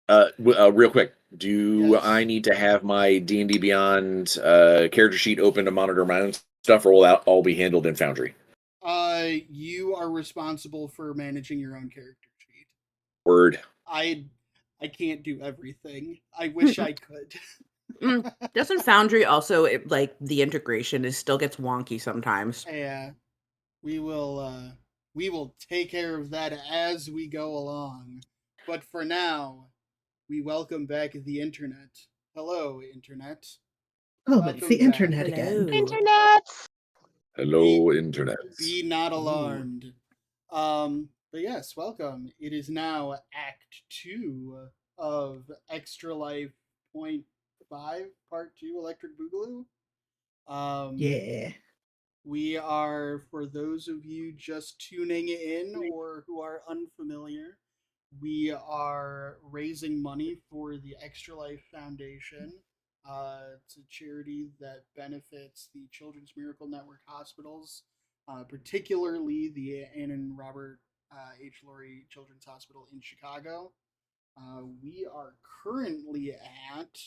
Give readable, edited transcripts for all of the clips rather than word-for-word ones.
Real quick, do I Yes. need to have my D&D Beyond character sheet open to monitor my own stuff, or will that all be handled in Foundry? You are responsible for managing your own character sheet. Word. I I can't do everything. I wish I could. Doesn't Foundry also like the integration is still gets wonky sometimes? Yeah, we will we will take care of that as we go along. But for now, we welcome back the internet. Hello, internet. Oh, it's the Welcome back. internet again. Hello. Internet. Be Hello, internet. be not Ooh. alarmed. But yes, welcome. It is now Act 2 of Extra Life Point 5, Part 2, Electric Boogaloo. Um, Yeah. we are, for those of you just tuning in or who are unfamiliar, we are raising money for the Extra Life Foundation. It's a charity that benefits the Children's Miracle Network hospitals, particularly the Ann and Robert H. Lurie Children's Hospital in Chicago. We are currently at,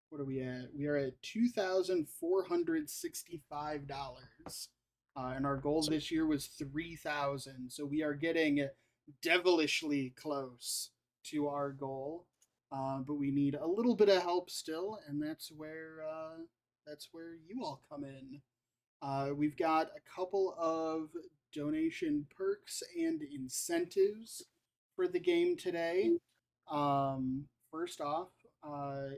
what are we at? We are at $2,465. And our goal this year was 3,000. So we are getting devilishly close to our goal. But we need a little bit of help still, and that's where you all come in. We've got a couple of donation perks and incentives for the game today. First off,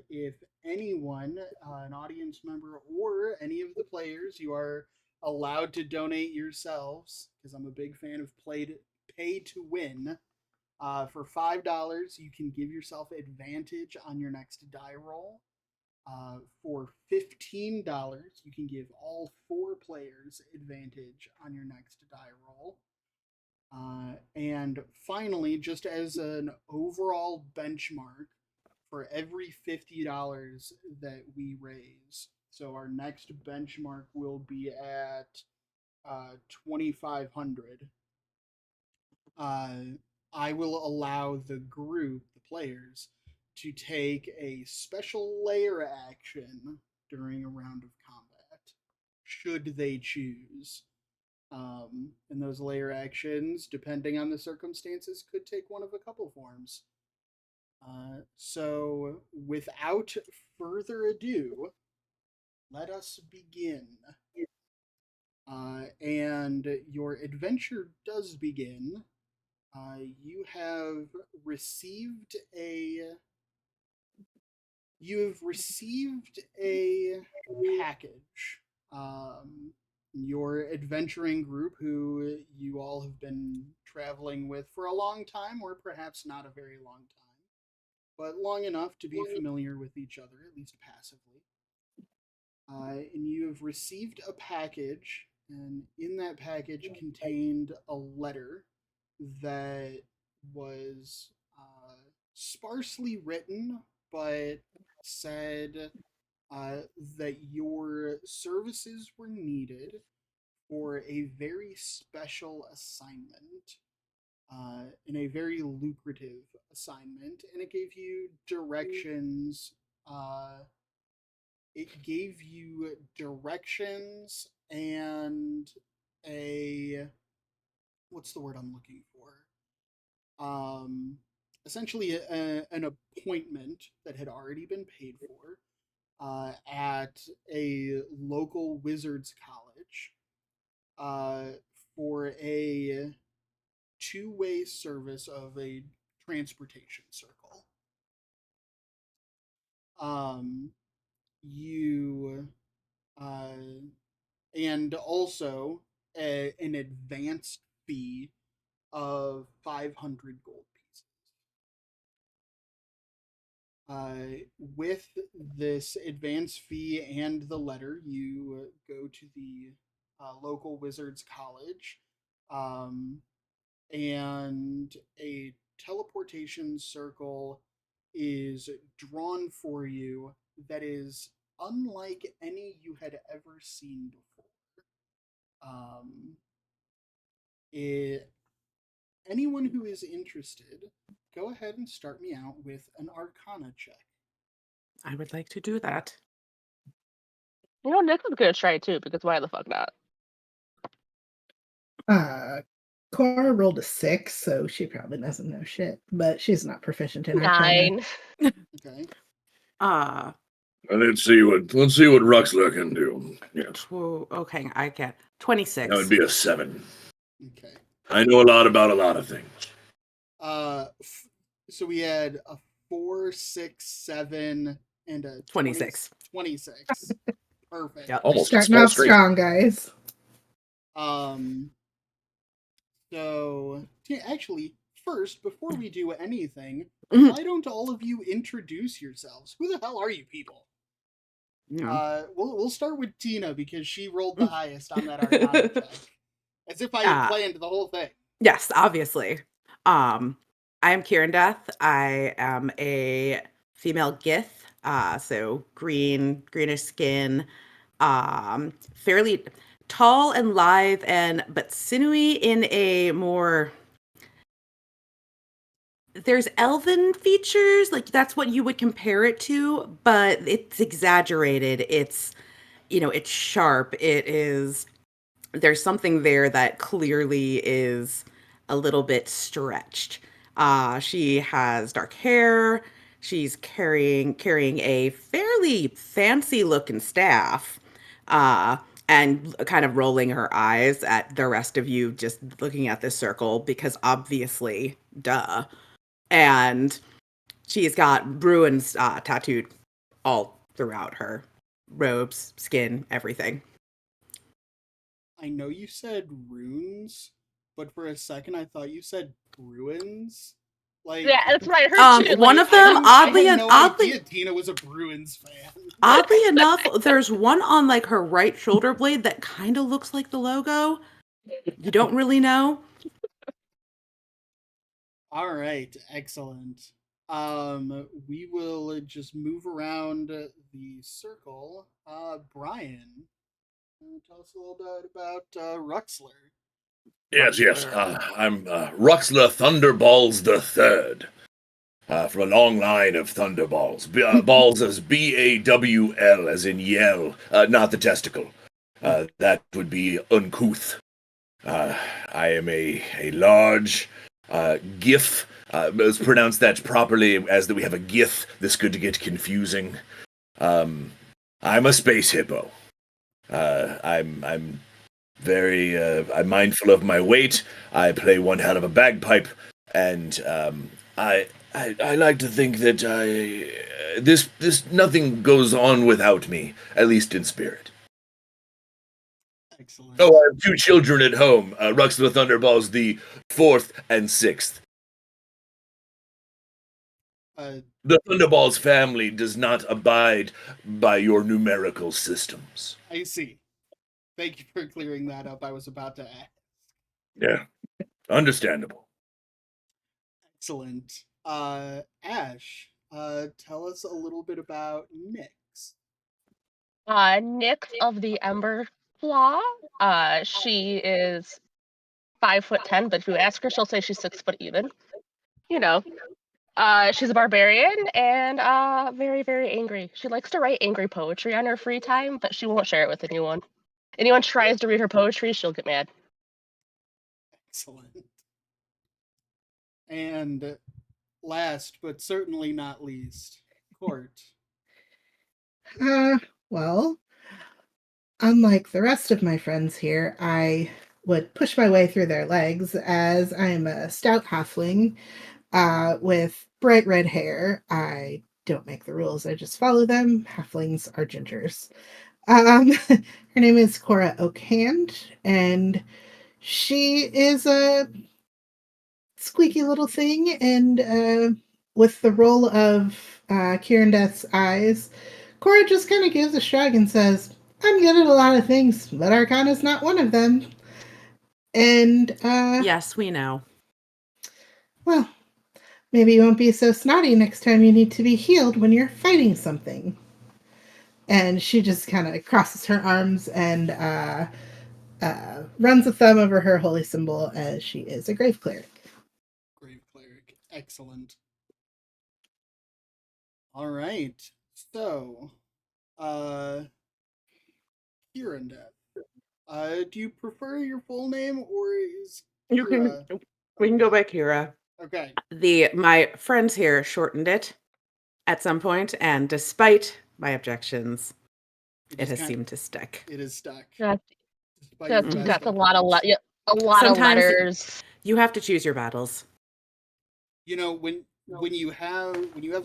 if anyone, an audience member, or any of the players, you are allowed to donate yourselves, because I'm a big fan of pay to win. For $5, you can give yourself advantage on your next die roll. For $15, you can give all four players advantage on your next die roll. And finally, just as an overall benchmark, for every $50 that we raise, so our next benchmark will be at 2,500. Uh, I will allow the group, the players, to take a special layer action during a round of combat, should they choose. And those layer actions, depending on the circumstances, could take one of a couple forms. So, without further ado, let us begin. And your adventure does begin. You have received a package. Your adventuring group, who you all have been traveling with for a long time, or perhaps not a very long time, but long enough to be familiar with each other, at least passively. And you have received a package, and in that package contained a letter that was sparsely written, but said that your services were needed for a very special assignment, and a very lucrative assignment, and it gave you directions. And a, what's the word I'm looking for? Um, Essentially an appointment that had already been paid for at a local wizards college, uh, for a two-way service of a transportation circle. Um, you and also an advanced fee of 500 gold pieces. With this advance fee and the letter, you go to the local wizards college, um, and a teleportation circle is drawn for you that is unlike any you had ever seen before. Um, it, Anyone who is interested go ahead and start me out with an Arcana check. I would like to do that. You know, Nick was gonna try too, because why the fuck not? Cora rolled a 6, so she probably doesn't know shit, but she's not proficient in Arcana. 9. Okay. Let's see what Ruxler can do. Yes, Okay, I get 26. that would be a 7. Okay. I know a lot about a lot of things. So we had a 4, 6, 7, and a 26. 26. Perfect. Yep. Almost Starting small off street. strong, guys. So actually, first, before we do anything, Mhm. why don't all of you introduce yourselves? Who the hell are you people? Yeah. We'll start with Tina because she rolled the highest on that Arcana check. As if I had planned the whole thing. Yes, obviously. I am Kieran Death. I am a female Gith. So greenish skin, fairly tall and lithe but sinewy in a more, there's elven features, like that's what you would compare it to, but it's exaggerated. It's, it's sharp. There's something there that clearly is a little bit stretched. She has dark hair. She's carrying a fairly fancy looking staff, and kind of rolling her eyes at the rest of you, just looking at this circle because obviously, duh. And she's got runes tattooed all throughout her robes, skin, everything. I know you said runes, but for a second I thought you said Bruins. Like, Yeah, that's what I heard too. One like, of them, I had no idea Tina was a Bruins fan. Oddly enough, there's one on like her right shoulder blade that kind of looks like the logo. You don't really know. All right, excellent. We will just move around the circle. Brian, tell us a little bit about Ruxler. Yes. I'm Ruxler Thunderballs the Third. From a long line of Thunderballs. Balls as BAWL, as in yell, not the testicle. That would be uncouth. I am a large GIF. Let's pronounce that properly, as that we have a GIF. This could get confusing. I'm a space hippo. I'm very I'm mindful of my weight. I play one hell of a bagpipe, and I like to think that this nothing goes on without me, at least in spirit. Excellent. Oh, I have 2 children at home. Ruxler Thunderballs, the 4th and 6th. The Thunderballs family does not abide by your numerical systems. I see. Thank you for clearing that up. I was about to ask. Yeah, understandable. Excellent. Ash, tell us a little bit about Nyx. Nyx of the Ember Claw. She is 5'10", but if you ask her, she'll say she's 6 foot even. You know. She's a barbarian and very, very angry. She likes to write angry poetry on her free time, but she won't share it with anyone. Anyone tries to read her poetry, she'll get mad. Excellent. And last, but certainly not least, Court. Well, unlike the rest of my friends here, I would push my way through their legs, as I am a stout halfling with bright red hair. I don't make the rules, I just follow them. Halflings are gingers. Her name is Cora Oakhand, and she is a squeaky little thing, and with the roll of Kieran Death's eyes, Cora just kind of gives a shrug and says, I'm good at a lot of things, but Arcana's not one of them. And, yes, we know. Well, maybe you won't be so snotty next time you need to be healed when you're fighting something. And she just kind of crosses her arms and runs a thumb over her holy symbol, as she is a grave cleric. Grave cleric. Excellent. All right. So, Kieran, do you prefer your full name or is You can Kira? we can go Okay. by Kira. Okay. My friends here shortened it at some point, and despite my objections, it is has kind. seemed to stick. It is stuck. Yeah, Despite your best that's a lot of efforts. yeah, a lot of Sometimes letters. you have to choose your battles. You know, when you have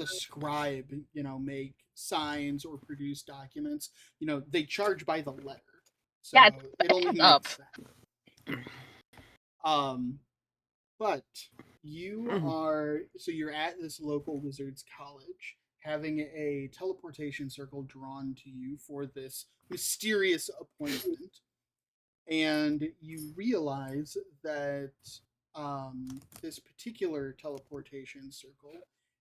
a scribe, make signs or produce documents, they charge by the letter. So Yeah, it only adds up. makes sense. But you're at this local wizard's college having a teleportation circle drawn to you for this mysterious appointment, and you realize that this particular teleportation circle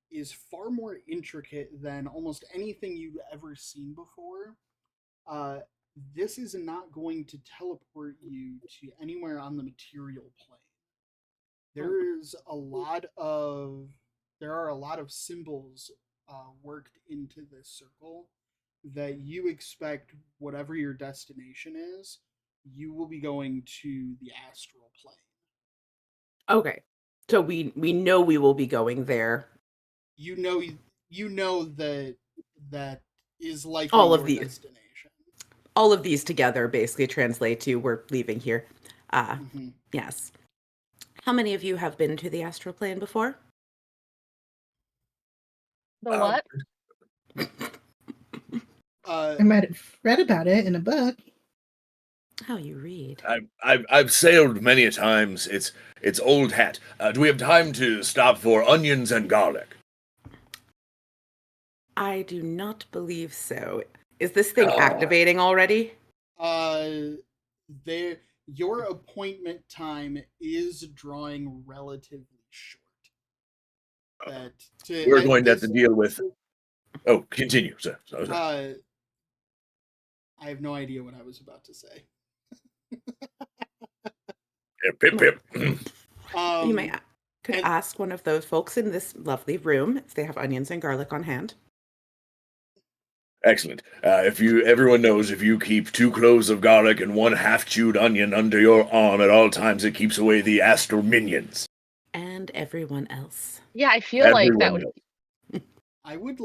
is far more intricate than almost anything you've ever seen before. uh, this is not going to teleport you to anywhere on the material plane. There's a lot of there are a lot of symbols worked into this circle that you expect, whatever your destination is, you will be going to the astral plane. Okay. So we know we will be going there. You know that that is likely All of your these destination. all of these together basically translate to we're leaving here. Hmm. Yes. How many of you have been to the astral plane before? The Um, what? I might have read about it in a book. How you read. I've sailed many a times. It's old hat. Do we have time to stop for onions and garlic? I do not believe so. Is this thing Oh. activating already? There Your appointment time is drawing relatively short. That to We're at going to have this to deal with. Oh, continue, sir. Sorry. I have no idea what I was about to say. Pip, pip. You may could and- ask one of those folks in this lovely room if they have onions and garlic on hand. Excellent. Everyone knows if you keep 2 cloves of garlic and 1 half-chewed onion under your arm at all times, it keeps away the astral minions. And everyone else. Yeah, I feel like that Everyone would. knows. I would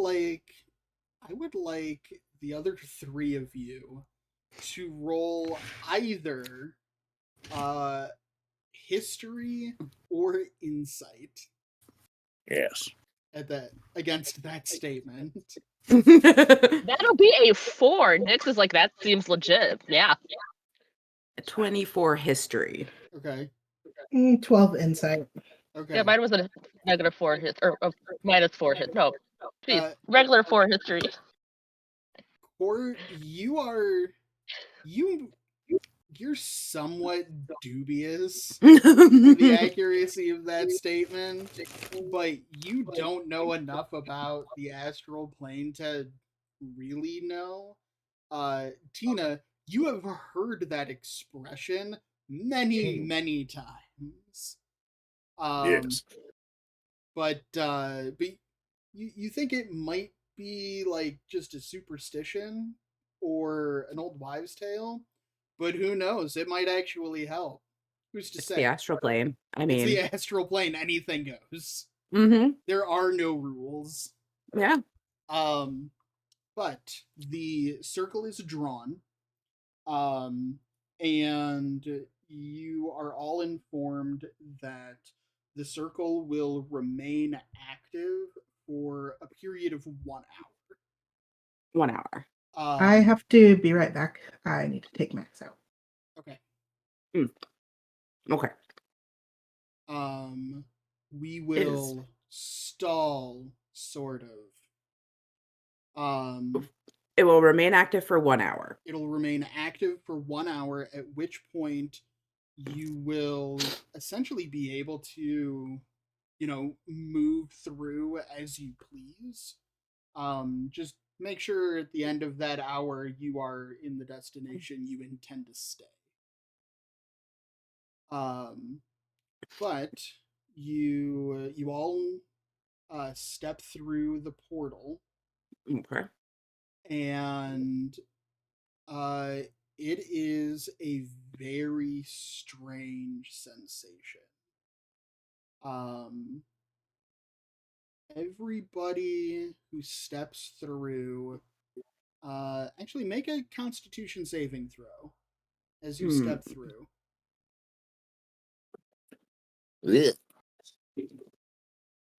like the other 3 of you to roll either history or insight Yes. against that statement. That'll be a 4. Nix is like, that seems legit. Yeah. 24 history. Okay. 12 insight. Okay. Yeah, mine was a -4 hit or a -4 hit. No, geez, Uh, regular 4 history. Or you're somewhat dubious the accuracy of that statement, but you don't know enough about the astral plane to really know. Tina, you have heard that expression many times. Yes. But you think it might be like just a superstition or an old wives' tale, but who knows? It might actually help. Who's to It's say? the astral plane. I It's the mean, astral plane. Anything goes. mm-hmm. There are no rules. Yeah. But the circle is drawn, and you are all informed that the circle will remain active for a period of 1 hour. 1 hour. I have to be right back. I need to take Max out. Okay. Okay. We will stall, sort of. It will remain active for 1 hour. It'll remain active for 1 hour, at which point you will essentially be able to, move through as you please. Just make sure at the end of that hour you are in the destination you intend to stay. But you all step through the portal, Okay. and uh, it is a very strange sensation. Um, everybody who steps through, actually make a Constitution saving throw as you Hmm. step through. Ugh.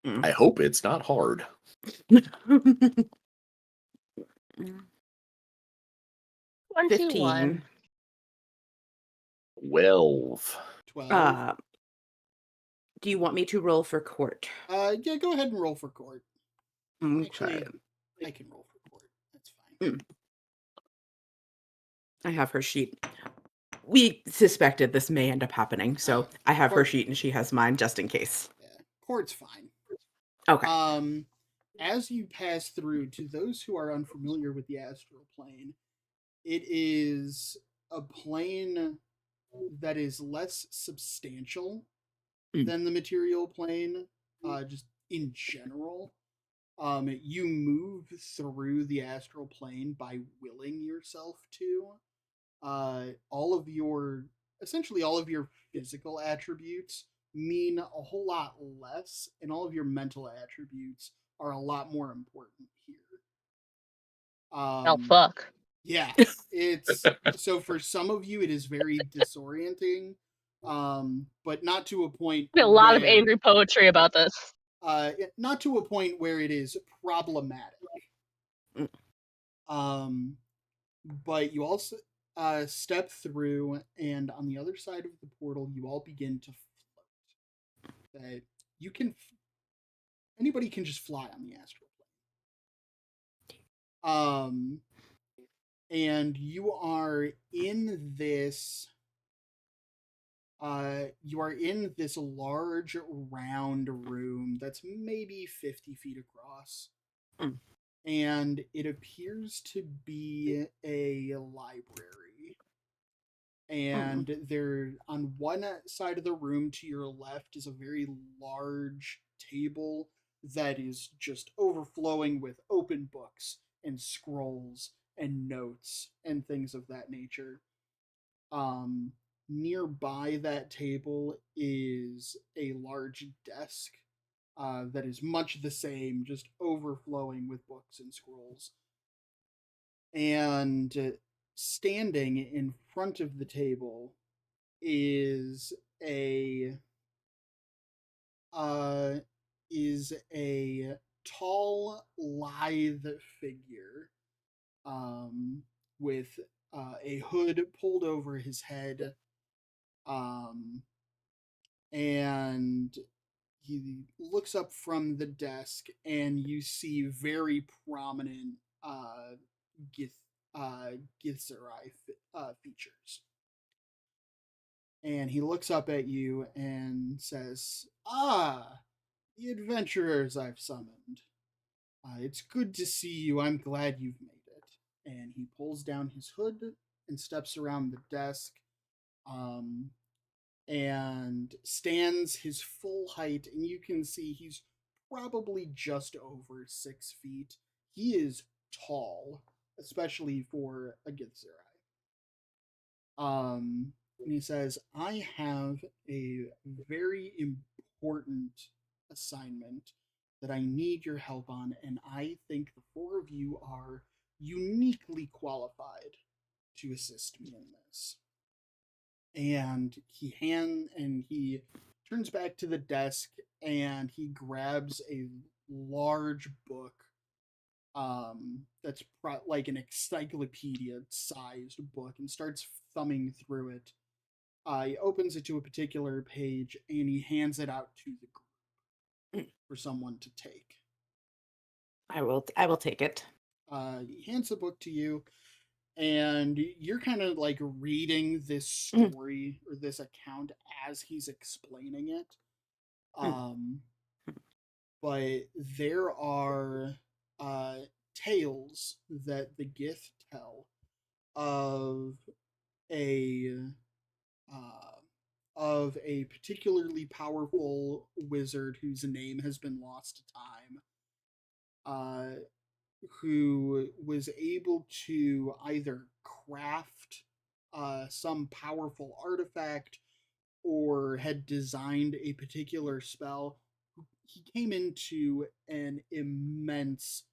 Mm. I hope it's not hard. 21. 15. 12. 12. Do you want me to roll for court? Yeah, go ahead and roll for court. Okay. Actually, I can roll for court. That's fine. I have her sheet. We suspected this may end up happening, so I have her Court- sheet and she has mine just in case. Yeah, court's fine. Okay. As you pass through, to those who are unfamiliar with the astral plane, it is a plane that is less substantial than the material plane, just in general. You move through the astral plane by willing yourself to. All of your essentially all of your physical attributes mean a whole lot less, and all of your mental attributes are a lot more important here. Oh, fuck. Yeah, it's so for some of you it is very disorienting, but not to a point A lot of where angry poetry about this. not to a point where it is problematic. Mm. But you also step through, and on the other side of the portal, you all begin to float. That you can, anybody can just fly on the astral plane. And you are in this. You are in this large round room that's maybe 50 feet across. Mm. And it appears to be a library. And there, on one side of the room to your left, is a very large table that is just overflowing with open books and scrolls and notes and things of that nature. Um, Nearby that table is a large desk that is much the same, just overflowing with books and scrolls. And standing in front of the table is a uh is a tall, lithe figure, with a hood pulled over his head, um and he looks up from the desk, and you see very prominent Gith Githzerai features. And he looks up at you and says, "Ah, the adventurers I've summoned. It's good to see you. I'm glad you've made it." And he pulls down his hood and steps around the desk, um, and stands his full height. And you can see he's probably just over 6 feet. He is tall, especially for a Githzerai. And he says, "I have a very important assignment that I need your help on, and I think the four of you are uniquely qualified to assist me in this." And he turns back to the desk, and he grabs a large book, that's like an encyclopedia sized book, and starts thumbing through it. He opens it to a particular page, and he hands it out to the group for someone to take. I will take it. He hands the book to you, and you're kind of like reading this story or this account as he's explaining it. But there are tales that the Gith tell of a uh, of a particularly powerful wizard whose name has been lost to time, who was able to either craft some powerful artifact or had designed a particular spell. He came into an immense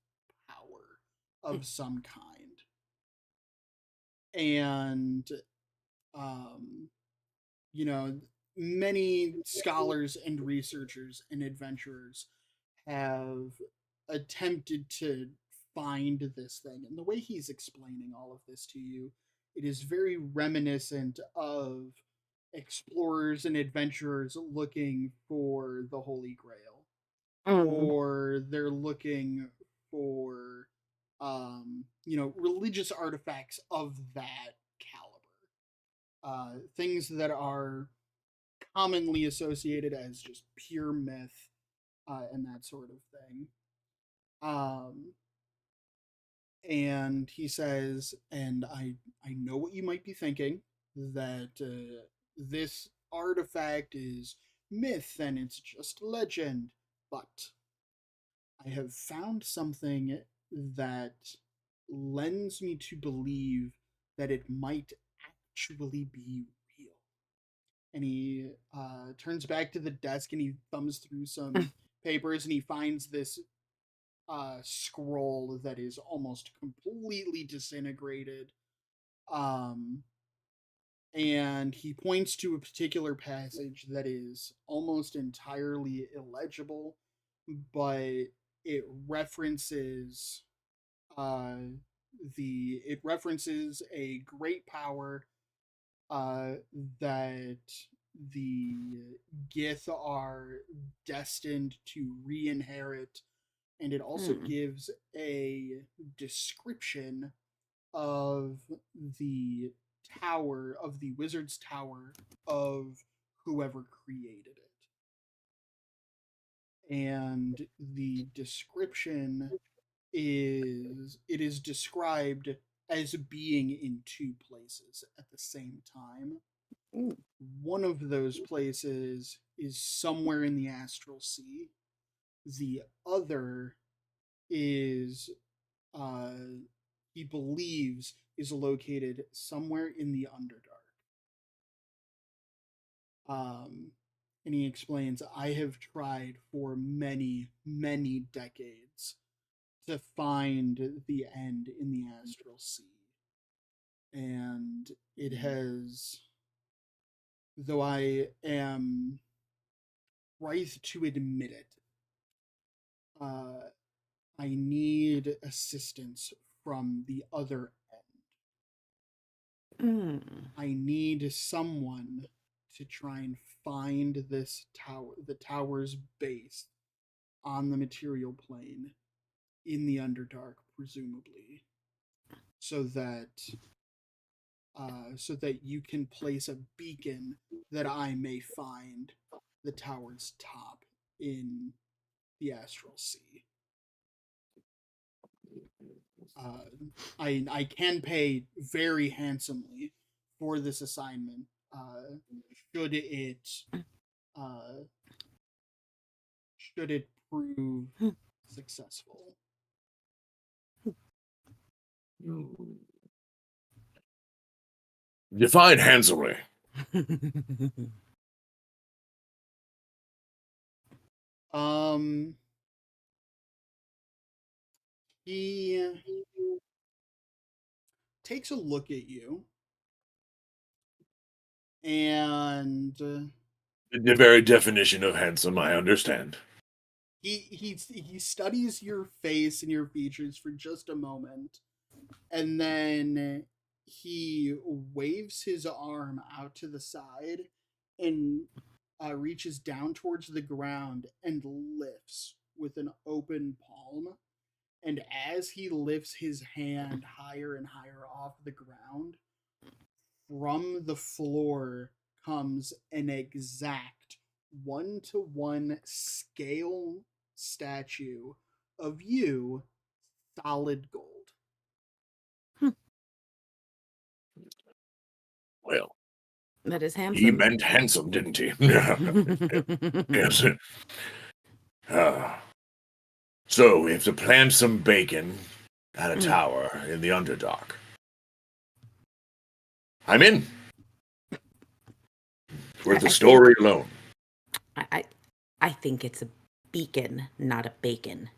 power of some kind. And, um, you know, many scholars and researchers and adventurers have attempted to find this thing. And the way he's explaining all of this to you, it is very reminiscent of explorers and adventurers looking for the Holy Grail, Mm. or they're looking for religious artifacts of that caliber, things that are commonly associated as just pure myth, and that sort of thing. um and he says, and I know what you might be thinking, that this artifact is myth and it's just legend, but I have found something that lends me to believe that it might actually be real. And he turns back to the desk and he thumbs through some papers and he finds this scroll that is almost completely disintegrated. Um, and he points to a particular passage that is almost entirely illegible, but it references uh, it references a great power uh, that the Gith are destined to re-inherit, and it also Hmm. gives a description of the tower, of the wizard's tower, of whoever created it. And the description is, it is described as being in two places at the same time. Ooh. One of those places is somewhere in the astral sea. The other is, uh, he believes, is located somewhere in the Underdark. And he explains, I have tried for many, many decades to find the end in the astral sea. And it has, though I am writhe to admit it, uh, I need assistance from the other end. Mm. I need someone to try and find this tower, the tower's base on the material plane in the Underdark, presumably, so that you can place a beacon that I may find the tower's top in the astral sea. Uh, I can pay very handsomely for this assignment. Should it uh, should it prove successful? Define handsomely. Um, he takes a look at you and The very definition of handsome, I understand. he studies your face and your features for just a moment, and then he waves his arm out to the side and reaches down towards the ground and lifts with an open palm. And as he lifts his hand higher and higher off the ground, from the floor comes an exact 1-to-1 scale statue of you, solid gold. Well, That is He handsome. meant handsome, didn't he? Yes. So we have to plant some bacon at a tower in the Underdark. I'm in. For the story alone. I think it's a beacon, not a bacon.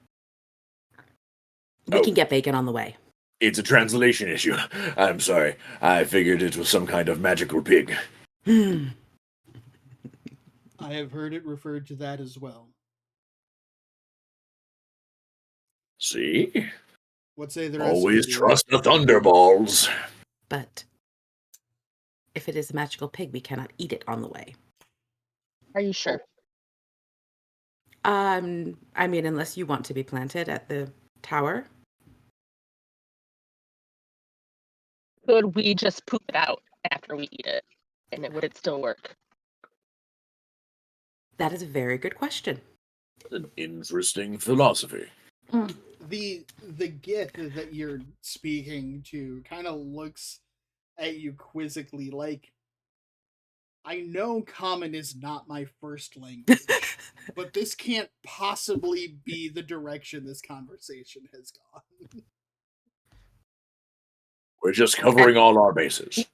We can get bacon on the way. It's a translation issue. I'm sorry. I figured it was some kind of magical pig. I have heard it referred to that as well. See? What say the rest Always of you? trust the Thunderballs. But if it is a magical pig, we cannot eat it on the way. Are you sure? I mean, unless you want to be planted at the tower. Could we just poop it out after we eat it? And would it still work? That is a very good question. An interesting philosophy. The gith that you're speaking to kind of looks at you quizzically like, I know common is not my first language, but this can't possibly be the direction this conversation has gone. We're just covering all our bases.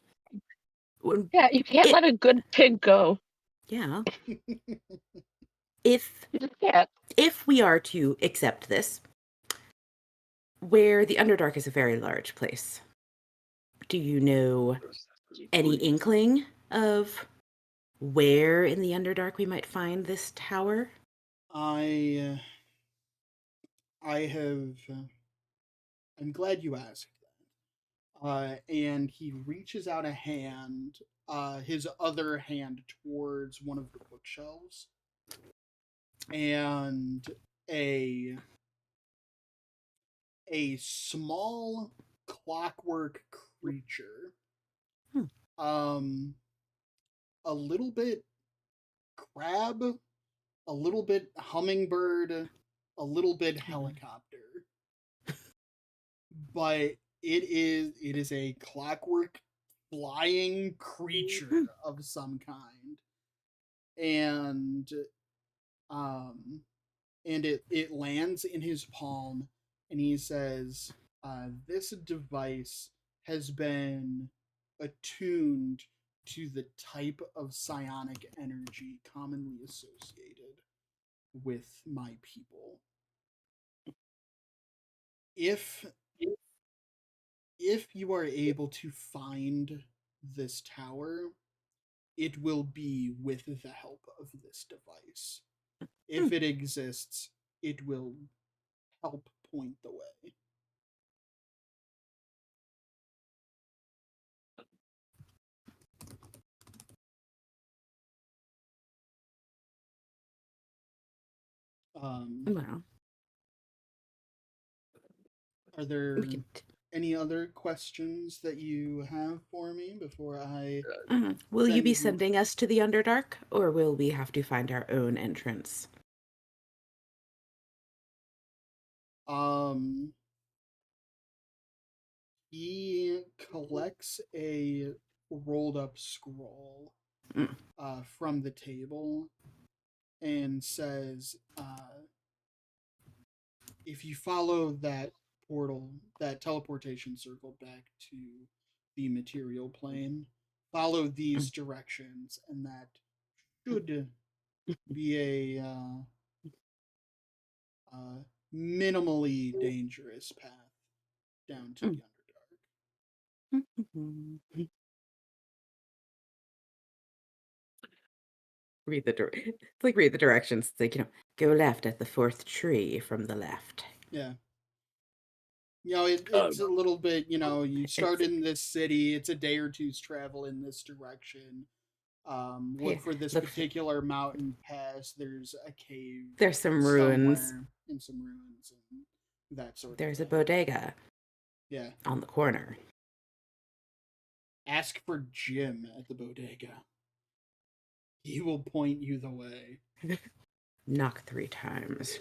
Yeah, you can't let a good pig go. Yeah. You just can't. If we are to accept this, where the Underdark is a very large place, do you know any inkling of where in the Underdark we might find this tower? I have. I'm glad you asked that. And he reaches out a hand, his other hand towards one of the bookshelves, and a small clockwork creature, a little bit crab, a little bit hummingbird, a little bit helicopter, but it is a clockwork flying creature of some kind, and it lands in his palm, and he says, "This device has been attuned to the type of psionic energy commonly associated with my people. If you are able to find this tower, it will be with the help of this device. If it exists, it will help point the way." Well, Are there any other questions that you have for me before I? Will you be send sending us to the Underdark, or will we have to find our own entrance? He collects a rolled up scroll from the table and says, if you follow that portal, that teleportation circle back to the material plane, follow these directions, and that should be a minimally dangerous path down to the Underdark. It's like read the directions. It's like, go left at the fourth tree from the left. Yeah. It's a little bit, you start in this city, it's a day or two's travel in this direction. Look for this particular mountain pass, there's a cave. There's some ruins. In some ruins and that sort There's of a thing. bodega. Yeah. On the corner. Ask for Jim at the bodega. He will point you the way. Knock 3 times.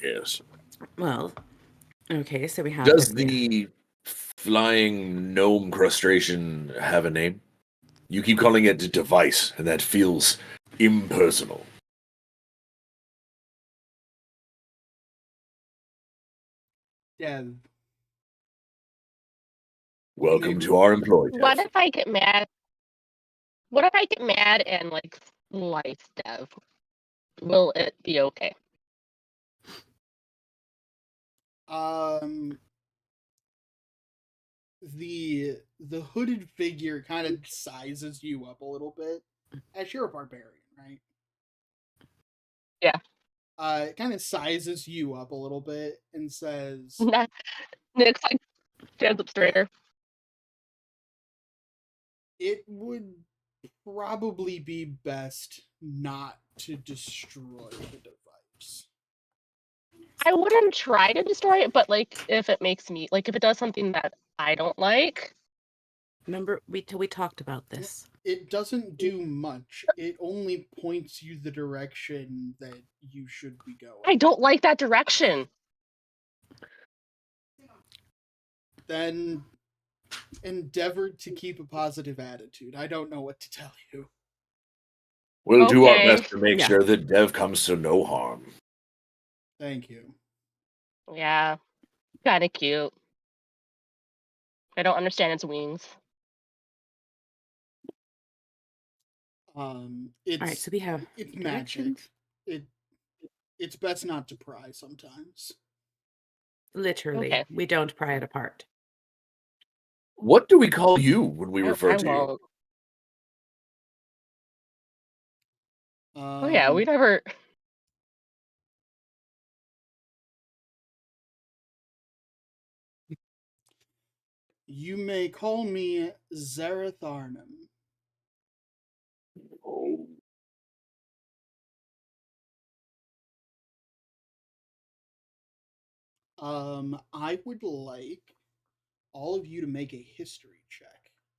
Yes. Well, okay, so we have... Does the flying gnome crustration have a name? You keep calling it a device, and that feels impersonal. Dev. Welcome Maybe- to our employee. What Dev. if I get mad? What if I get mad and like slice Dev? Will it be okay? The hooded figure kind of sizes you up a little bit, as you're a barbarian, right? Yeah. It kind of sizes you up a little bit and says, Nick's like stands up straighter. "It would probably be best not to destroy the device." I wouldn't try to destroy it, but like if it makes me like if it does something that I don't like. Remember, we talked about this. It doesn't do much. It only points you the direction that you should be going. I don't like that direction. Then endeavor to keep a positive attitude. I don't know what to tell you. We'll do our Okay. best to make Yeah. sure that Dev comes to no harm. Thank you. Yeah. Kind of cute. I don't understand its wings. It's All right, so we have it's directions. magic. It's best not to pry sometimes. Literally, Okay. we don't pry it apart. What do we call you when we refer I to you? won't. Oh yeah, we never. You may call me Zareth Arnhem. Oh, I would like all of you to make a history check,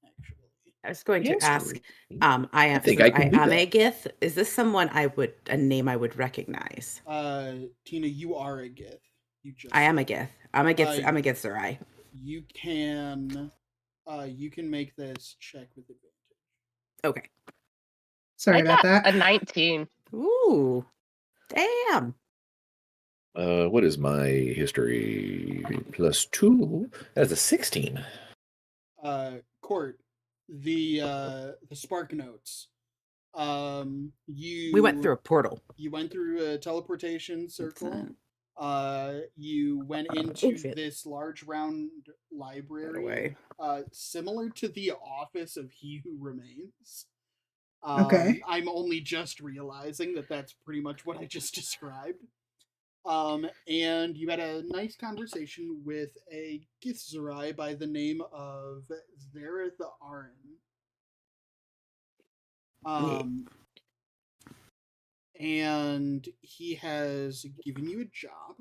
actually. I was going to ask. history. I am. think Since I can do am a that. Gith. Is this someone a name I would recognize? Tina, you are a Gith. You just I am a said Gith. I'm a Gith. Uh, I'm a Gith Zerai. you can make this check with advantage. Okay. Sorry I about got that. a 19. Ooh, damn. What is my history? +2. That's a 16. Court, the spark notes. You We went through a portal. You went through a teleportation circle. You went Oh, into shit. this large round Right library, away. similar to the office of He Who Remains. Okay. I'm only just realizing that that's pretty much what I just described. And you had a nice conversation with a Githzerai by the name of Zareth Aren. And he has given you a job.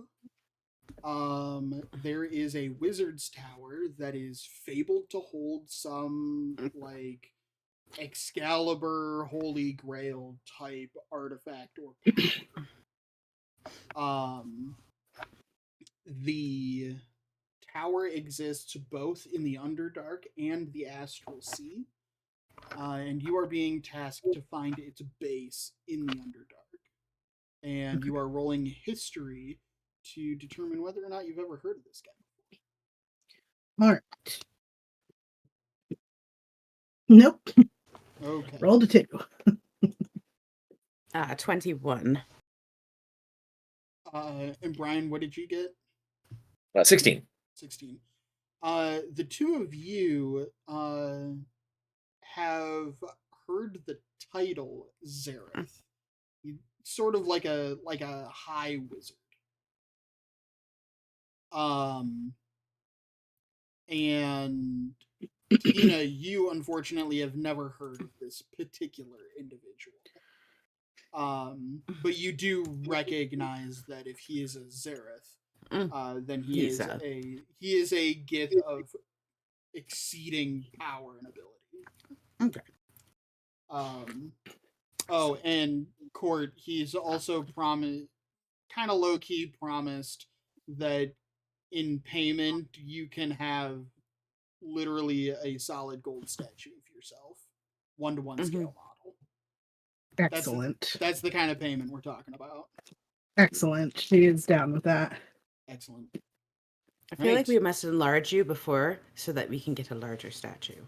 There is a wizard's tower that is fabled to hold some like Excalibur, Holy Grail type artifact or power. The tower exists both in the Underdark and the Astral Sea, and you are being tasked to find its base in the Underdark. And you are rolling history to determine whether or not you've ever heard of this guy. All right. Nope. Okay. Rolled a 2. 21. And Brian, what did you get? 16. 16. The two of you have heard the title Zareth. Sort of like a high wizard. And Tina, you unfortunately have never heard of this particular individual. But you do recognize that if he is a Zareth, then he is a Gith of exceeding power and ability. Okay. Oh, and Court, he's also promised, kind of low key promised that in payment you can have literally a solid gold statue of yourself 1-to-1 Mhm. scale model. Excellent. That's the kind of payment we're talking about. Excellent. She is down with that. Excellent. I feel like Right. we must enlarge you before so that we can get a larger statue.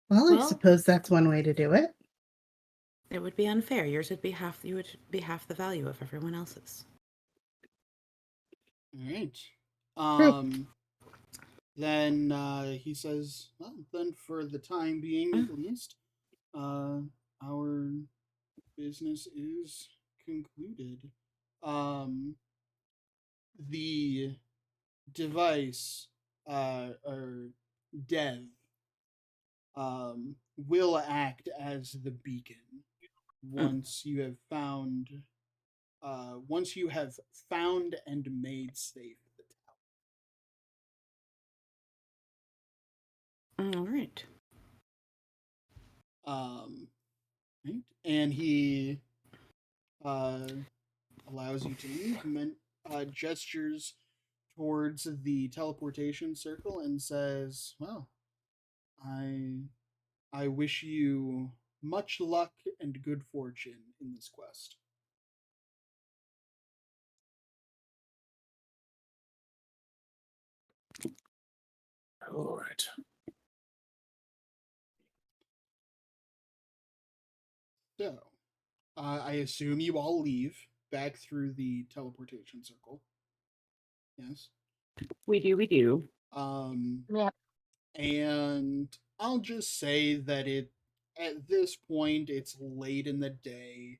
Well, I Well- suppose that's one way to do it. It would be unfair. Yours would be half. You would be half the value of everyone else's. All right. True. Then he says, well, then for the time being at least, our business is concluded. The device or dev will act as the beacon once you have found and made safe the All right. right? And he allows you to leave, gestures towards the teleportation circle and says, well, I wish you much luck and good fortune in this quest. All right. So, I assume you all leave back through the teleportation circle. Yes. We do. Yeah. And I'll just say that at this point it's late in the day.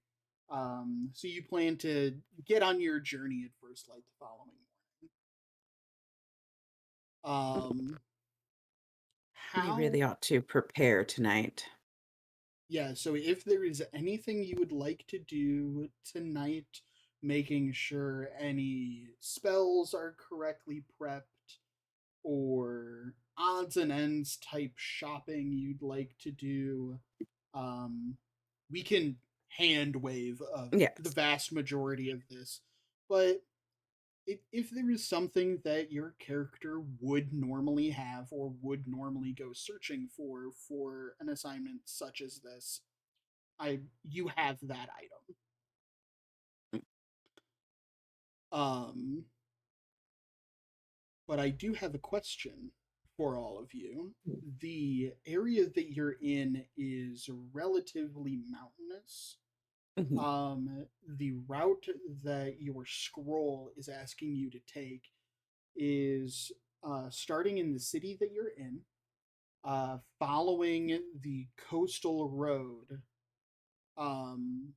So you plan to get on your journey at first light the following morning. You How really ought to prepare tonight. Yeah, so if there is anything you would like to do tonight, making sure any spells are correctly prepped, or odds and ends type shopping you'd like to do, we can hand wave Yes. the vast majority of this. But if there is something that your character would normally have or would normally go searching for an assignment such as this, you have that item. But I do have a question for all of you. The area that you're in is relatively mountainous. The route that your scroll is asking you to take is starting in the city that you're in, following the coastal road um,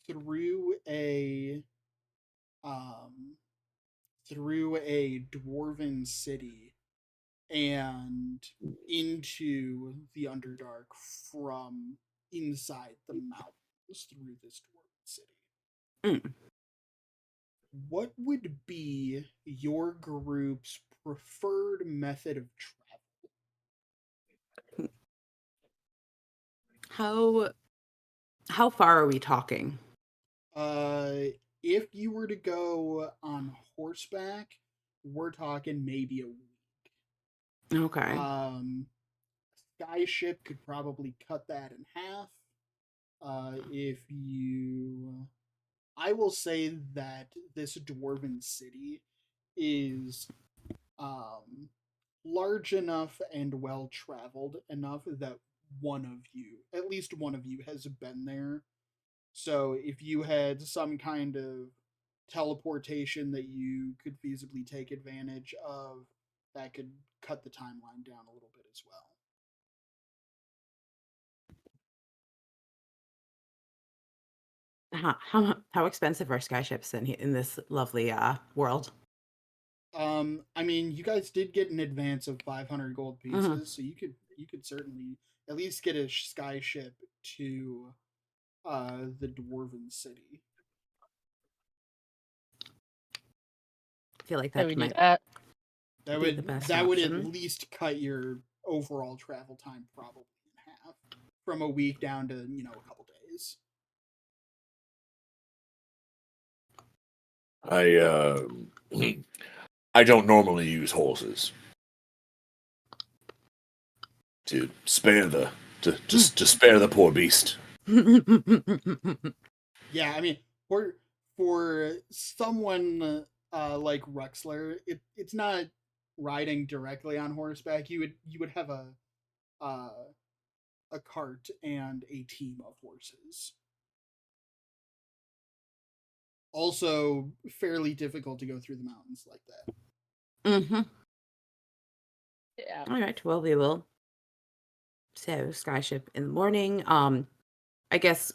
through a um, through a dwarven city and into the Underdark from inside the mountains through this dwarven city. Mm. What would be your group's preferred method of travel? How far are we talking? If you were to go on horseback, we're talking maybe a week. Okay. Skyship could probably cut that in half. If you, I will say that this dwarven city is large enough and well traveled enough that at least one of you, has been there. So if you had some kind of teleportation that you could feasibly take advantage of, that could cut the timeline down a little bit as well. How expensive are skyships in this lovely world? I mean, you guys did get an advance of 500 gold Mhm. pieces, so you could certainly at least get a sky ship to the dwarven city. I feel like So that we do might that. That be would the best that would at option. least cut your overall travel time probably in half, from a week down to a couple days. I I don't normally use horses. to spare to spare the poor beast. Yeah, I mean, for someone like Ruxler, it's not riding directly on horseback. You would have uh, a cart and a team of horses. Also, fairly difficult to go through the mountains like that. Mm-hmm. Yeah. All right. Well, we will. So, skyship in the morning. I guess,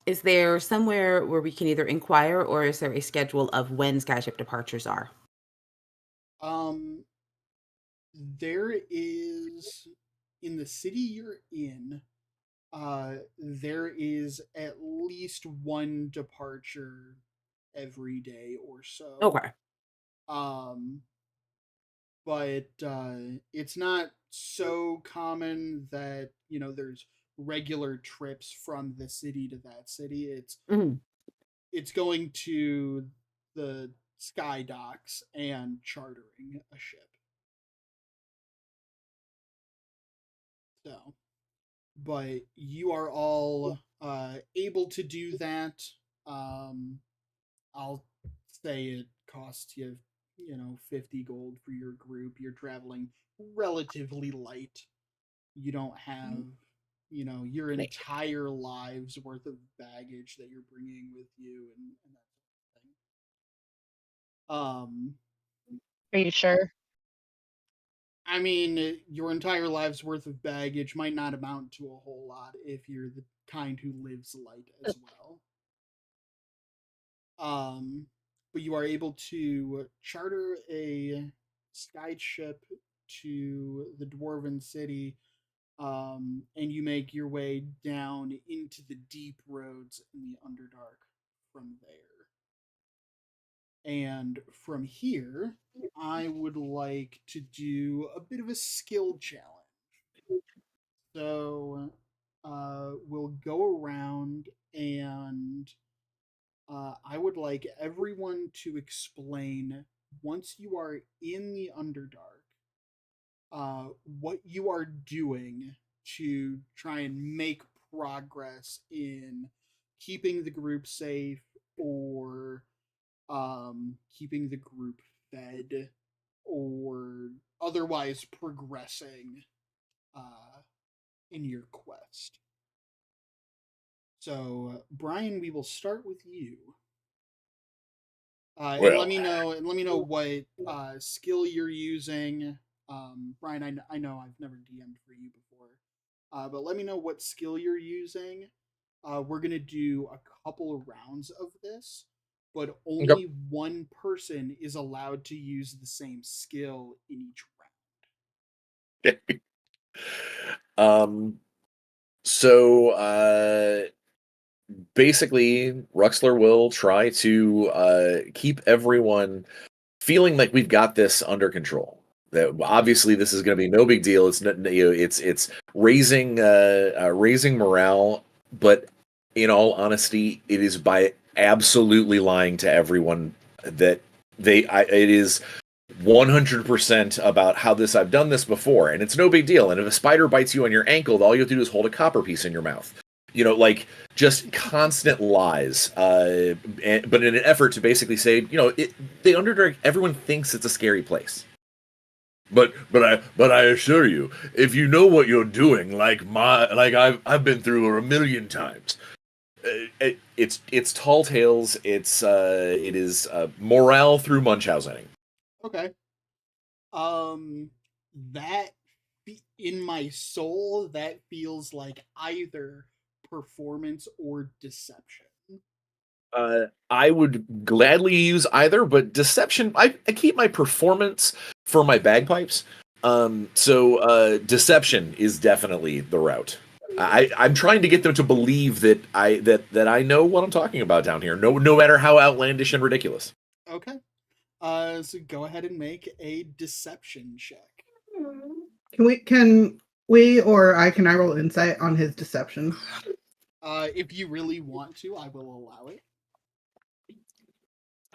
is there somewhere where we can either inquire, or is there a schedule of when skyship departures are? Um, there is in the city you're in. There is at least one departure every day or so. Okay. Um, but it's not so common that there's regular trips from the city to that city. Mhm. It's going to the sky docks and chartering a ship. So, but you are all able to do that. Um, I'll say it costs you, 50 gold for your group. You're traveling relatively light. You don't have, your Great. entire lives worth of baggage that you're bringing with you and that sort of thing. Are you sure? I mean, your entire life's worth of baggage might not amount to a whole lot if you're the kind who lives light as well. Um, but you are able to charter a sky ship to the dwarven city, and you make your way down into the deep roads in the Underdark from there. And from here, I would like to do a bit of a skill challenge. So, we'll go around and I would like everyone to explain, once you are in the Underdark, what you are doing to try and make progress in keeping the group safe, or keeping the group fed, or otherwise progressing in your quest. So, Brian, we will start with you. And let Well, me know. And let me know what skill you're using. Brian, I know I've never DM'd for you before, but let me know what skill you're using. We're gonna do a couple of rounds of this, but okay. only one person is allowed to use the same skill in each um. So, basically, Ruxler will try to keep everyone feeling like we've got this under control. That obviously this is going to be no big deal. It's not, it's raising raising morale, but in all honesty, it is by absolutely lying to everyone that it is 100% about how this I've done this before, and it's no big deal. And if a spider bites you on your ankle, all you have to do is hold a copper piece in your mouth. Like just constant lies, but in an effort to basically say, the Underdark, everyone thinks it's a scary place. But I assure you, if you know what you're doing, like I've been through a million times, it's tall tales. It is morale through Munchausening. Okay. That in my soul, that feels like either performance or deception. I would gladly use either, but deception. I keep my performance for my bagpipes. So deception is definitely the route. I'm trying to get them to believe that I know what I'm talking about down here. No matter how outlandish and ridiculous. Okay. So go ahead and make a deception check. Can we or can I roll insight on his deception? If you really want to, I will allow it.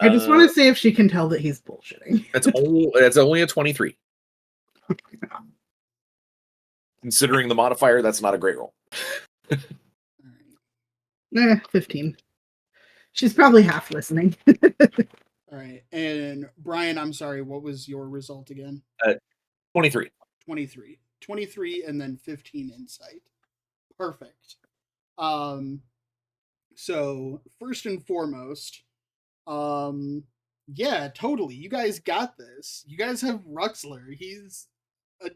I just want to see if she can tell that he's bullshitting. That's only a 23. Considering the modifier, that's not a great roll. All right. 15. She's probably half listening. All right. And Brian, I'm sorry, what was your result again? 23. 23. 23 and then 15 insight. Perfect. Um so first and foremost, yeah, totally. You guys got this. You guys have Ruxler. He's a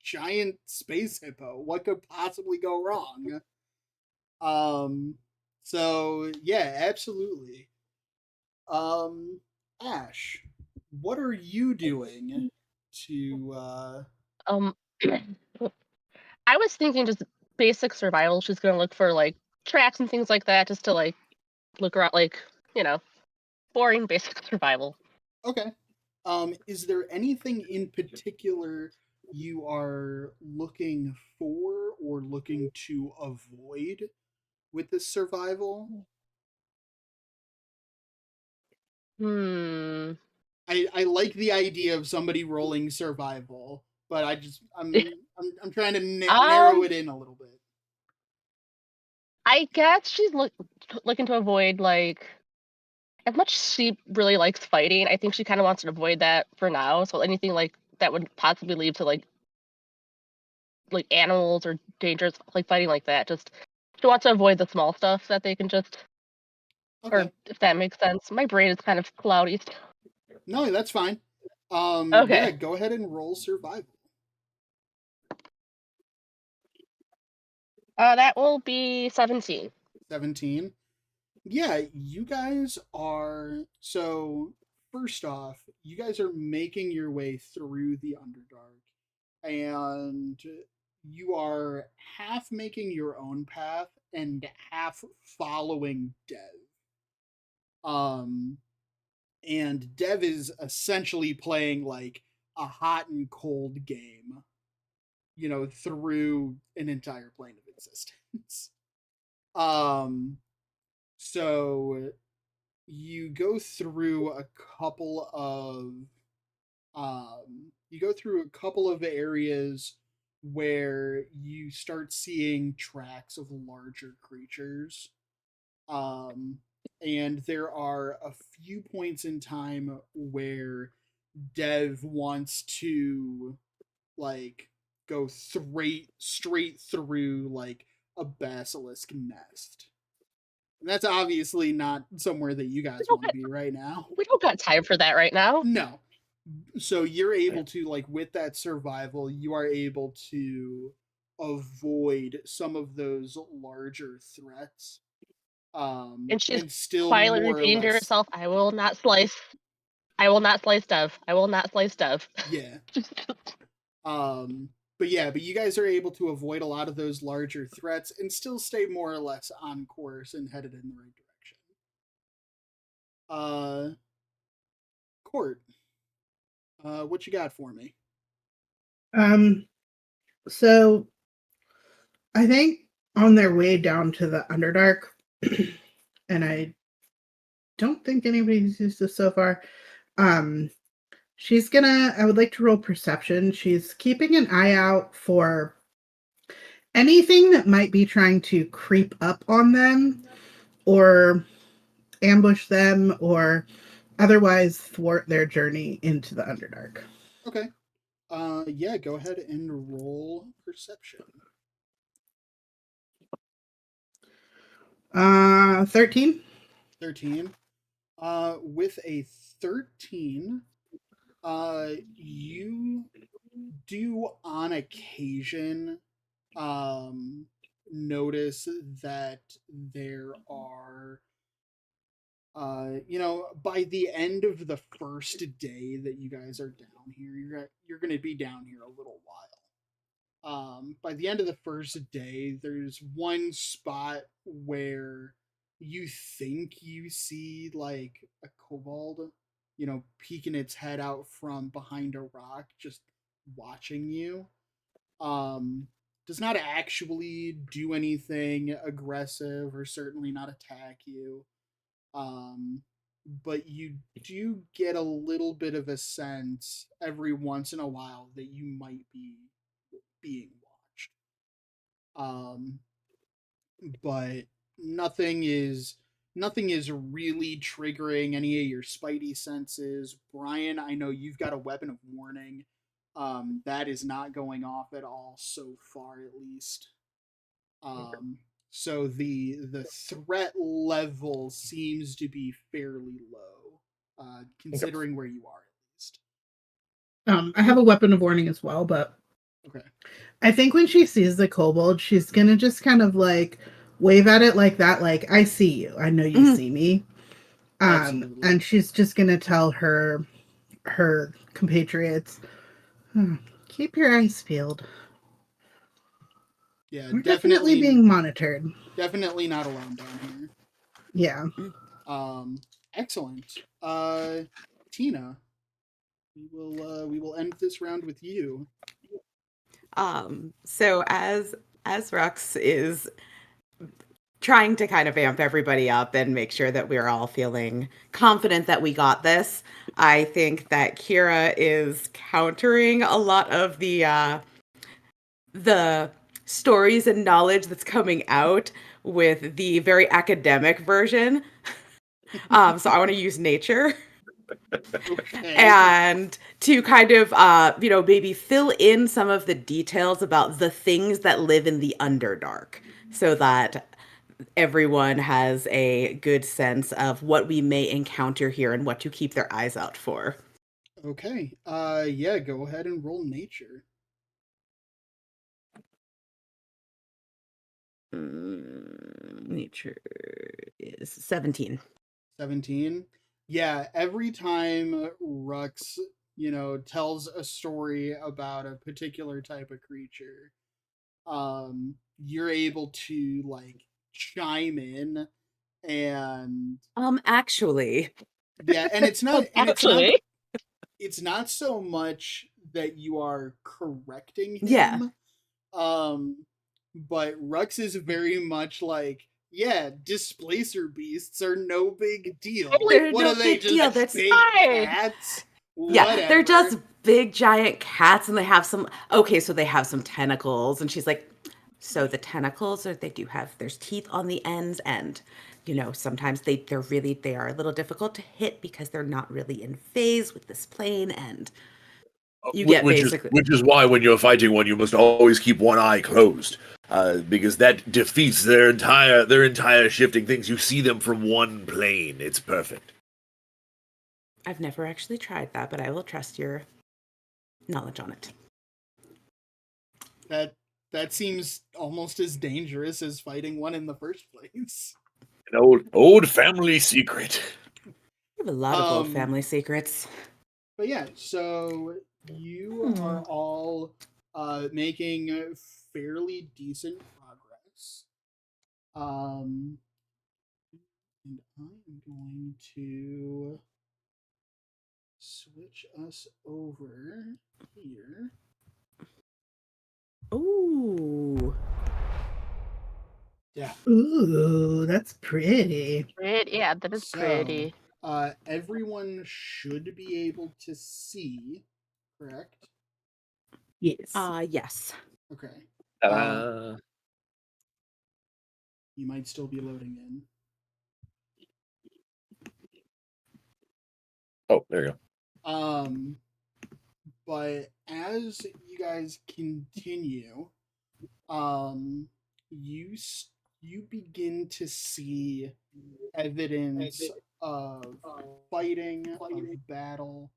giant space hippo. What could possibly go wrong? So yeah, absolutely. Ash, what are you doing to Um, I was thinking just basic survival. She's gonna look for like tracks and things like that, just to like look around, like boring basic survival. Okay. Is there anything in particular you are looking for or looking to avoid with this survival? Hmm. I like the idea of somebody rolling survival, but I'm trying to narrow Um, it in a little bit. I guess she's looking to avoid like as much as she really likes fighting. I think she kind of wants to avoid that for now. So anything like that would possibly lead to like animals or dangerous like fighting like that. Just she wants to avoid the small stuff that they can just, or Okay. if that makes sense. My brain is kind of cloudy still. No, that's fine. Yeah, Okay. go ahead and roll survival. That will be 17. 17. Yeah, you guys are so first off, you guys are making your way through the Underdark and you are half making your own path and half following Dev. Um and Dev is essentially playing like a hot and cold game, through an entire plane of existence. Um so you go through a couple of areas where you start seeing tracks of larger creatures. And there are a few points in time where Dev wants to like go straight through like a basilisk nest. And that's obviously not somewhere that you We guys don't want to got be right now. we don't got time for that right now. No. So you're able to like with that survival, you are able to avoid some of those larger threats. And she's And still quietly more or repeating to less, herself, "I will not slice. I will not slice Dev. I will not slice Dev." yeah. But you guys are able to avoid a lot of those larger threats and still stay more or less on course and headed in the right direction. Uh Court, what you got for me? Um, so I think on their way down to the Underdark, and I don't think anybody's used this so far. Um, I would like to roll perception. She's keeping an eye out for anything that might be trying to creep up on them or ambush them or otherwise thwart their journey into the Underdark. Okay. Yeah, go ahead and roll perception. 13. 13. With a 13, you do on occasion notice that there are by the end of the first day that you guys are down here, you're going to be down here a little while. By the end of the first day, there's one spot where you think you see like a kobold, peeking its head out from behind a rock, just watching you. Um, does not actually do anything aggressive or certainly not attack you. Um, but you do get a little bit of a sense every once in a while that you might be being watched. Um, but nothing is nothing is really triggering any of your spidey senses. Brian, I know you've got a weapon of warning. That is not going off at all so far, at least. Um, so the threat level seems to be fairly low, considering where you are at least. I have a weapon of warning as well, but Okay. I think when she sees the kobold, she's gonna just kind of like wave at it like that, like I see you, I know you see me. Absolutely. And she's just gonna tell her compatriots, keep your eyes peeled. Yeah, We're definitely being monitored. definitely not alone down here. Yeah. Excellent. Tina, we will end this round with you. So as Rux is trying to kind of amp everybody up and make sure that we're all feeling confident that we got this, I think that Kira is countering a lot of the stories and knowledge that's coming out with the very academic version. So I want to use nature. Okay. And to kind of maybe fill in some of the details about the things that live in the Underdark so that everyone has a good sense of what we may encounter here and what to keep their eyes out for. Okay. Yeah, go ahead and roll nature. Nature is 17. 17. Yeah, every time Rux, tells a story about a particular type of creature, you're able to like chime in and Actually, yeah, and it's not Well, and it's not actually, it's not so much that you are correcting yeah. him, um, but Rux is very much like, yeah, displacer beasts are no big deal. totally They're What no are they, big just deal. That's big fine. cats? Yeah, they're Whatever. just big giant cats and they have some okay, so they have some tentacles and she's like so the tentacles are they do have there's teeth on the ends and sometimes they are a little difficult to hit because they're not really in phase with this plane and you get basically Which is why when you're fighting one, you must always keep one eye closed, because that defeats their entire shifting things. You see them from one plane. It's perfect. I've never actually tried that, but I will trust your knowledge on it. That seems almost as dangerous as fighting one in the first place. An old family secret. We have a lot of old Um, family secrets. but yeah, so you Hmm. are all making fairly decent progress. Um, and I'm going to switch us over here. Ooh. Yeah. Ooh, that's pretty. Yeah, that is So, pretty. everyone should be able to see, correct? Yes. Yes. Okay. Uh, Ta-da. you might still be loading in. Oh, there you go. But as you guys continue, um, you begin to see evidence of fighting, of battle.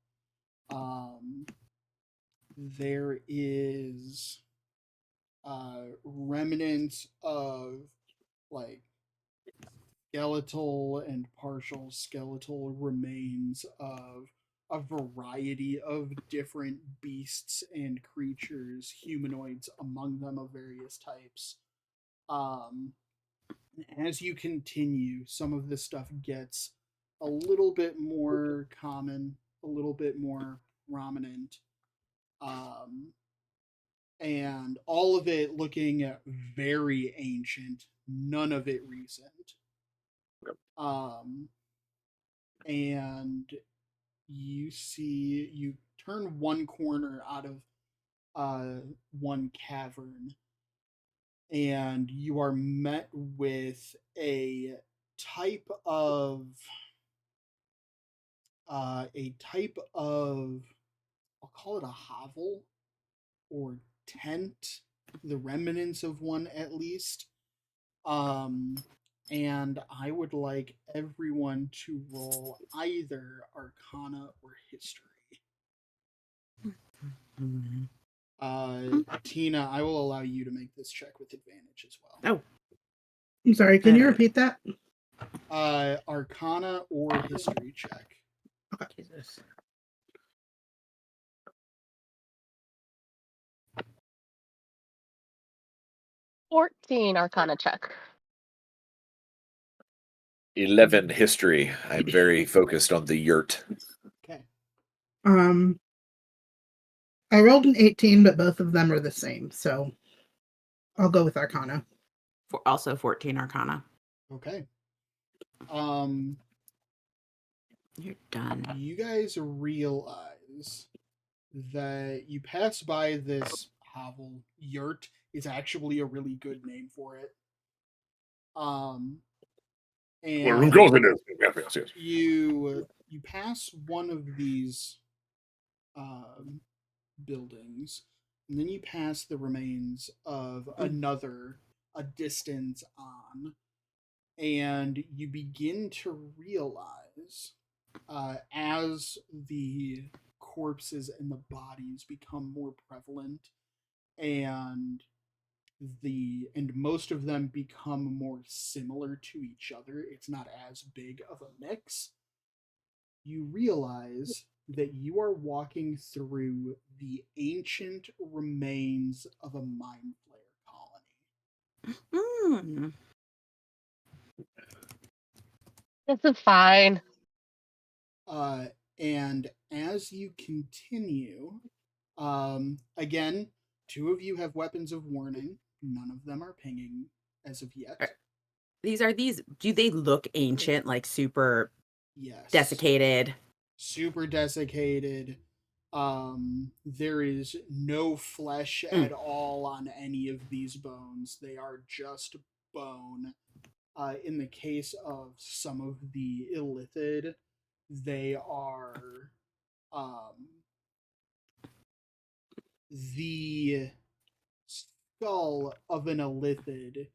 Um, there is remnants of like skeletal and partial skeletal remains of a variety of different beasts and creatures, humanoids among them of various types. Um, as you continue, some of this stuff gets a little bit more common, a little bit more prominent, um, and all of it looking very ancient, none of it recent. Um, and you turn one corner out of one cavern, and you are met with a type of I'll call it a hovel or tent, the remnants of one at least. And I would like everyone to roll either Arcana or History. Tina, I will allow you to make this check with advantage as well. Oh, I'm sorry, can you repeat that? Arcana or History check. Jesus. 14 Arcana check. 11 history. I'm very focused on the yurt. Okay. I rolled an 18, but both of them are the same, so I'll go with Arcana. Also 14 Arcana. Okay. You're done. You guys realize that you pass by this hovel. Yurt is actually a really good name for it. And Of course it is. Yes. you pass one of these buildings, and then you pass the remains of another a distance on, and you begin to realize as the corpses and the bodies become more prevalent and most of them become more similar to each other, it's not as big of a mix. You realize that you are walking through the ancient remains of a mind flayer colony. This is fine. And as you continue, again, two of you have weapons of warning. None of them are pinging as of yet. Do they look ancient, like super Yes. desiccated? Super desiccated. There is no flesh at all on any of these bones. They are just bone. In the case of some of the illithid, they are the skull of an illithid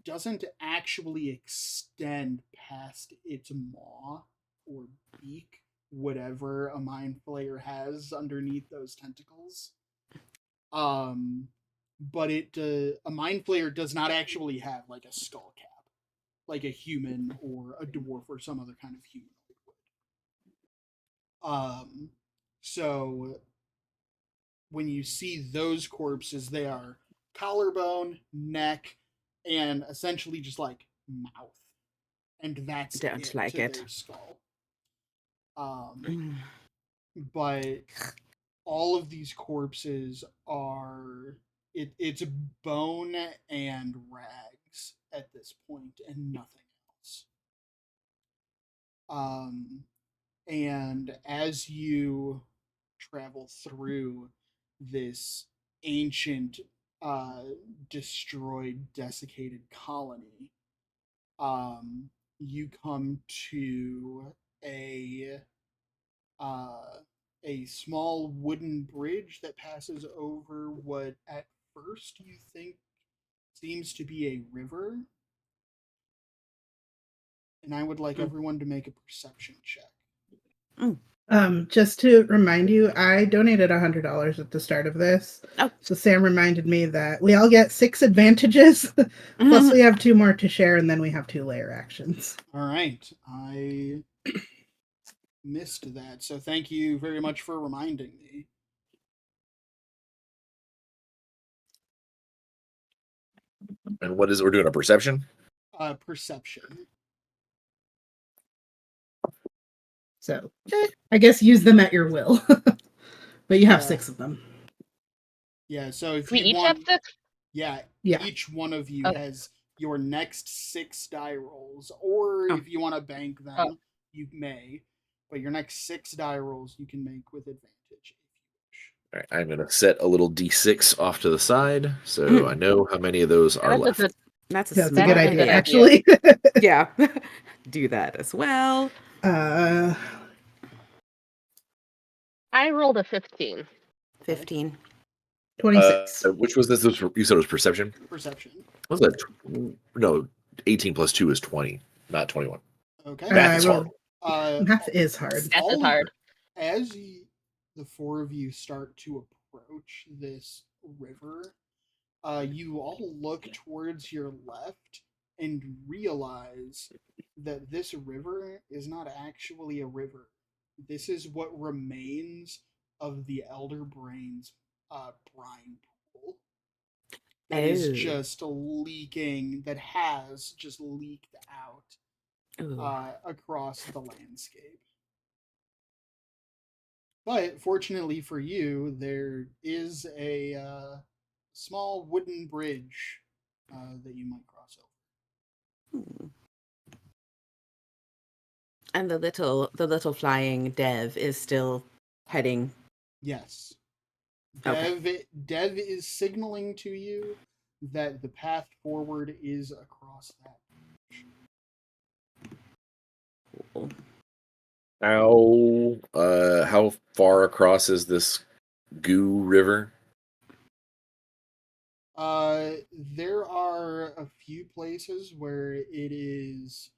doesn't actually extend past its maw or beak, whatever a mind flayer has underneath those tentacles. But a mind flayer does not actually have like a skull cap, like a human or a dwarf or some other kind of humanoid would. So when you see those corpses, they are collarbone, neck, and essentially just like mouth, and that's Don't it like to it. their skull. But all of these corpses are it's bone and rags at this point, and nothing else. And as you travel through this ancient, destroyed, desiccated colony, you come to uh, a small wooden bridge that passes over what at first you think seems to be a river. And I would like everyone to make a perception check. Just to remind you, I donated $100 at the start of this. Oh. So Sam reminded me that we all get 6 advantages. Plus we have 2 more to share, and then we have 2 layer actions. All right. I missed that. So thank you very much for reminding me. And what is it? We're doing a perception? Perception. So I guess use them at your will. But you have 6 of them. Yeah, so if We you each want, have 6? yeah, Yeah. each one of you Okay. has your next 6 die rolls, or if you want to bank them, you may. But your next 6 die rolls you can make with advantage if you wish. All right, I'm gonna set a little d6 off to the side, so I know how many of those are That's a left. good- That's a That's a smart good That's a idea, good actually. Yeah. Do that as well. I rolled a 15. 15. 26. Which was this? You said it was perception. Perception. What was that? No, 18 plus 2 is 20, not 21. Okay. Math I is rolled. hard. Math is hard. Math is hard. As the four of you start to approach this river, you all look towards your left and realize that this river is not actually a river. This is what remains of the Elder Brain's brine pool that is Oh. just leaking, that has just leaked out Ooh. across the landscape. But fortunately for you, there is a small wooden bridge that you might cross over. Hmm. And the little flying Dev is still heading. Yes. Okay. Dev is signaling to you that the path forward is across that Cool. How far across is this goo river? There are a few places where it is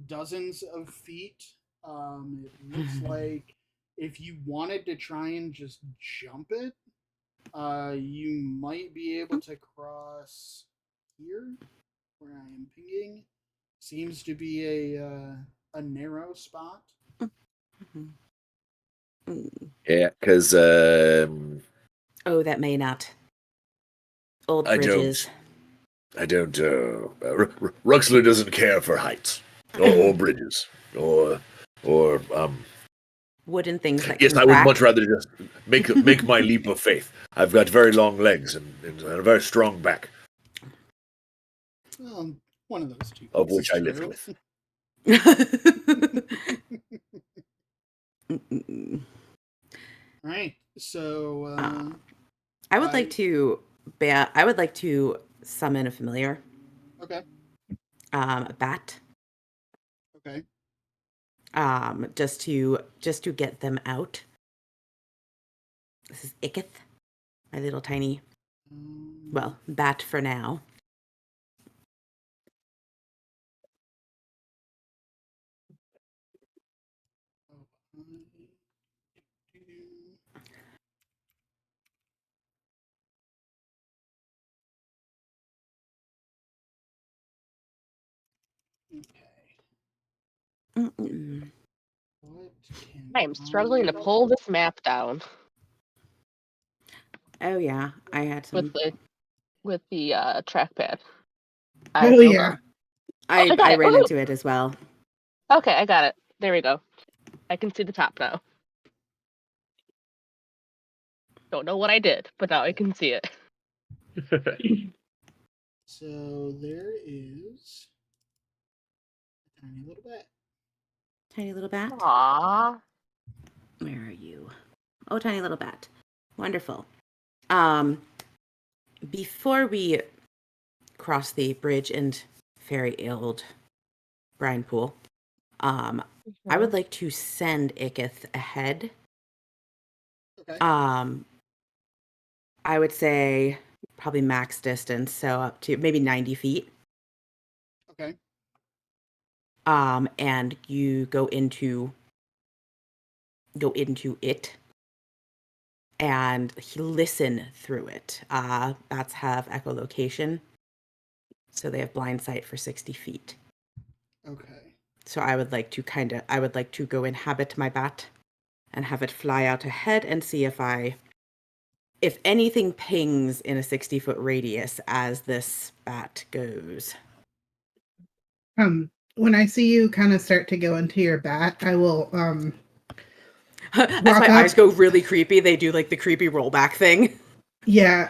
dozens of feet. It looks like if you wanted to try and just jump it, you might be able to cross here, where I am pinging. Seems to be a narrow spot. Mhm. Mm. Yeah, because Oh, that may not. Old I bridges. don't. Ruxler doesn't care for heights or bridges or Wooden things that Yes, can I would crack. much rather just make my leap of faith. I've got very long legs and a very strong back, One of those two of things which is I lift true. with. Mm-mm. All right, so I would like to I would like to summon a familiar. okay, A bat. okay. Just to get them out. This is Ikith, my little tiny, well, bat for now. Okay. Mm-mm. What can I am struggling to pull this map down Oh yeah, I had some. with the trackpad. Oh, yeah. I got I it. ran Woohoo! into it as well. Okay, I got it. There we go. I can see the top now. Don't know what I did, but now I can see it. So there is a tiny little bat. Tiny little bat. Aww. Where are you? Oh, tiny little bat. Wonderful. Before we cross the bridge and ferry old brine pool, I would like to send Ikith ahead. Okay. I would say probably max distance, so up to maybe 90 feet. Okay. And you go into it and listen through it. Bats have echolocation, so they have blind sight for 60 feet. Okay. So I would like to go inhabit my bat and have it fly out ahead and see if anything pings in a 60-foot radius as this bat goes. When I see you kind of start to go into your bat, I will As walk my up. eyes go really creepy, they do like the creepy rollback thing. Yeah,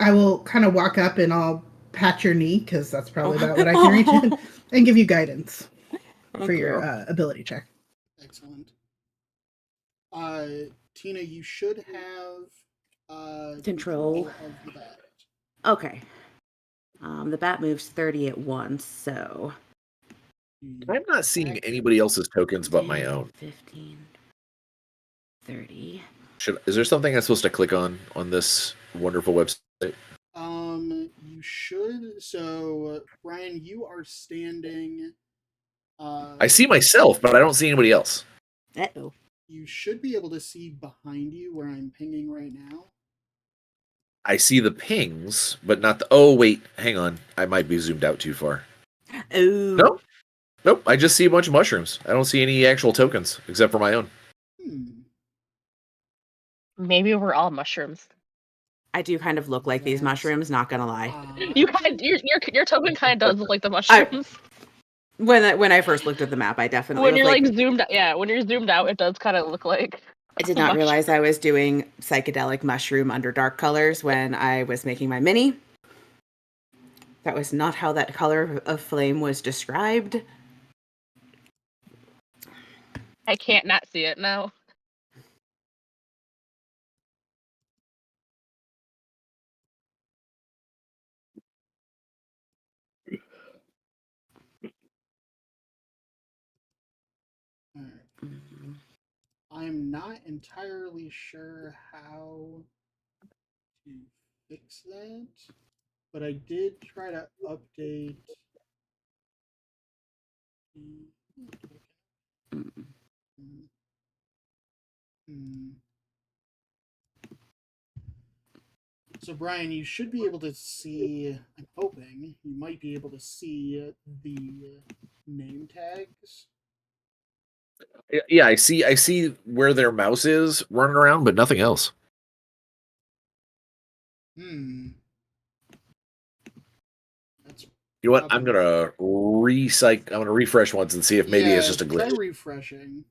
I will kind of walk up and I'll pat your knee because that's probably about what I can reach in, and give you guidance for your ability check. Excellent. Tina, you should have Control. of the bat. Okay. The bat moves 30 at once, so I'm not seeing anybody else's tokens but my own. 15, 30. Is there something I'm supposed to click on this wonderful website? You should. So, Brian, you are standing. I see myself, but I don't see anybody else. Uh-oh. You should be able to see behind you where I'm pinging right now. I see the but not the. Oh wait, hang on. I might be zoomed out too far. Oh. Nope. I just see a bunch of mushrooms. I don't see any actual tokens except for my own. Maybe we're all mushrooms. I do kind of look like these mushrooms, not gonna lie. Your token kind of does look like the mushrooms. When I first looked at the map, I definitely when you're like zoomed out. Yeah, when you're zoomed out, it does kind of look like. I did not realize I was doing psychedelic mushroom Underdark colors when I was making my mini. That was not how that color of flame was described. I can't not see it now. I'm not entirely sure how to fix that, but I did try to update. So, Brian, you should be able to see. I'm hoping you might be able to see the name tags. Yeah, I see where their mouse is running around, but nothing else. That's You know what? I'm gonna I'm gonna refresh once and see if maybe it's just a glitch. Try refreshing.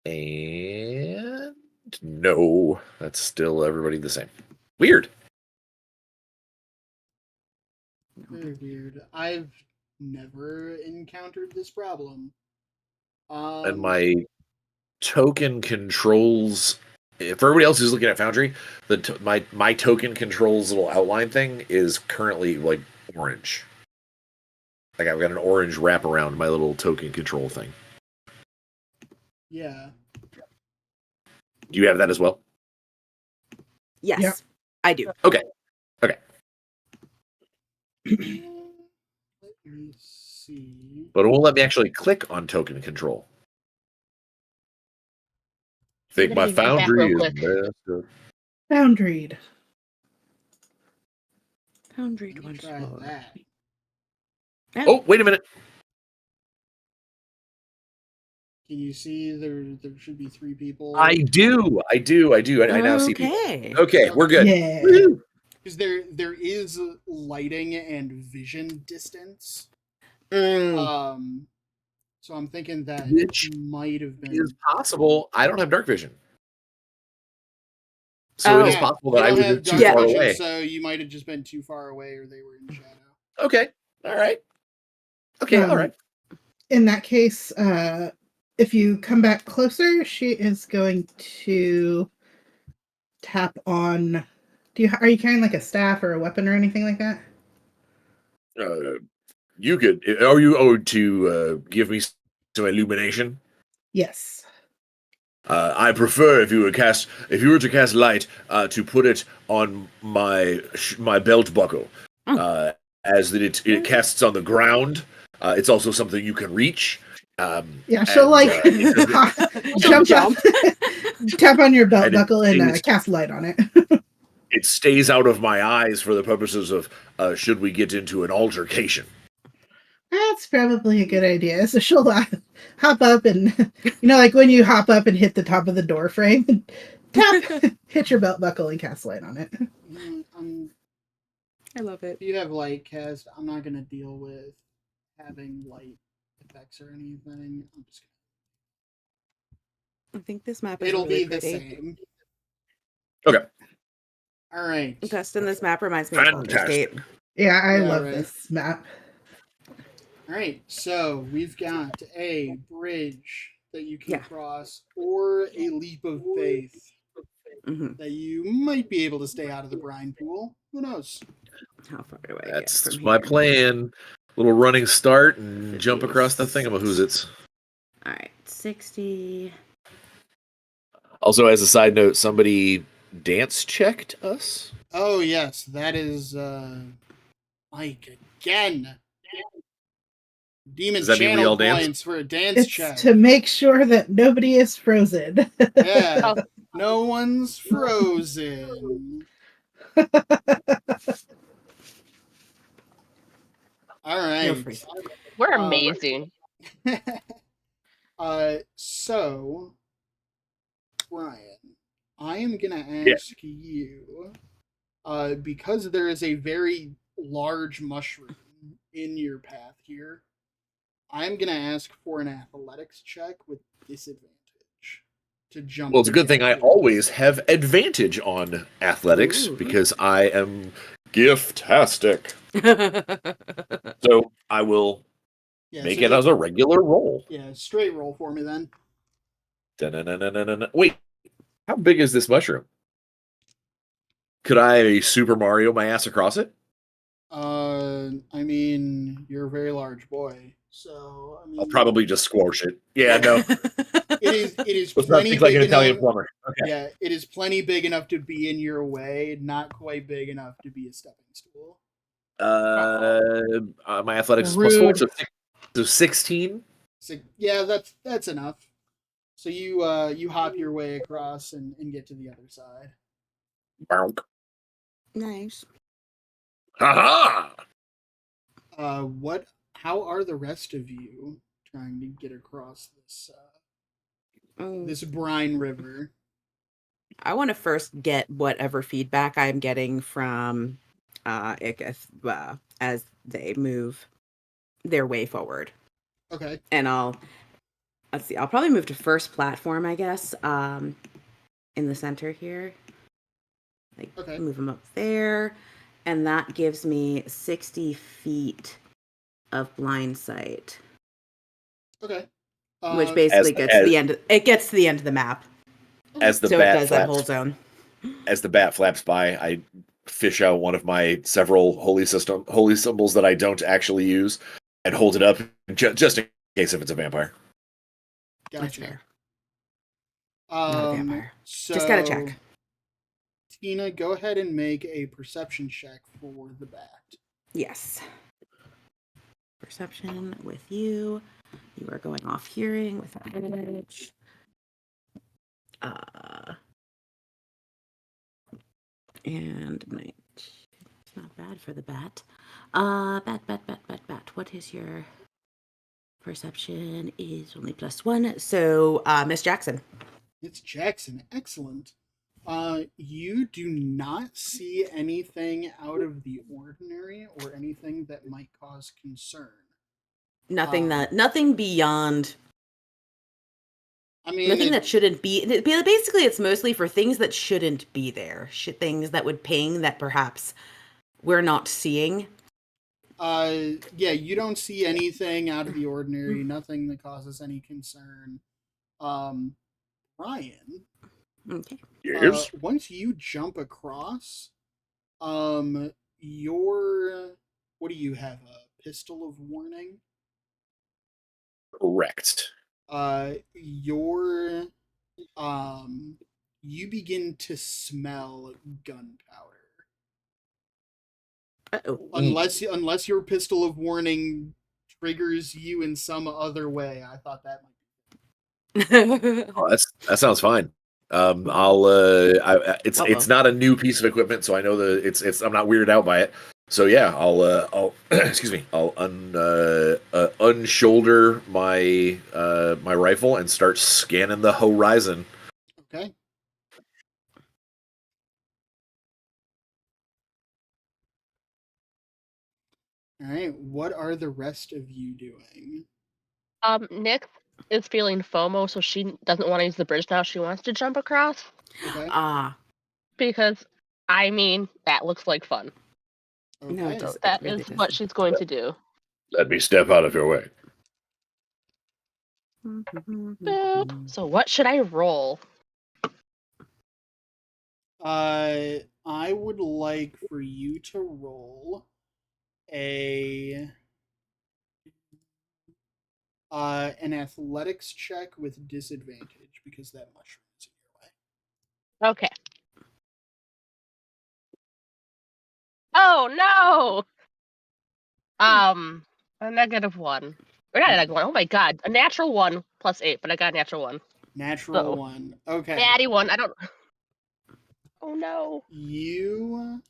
And no, that's still everybody the same. Weird. Very weird. I've never encountered this problem. And my token controls. For everybody else who's looking at Foundry, my token controls little outline thing is currently like orange. Like I've got an orange wrap around my little token control thing. Yeah. Do you have that as well? Yes, Yep. I do. Okay. Let me see. But it won't let me actually click on token control. I think my Foundry is best. Foundried. Foundried Let me try that. Oh, wait a minute. Can you see there should be 3 people? I do. I now see people. Okay, we're good. Yeah. Because there is lighting and vision distance. So I'm thinking that Which might have been is possible. I don't have dark vision. So it is possible that I would have too far away. So you might have just been too far away or they were in shadow. Okay. All right. Okay, all right. In that case, if you come back closer, she is going to tap on. Are you carrying like a staff or a weapon or anything like that? You could. Are you owed to give me some illumination? Yes. I prefer if you were to cast light, to put it on my belt buckle, as that it casts on the ground. It's also something you can reach. Yeah, she'll jump up, tap on your belt buckle, and cast light on it. It stays out of my eyes for the purposes of should we get into an altercation. That's probably a good idea. So she'll hop up and, like when you hop up and hit the top of the door frame, tap, hit your belt buckle and cast light on it. I love it. If you have light cast, I'm not going to deal with having light effects or anything. I'm just I think this map is It'll really be pretty. the same. Okay. All right. Dustin, this map reminds me of Baldur's Gate. Yeah, I love this map. All right, so we've got a bridge that you can Yeah. cross, or a leap of faith Hmm. that you might be able to stay out of the brine pool. Who knows? How far do I get That's from my here? plan. Little running start and jump 50, across the thingamahoozits. All right, 60. Also, as a side note, somebody dance checked us. Oh yes, that is Mike again. Demon Does that mean we channel all dance? points for a dance It's check. to make sure that nobody is frozen. Yeah, Oh. no one's frozen. All No right. freeze. We're Uh, amazing. So Brian, I am gonna Yeah. ask you, because there is a very large mushroom in your path here. I'm gonna ask for an athletics check with disadvantage to jump. Well, it's a the good thing gap I here. always have advantage on athletics Ooh. because I am giftastic. So I will Yeah, make so it as a regular roll. yeah, straight roll for me then. Da-na-na-na-na-na. Wait, how big is this mushroom? Could I Super Mario my ass across it? I mean, you're a very large boy, so I I'll mean, probably just squash it. Yeah, no. it is Let's not plenty think like big an Italian enough. plumber. Okay. Yeah, it is plenty big enough to be in your way, not quite big enough to be a stepping stool. My athletics is +4, Rude. so 16. So yeah, that's enough. So you hop your way across and get to the other side. Bonk. Nice. Ha What? How are the rest of you trying to get across this brine river? I want to first get whatever feedback I'm getting from Ikith as they move their way forward. Okay. And let's see, I'll probably move to first platform, I guess, in the center here. Like, Okay. move them up there. And that gives me 60 feet of blind sight, Okay. which basically gets to the end. It gets to the end of the map. As the So it bat does that whole flaps, zone. as the bat flaps by, I fish out one of my several holy symbols that I don't actually use and hold it up just in case if it's a vampire. That's Gotcha. fair. Not a Um. vampire. So Just gotta check. Tina, go ahead and make a perception check for the bat. Yes. Perception with you. You are going off hearing with advantage. And night. It's not bad for the bat. Bat. What is your perception? Is only +1. So, Miss Jackson. It's Jackson. Excellent. You do not see anything out of the ordinary or anything that might cause concern. Nothing beyond. I mean, Nothing that shouldn't be. Basically, it's mostly for things that shouldn't be there. Things that would ping that perhaps we're not seeing. yeah, you don't see anything out of the ordinary. Nothing that causes any concern. Ryan. Okay. Yes. Once you jump across, your what do you have? A pistol of warning. Correct. Your you begin to smell gunpowder. Uh-oh. Unless your pistol of warning triggers you in some other way. I thought that might Oh, that sounds fine. It's not a new piece of equipment, so I know it's I'm not weirded out by it. So yeah, I'll excuse me, I'll unshoulder my my rifle and start scanning the horizon. okay. All right, what are the rest of you doing? Nick is feeling FOMO, so she doesn't want to use the bridge now. She wants to jump across Okay. because, I mean, that looks like fun. Okay. No, it So does. that It really is what doesn't. she's going to do. Let me step out of your way. Boop. So what should I roll? I would like for you to roll a an athletics check with disadvantage because that mushroom is in your way. Okay. Oh no! A -1. Or not a -1. Oh my god. A natural 1 plus 8, but I got a natural 1. Natural Uh-oh. 1. Okay. Natty 1. I don't. Oh no. You.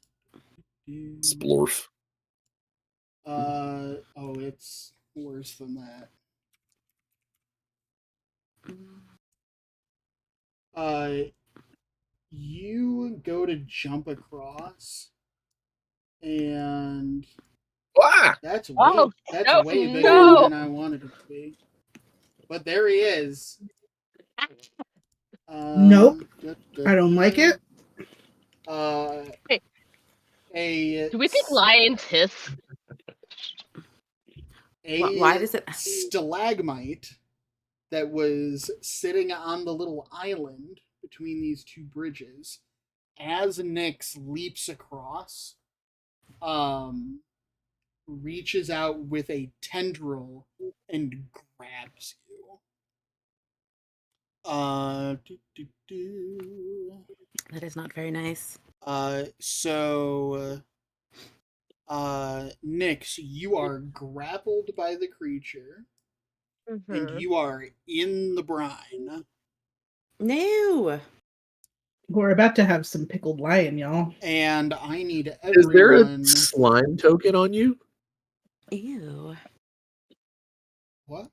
Splorf. Oh, it's worse than that. You go to jump across, and Ah! that's Oh, way bigger no. than I wanted it to be. But there he is. Nope. I don't like it. A Do we think lions hiss? Why does it? stalagmite that was sitting on the little island between these two bridges, as Nyx leaps across, reaches out with a tendril and grabs you. That is not very nice. So Nyx, you are grappled by the creature, and you are in the brine. No. We're about to have some pickled lion, y'all. And I need Is there a everyone. slime token on you? Ew. What?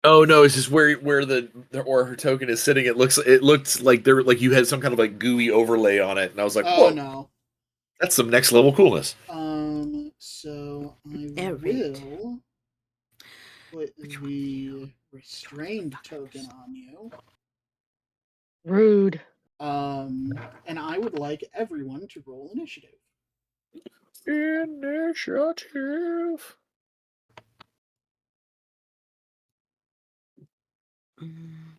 Oh no, it's just where or her token is sitting. It looked like there like you had some kind of like gooey overlay on it, and I was like, Oh whoa, no. that's some next level coolness. So I Alright. will put the restrained token on you. Rude. And I would like everyone to roll initiative. Initiative. Mm.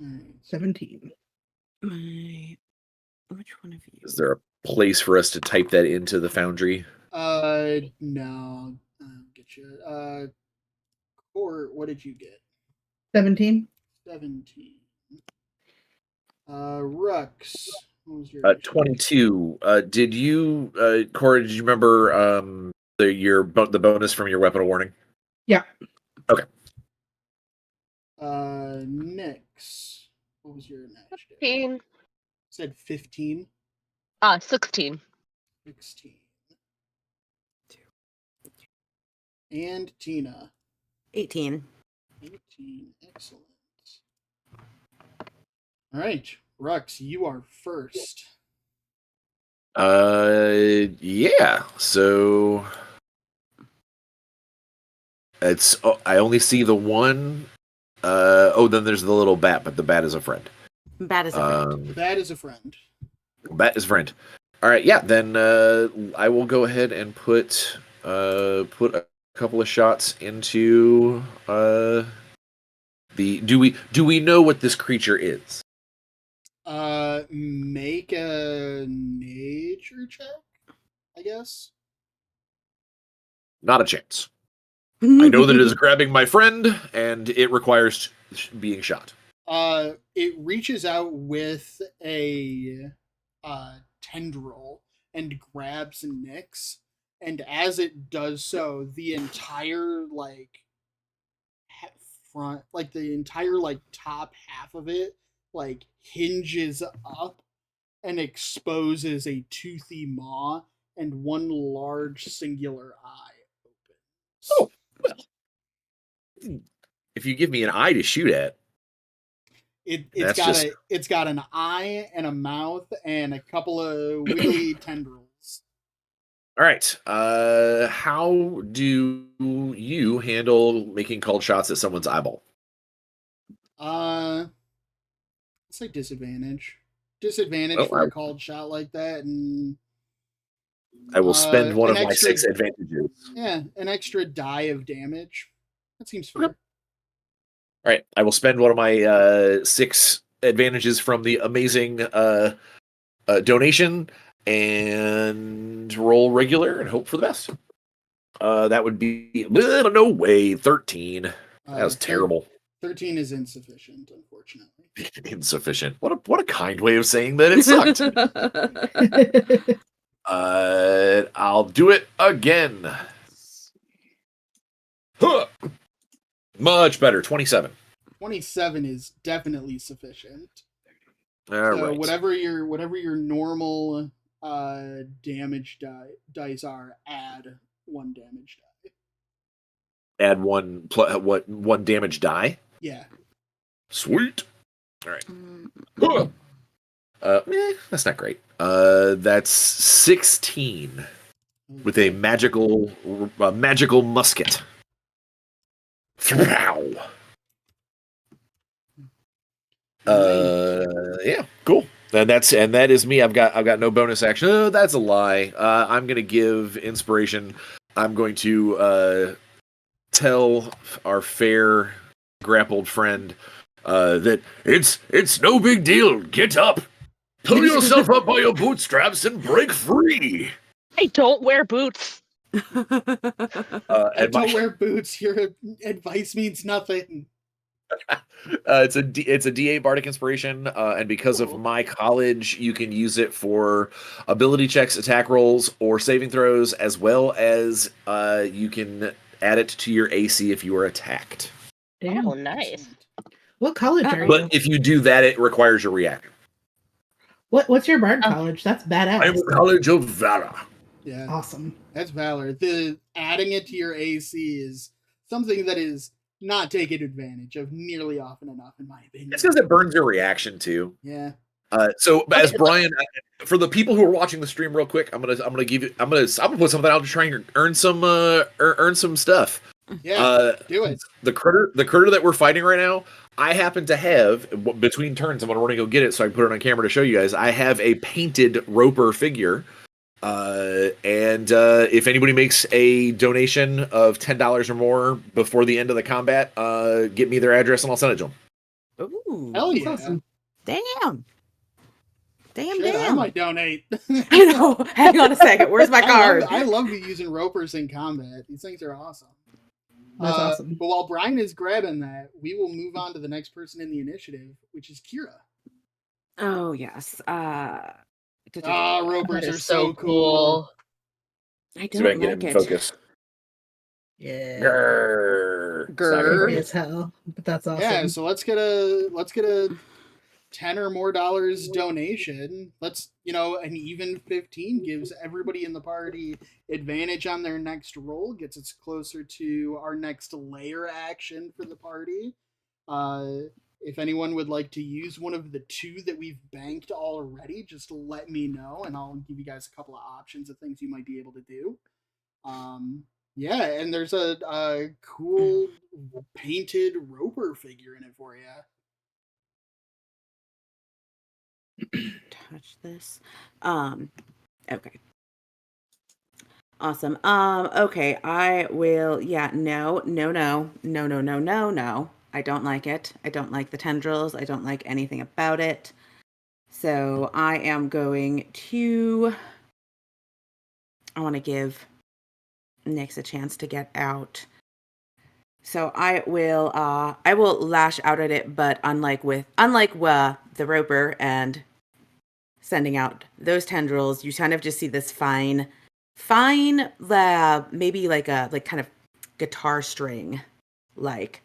Alright. 17. Which one of you? Is there a place for us to type that into the Foundry? No. I'll get you. Court, what did you get? 17. 17. Rux, what was your 22. Did you, Corey? Did you remember the bonus from your weapon of warning? Yeah. Okay. Nyx, what was your initiative? 15. Said 15. 16. 16. And Tina. 18. 18. Excellent. All right, Rux, you are first. Yeah. So it's I only see the one. Then there's the little bat, but the bat is a friend. Bat is a friend. The bat is a friend. Bat is a friend. All right, yeah. Then I will go ahead and put a couple of shots into the. Do we know what this creature is? Make a nature check, I guess. Not a chance. I know that it is grabbing my friend, and it requires being shot. It reaches out with a tendril and grabs Nyx, and as it does so, the entire front, the entire top half of it, hinges up and exposes a toothy maw and one large singular eye opens. Oh, well. If you give me an eye to shoot at, it's got an eye and a mouth and a couple of wiggly tendrils. All right. How do you handle making called shots at someone's eyeball? It's like disadvantage. disadvantage Well, for a called shot like that, and I will spend one an of my extra- 6 advantages. yeah, an extra die of damage. That seems fair. All right, I will spend one of my 6 advantages from the amazing donation and roll regular and hope for the best. That would be no way 13. That was terrible. 13 is insufficient, unfortunately. Insufficient. What a kind way of saying that it sucked. I'll do it again. Huh. Much better. 27. 27 is definitely sufficient. All So right. whatever your normal damage dice are, add 1 damage die. Add one damage die. Yeah. Sweet. All right. That's not great. That's 16 with a magical musket. Wow. Yeah, cool. And that is me. I've got no bonus action. Oh, that's a lie. I'm gonna give inspiration. I'm going to tell our fair grappled friend that it's no big deal. Get up, pull yourself up by your bootstraps, and break free. I don't wear boots. I don't wear boots. Your advice means nothing. It's a D8 Bardic Inspiration, and because of my college, you can use it for ability checks, attack rolls, or saving throws, as well as you can add it to your AC if you are attacked. Damn. Oh, nice. Excellent. What college are you? But if you do that, it requires your reaction. What's your bard college? That's badass. I'm College of Valor. Yeah. Awesome. That's Valor. The adding it to your AC is something that is not taken advantage of nearly often enough, in my opinion. It's because it burns your reaction too. Yeah. So as Brian, for the people who are watching the stream, real quick, I'm gonna put something out to try and earn some stuff. Yeah. Do it. The critter that we're fighting right now, I happen to have between turns. I'm gonna run and go get it so I can put it on camera to show you guys. I have a painted Roper figure. And if anybody makes a donation of $10 or more before the end of the combat, get me their address and I'll send it to them. Ooh. Hell yeah. Awesome. Damn. Shit, I Damn. might donate. I know. Hang on a second. Where's my card? I love using ropers in combat. These things are awesome. That's awesome. But while Brian is grabbing that, we will move on to the next person in the initiative, which is Kira. Oh, yes. Ropers That are is so cool. I See if I don't can get like him it. focus. Yeah. Grrr. It's not gonna Grrr. work. Scary as hell, but that's awesome. Yeah, so let's get a $10 or more donation. Let's, an even 15 gives everybody in the party advantage on their next roll, gets us closer to our next layer action for the party. If anyone would like to use one of the 2 that we've banked already, just let me know, and I'll give you guys a couple of options of things you might be able to do. Yeah, and there's a cool painted Roper figure in it for you. Touch this. Okay. Awesome. Okay, I will. Yeah, no. I don't like it. I don't like the tendrils. I don't like anything about it. So I am going to. I want to give Nyx a chance to get out. So I will lash out at it, but unlike the Roper and sending out those tendrils, you kind of just see this fine, maybe like kind of guitar string, like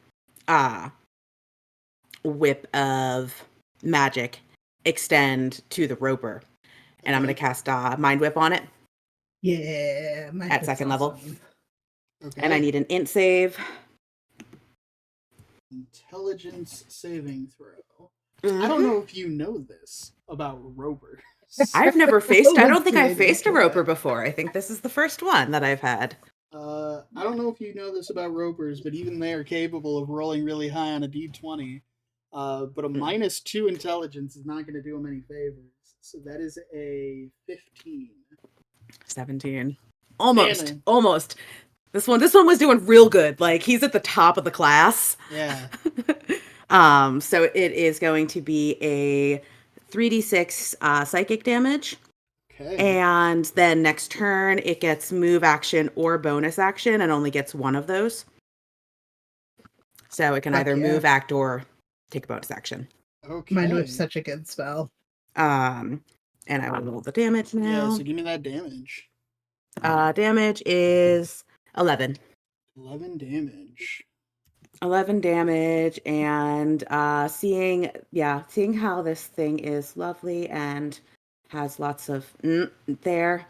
whip of magic extend to the Roper, and I'm gonna cast Mind Whip on it. Yeah, at second level. Okay. And I need an int save. Intelligence saving throw. Mm-hmm. I don't know if you know this about Ropers. I've never faced. I don't think I've Let's faced a do Roper that. before. I think this is the first one that I've had. I don't know if you know this about Ropers, but even they are capable of rolling really high on a d20. But a -2 intelligence is not going to do him any favors. So that is a 15. 17. Almost. Damn it. Almost. This one was doing real good. Like he's at the top of the class. Yeah. So it is going to be a 3d6 psychic damage. Okay. And then next turn it gets move action or bonus action and only gets one of those. So it can Fuck either yeah. move, act, or take a bonus action. Okay. Mind Whip's such a good spell. And I will roll the damage Yeah, now. so give me that damage. Damage is 11. 11 damage. 11 damage, and seeing how this thing is lovely and has lots of there,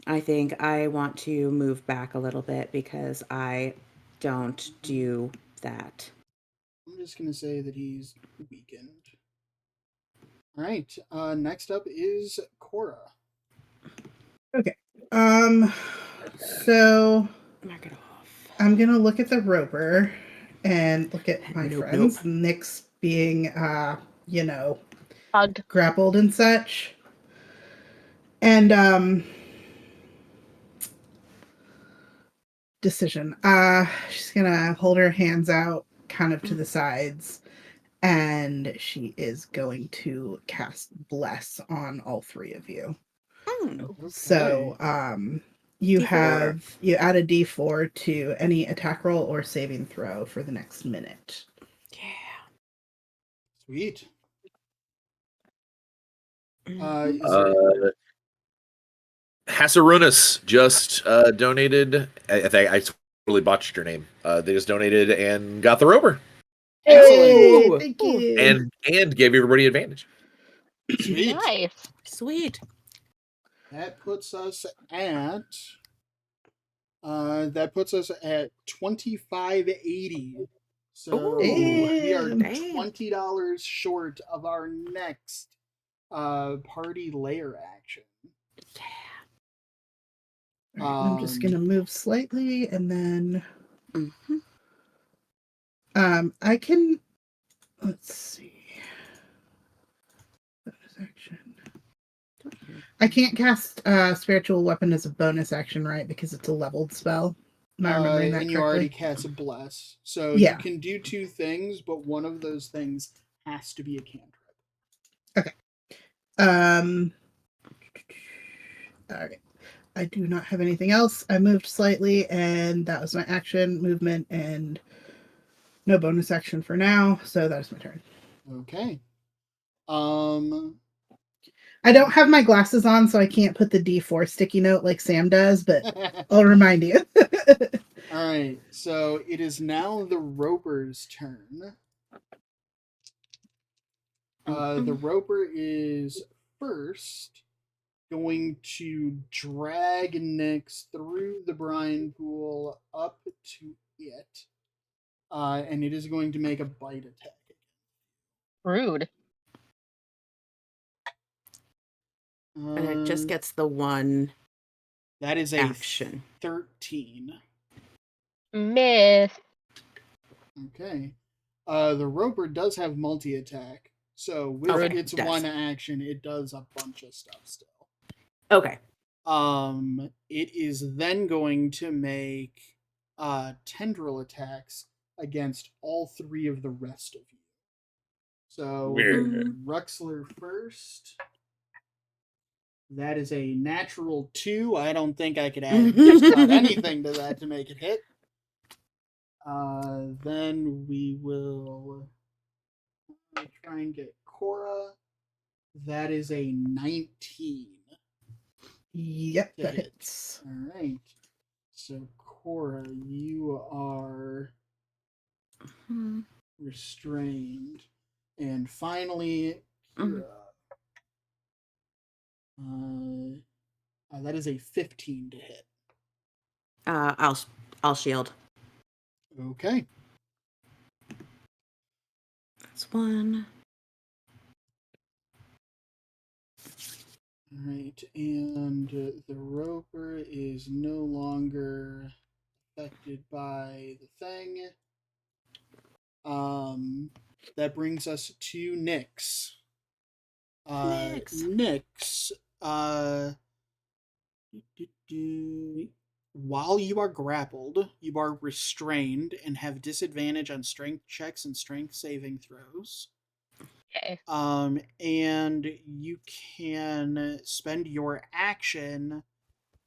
I think I want to move back a little bit because I don't do that. I'm just going to say that he's weakened. All right. Next up is Cora. Okay. So Mark it off. I'm gonna look at the roper and look at my Nope, friends. nope. Nyx being Hugged. grappled and such. And decision. She's gonna hold her hands out kind of to the sides, and she is going to cast bless on all three of you. Mm. Okay. So you D4. you add a d4 to any attack roll or saving throw for the next minute. Yeah. Sweet. Mhm. Is there... Hassarunas just donated. I think I totally botched your name. They just donated and got the roper Excellent. Ooh. Thank Ooh. you. and gave everybody advantage. Sweet. Nice. Sweet. That puts us at 2580. So we are Damn. $20 short of our next party layer action. All right, I'm just gonna move slightly, and then Mhm. I can. Let's see. Bonus action. I can't cast spiritual weapon as a bonus action, right? Because it's a leveled spell. Am I remembering that And you already correctly? cast a bless. So Yeah. you can do two things, but one of those things has to be a cantrip. All right. I do not have anything else. I moved slightly, and that was my action, movement, and no bonus action for now. So that is my turn. Okay. I don't have my glasses on, so I can't put the D4 sticky note like Sam does, but I'll remind you. All right. So it is now the Roper's turn. The Roper is first going to drag Nyx through the brine pool up to it. And it is going to make a bite attack. Rude. And it just gets the one That is a action. 13. Miss. Okay. The Roper does have multi-attack. So with Okay, its it does. one action, it does a bunch of stuff still. Okay. It is then going to make tendril attacks against all three of the rest of you. So we'll do Ruxler first. That is a natural 2. I don't think I could add just about anything to that to make it hit. Then we will try and get Cora. That is a 19. Yep, To that hit. hits. All right. So Cora, you are restrained. And finally, Kira. That is a 15 to hit. I'll shield. Okay. That's one. All right. And the Roper is no longer affected by the thing. That brings us to Nyx. Nyx. Nyx, while you are grappled, you are restrained and have disadvantage on strength checks and strength saving throws. Okay. And you can spend your action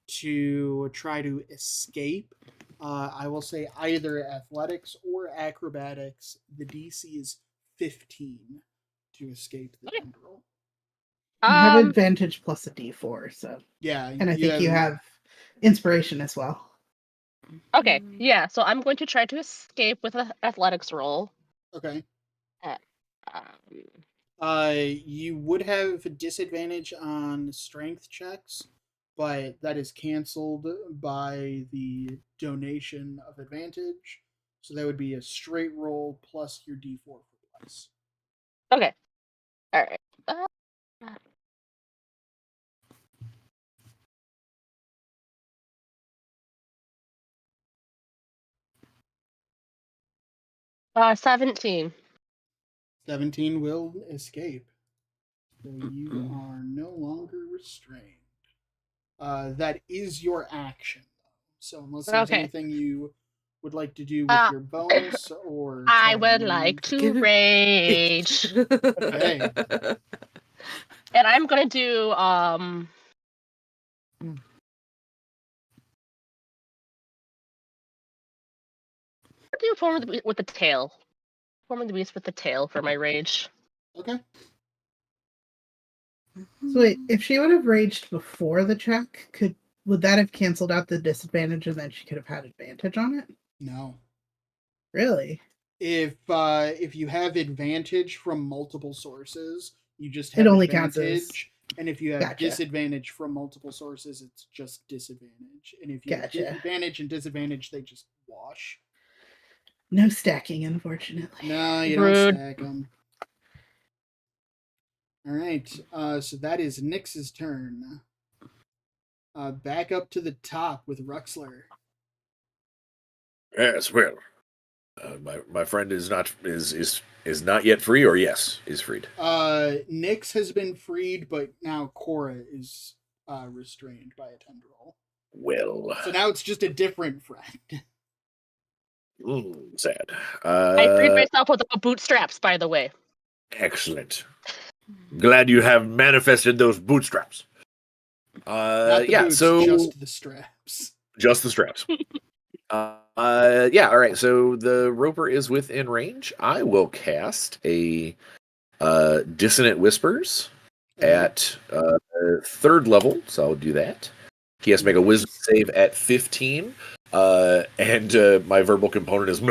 to try to escape. I will say either athletics or acrobatics. The DC is 15 to escape the Okay. tendril. You have Um. advantage plus a d4, so. Yeah, And I think you have inspiration as well. Okay. Yeah. So I'm going to try to escape with an athletics roll. Okay. Um, You would have disadvantage on strength checks, but that is canceled by the donation of advantage. So that would be a straight roll plus your d4 for plus. okay. All right. 17. 17 will escape. So you are no longer restrained. That is your action, though. So unless there's Okay. anything you would like to do with your bonus or I try to would like move. to rage. Okay. And I'm gonna do form of the, with the tail. Form of the beast with the tail for my rage. Okay. So wait, if she would have raged before the check, would that have canceled out the disadvantage and then she could have had advantage on it? No. Really? If you have advantage from multiple sources, you just It have only counts as advantage. And if you have gotcha. disadvantage from multiple sources, it's just disadvantage. And if you have Gotcha. advantage and disadvantage, they just wash. No stacking, unfortunately. No, you don't Rude. stack them. All right. So that is Nyx's turn. Back up to the top with Ruxler. Yes, well, my friend is not yet free, or yes, is freed. Nyx has been freed, but now Cora is restrained by a tendril. Well, So now it's just a different friend. sad. I freed myself without bootstraps, by the way. Excellent. Glad you have manifested those bootstraps. Not the Yeah, boots, so just the straps. just the straps. Yeah, all right. So the roper is within range. I will cast a dissonant whispers at third level, so I'll do that. He has to make a wisdom save at 15. And my verbal component is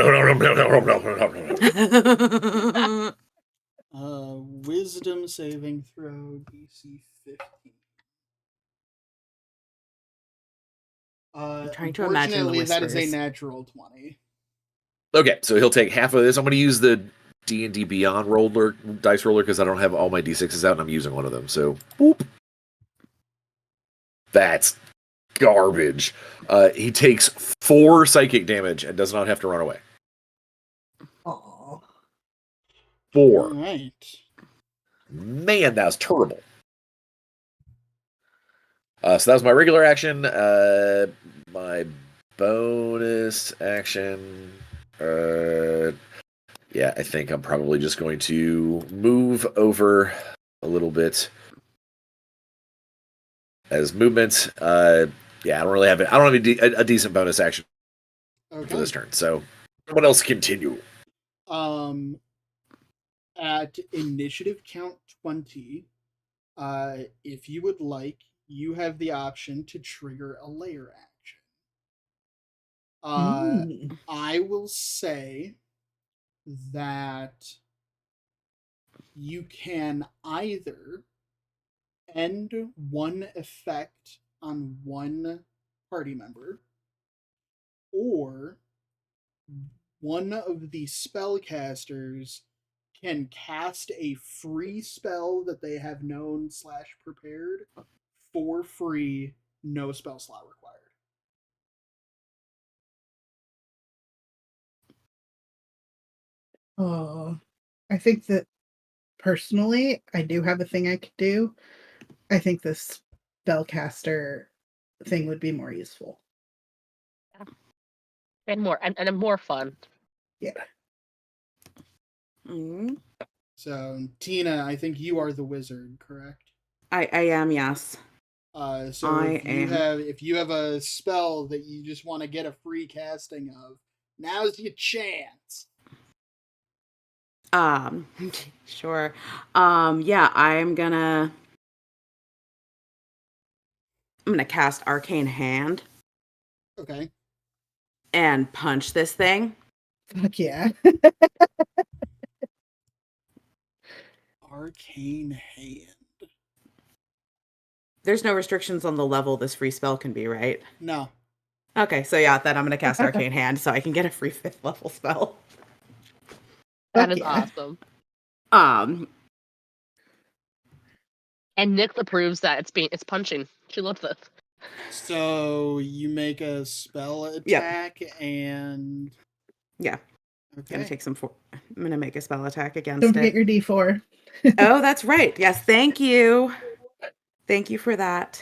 Wisdom saving throw DC 15. I'm trying to imagine the Unfortunately, that is a whispers. natural 20. Okay, so he'll take half of this. I'm going to use the D&D Beyond dice roller because I don't have all my D6s out and I'm using one of them. So, boop. That's garbage. He takes 4 psychic damage and does not have to run away. Oh. 4. All right. Man, that was terrible. So that was my regular action. My bonus action. Yeah, I think I'm probably just going to move over a little bit as movement. Yeah, I don't really have it. I don't have a decent bonus action for this turn. So, someone else continue. At initiative count 20, if you would like, you have the option to trigger a layer action. I will say that you can either end one effect on one party member, or one of the spellcasters can cast a free spell that they have known / prepared for free, no spell slot required. Oh. I think that personally, I do have a thing I could do. I think this spellcaster thing would be more useful. And more fun. Yeah. Mm, So Tina, I think you are the wizard, correct? I am, yes. So I am. if you have a spell that you just want to get a free casting of, now's your chance. Sure. Yeah, I'm gonna cast Arcane Hand Okay. and punch this thing. Fuck yeah. Arcane Hand. There's no restrictions on the level this free spell can be, right? No. Okay, so yeah, then I'm gonna cast Arcane Hand so I can get a free 5th level spell. That Fuck is yeah. awesome. Um, And Nick approves that it's punching. She loves this. So you make a spell attack and yeah, okay. I'm gonna make a spell attack Don't against forget it. your D4. Oh, that's right. Yes, thank you. Thank you for that.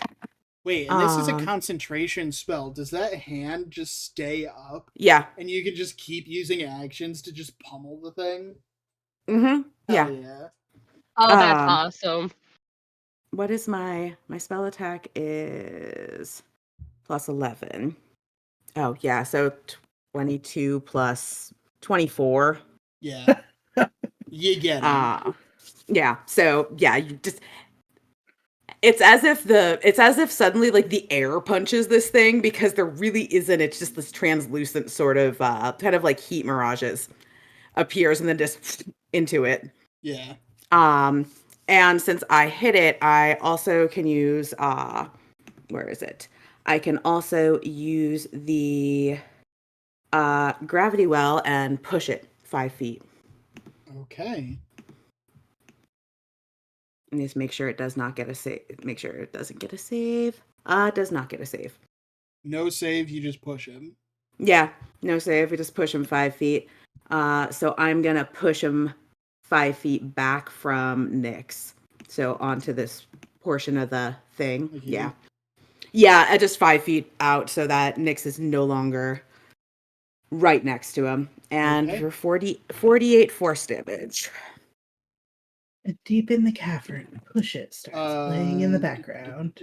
Wait, and this is a Um, concentration spell. Does that hand just stay up? Yeah. And you can just keep using actions to just pummel the thing? Mm-hmm. Yeah. Hell yeah. Oh, that's Um, awesome. what is my spell attack is plus 11. Oh, yeah, so 22 plus 24. Yeah. You get it. Yeah. So, yeah, you just it's as if suddenly like the air punches this thing because there really isn't. It's just this translucent sort of kind of like heat mirages appears and then just into it. Yeah. And since I hit it, I also can use where is it? I can also use the gravity well and push it 5 feet. Okay. And just make sure it does not get a save. Make sure it doesn't get a save. It does not get a save. No save, you just push him. Yeah, no save. We just push him 5 feet. So I'm gonna push him 5 feet back from Nyx. So onto this portion of the thing. Like Yeah. here? Yeah, just 5 feet out so that Nyx is no longer right next to him. And Okay. for 48 force damage. And deep in the cavern, push it starts playing in the background.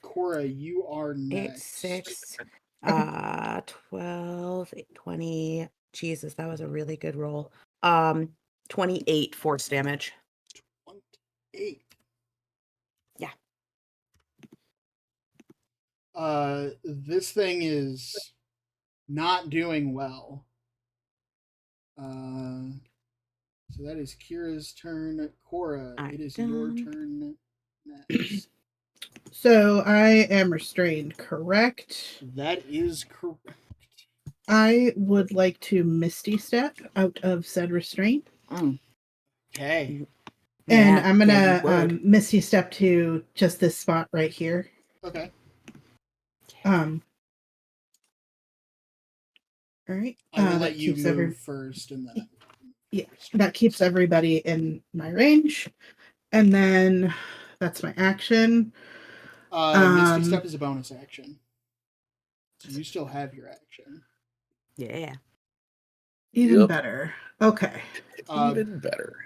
Cora, you are 8, next. 6, 12, 20. Jesus, that was a really good roll. 28 force damage. 28. Yeah. This thing is not doing well. So that is Kira's turn. Cora, it is your turn next. So I am restrained, correct? That is correct. I would like to Misty Step out of said restraint. Okay. And Yeah, I'm yeah, gonna you would. Misty Step to just this spot right here. Okay. All right. I will let That you keeps move first and then. Yeah, that keeps everybody in my range. And then that's my action. Misty Step is a bonus action. So you still have your action. Yeah. Even Yep. better. Okay. Even better.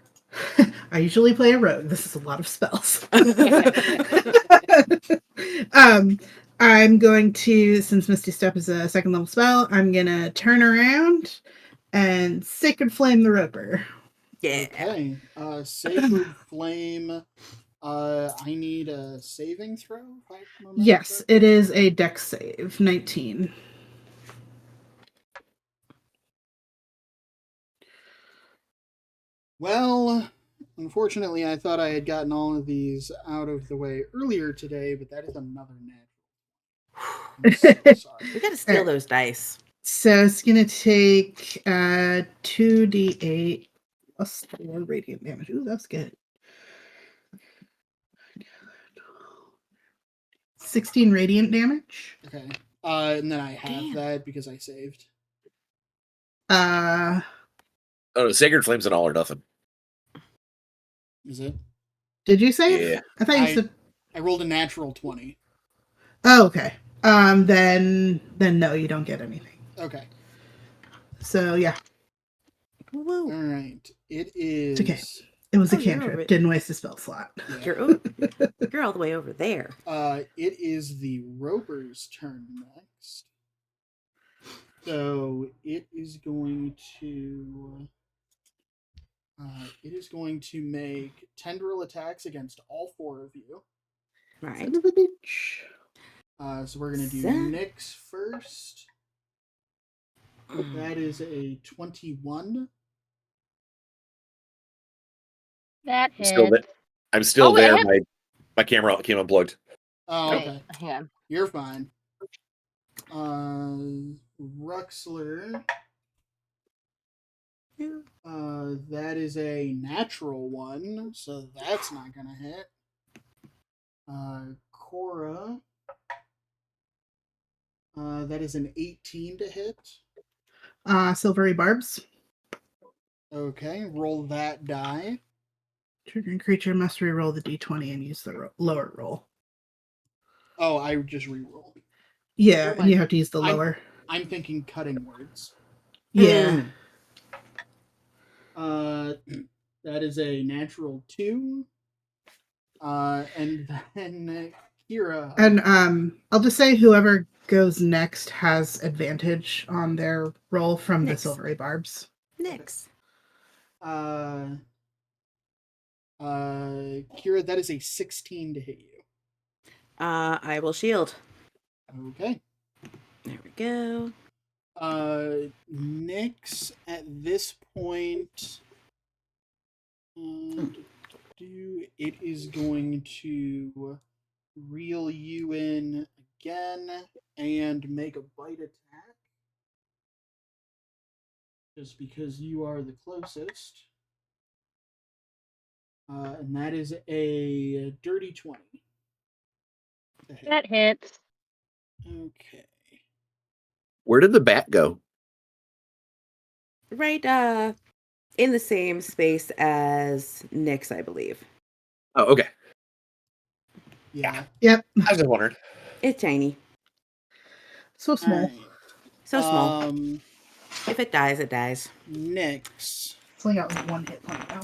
I usually play a rogue. This is a lot of spells. I'm going to, since Misty Step is a second level spell, I'm gonna turn around and Sacred Flame the Ripper. Yeah. Okay. Sacred Flame. I need a saving throw. If I remember Yes, correctly. it is a dex save, 19. Well, unfortunately, I thought I had gotten all of these out of the way earlier today, but that is another natural. I'm so sorry. We gotta steal those dice. So it's gonna take 2d8 plus 4 radiant damage. Ooh, that's good. 16 radiant damage. Okay. And then I have that because I saved. Uh Oh, Sacred Flame's an all or nothing. Is it? Did you save? Yeah. I thought you said. I rolled a natural 20. Oh, okay. Then no, you don't get anything. Okay. So yeah, Woo. All right. It it's is. okay. It was a Oh, you're cantrip. over it. Didn't waste a spell slot. Yeah. You're all the way over there. It is the Roper's turn next. So it is going to. It is going to make tendril attacks against all 4 of you. Right. Son of a bitch. So we're going to do Son- Nyx first. That is a 21. That I'm still, hit. there. I'm still Oh, wait, there. I have- My camera came unplugged. Oh, Wait, okay. hang on. You're fine. Ruxler. That is a natural 1, so that's not gonna hit. Cora. That is an 18 to hit. Silvery barbs. Okay, roll that die. Triggering creature must reroll the d20 and use the lower roll. Oh, I just reroll. Yeah, Never and mind. you have to use the lower. I'm thinking cutting words. Yeah. That is a natural 2. And then Kira. And I'll just say whoever goes next has advantage on their roll from the Next. silvery barbs. Nyx. Kira, that is a 16 to hit you. I will shield. Okay. There we go. Nyx at this point, it is going to reel you in again and make a bite attack. Just because you are the closest. And that is a dirty 20. to hit. That hits. Okay. Where did the bat go? Right, in the same space as Nyx, I believe. Oh, okay. Yeah. Yep. I was just wondering. It's tiny. So small. Alright. So small. If If it dies, it dies. Nyx. It's only got 1 hit point now.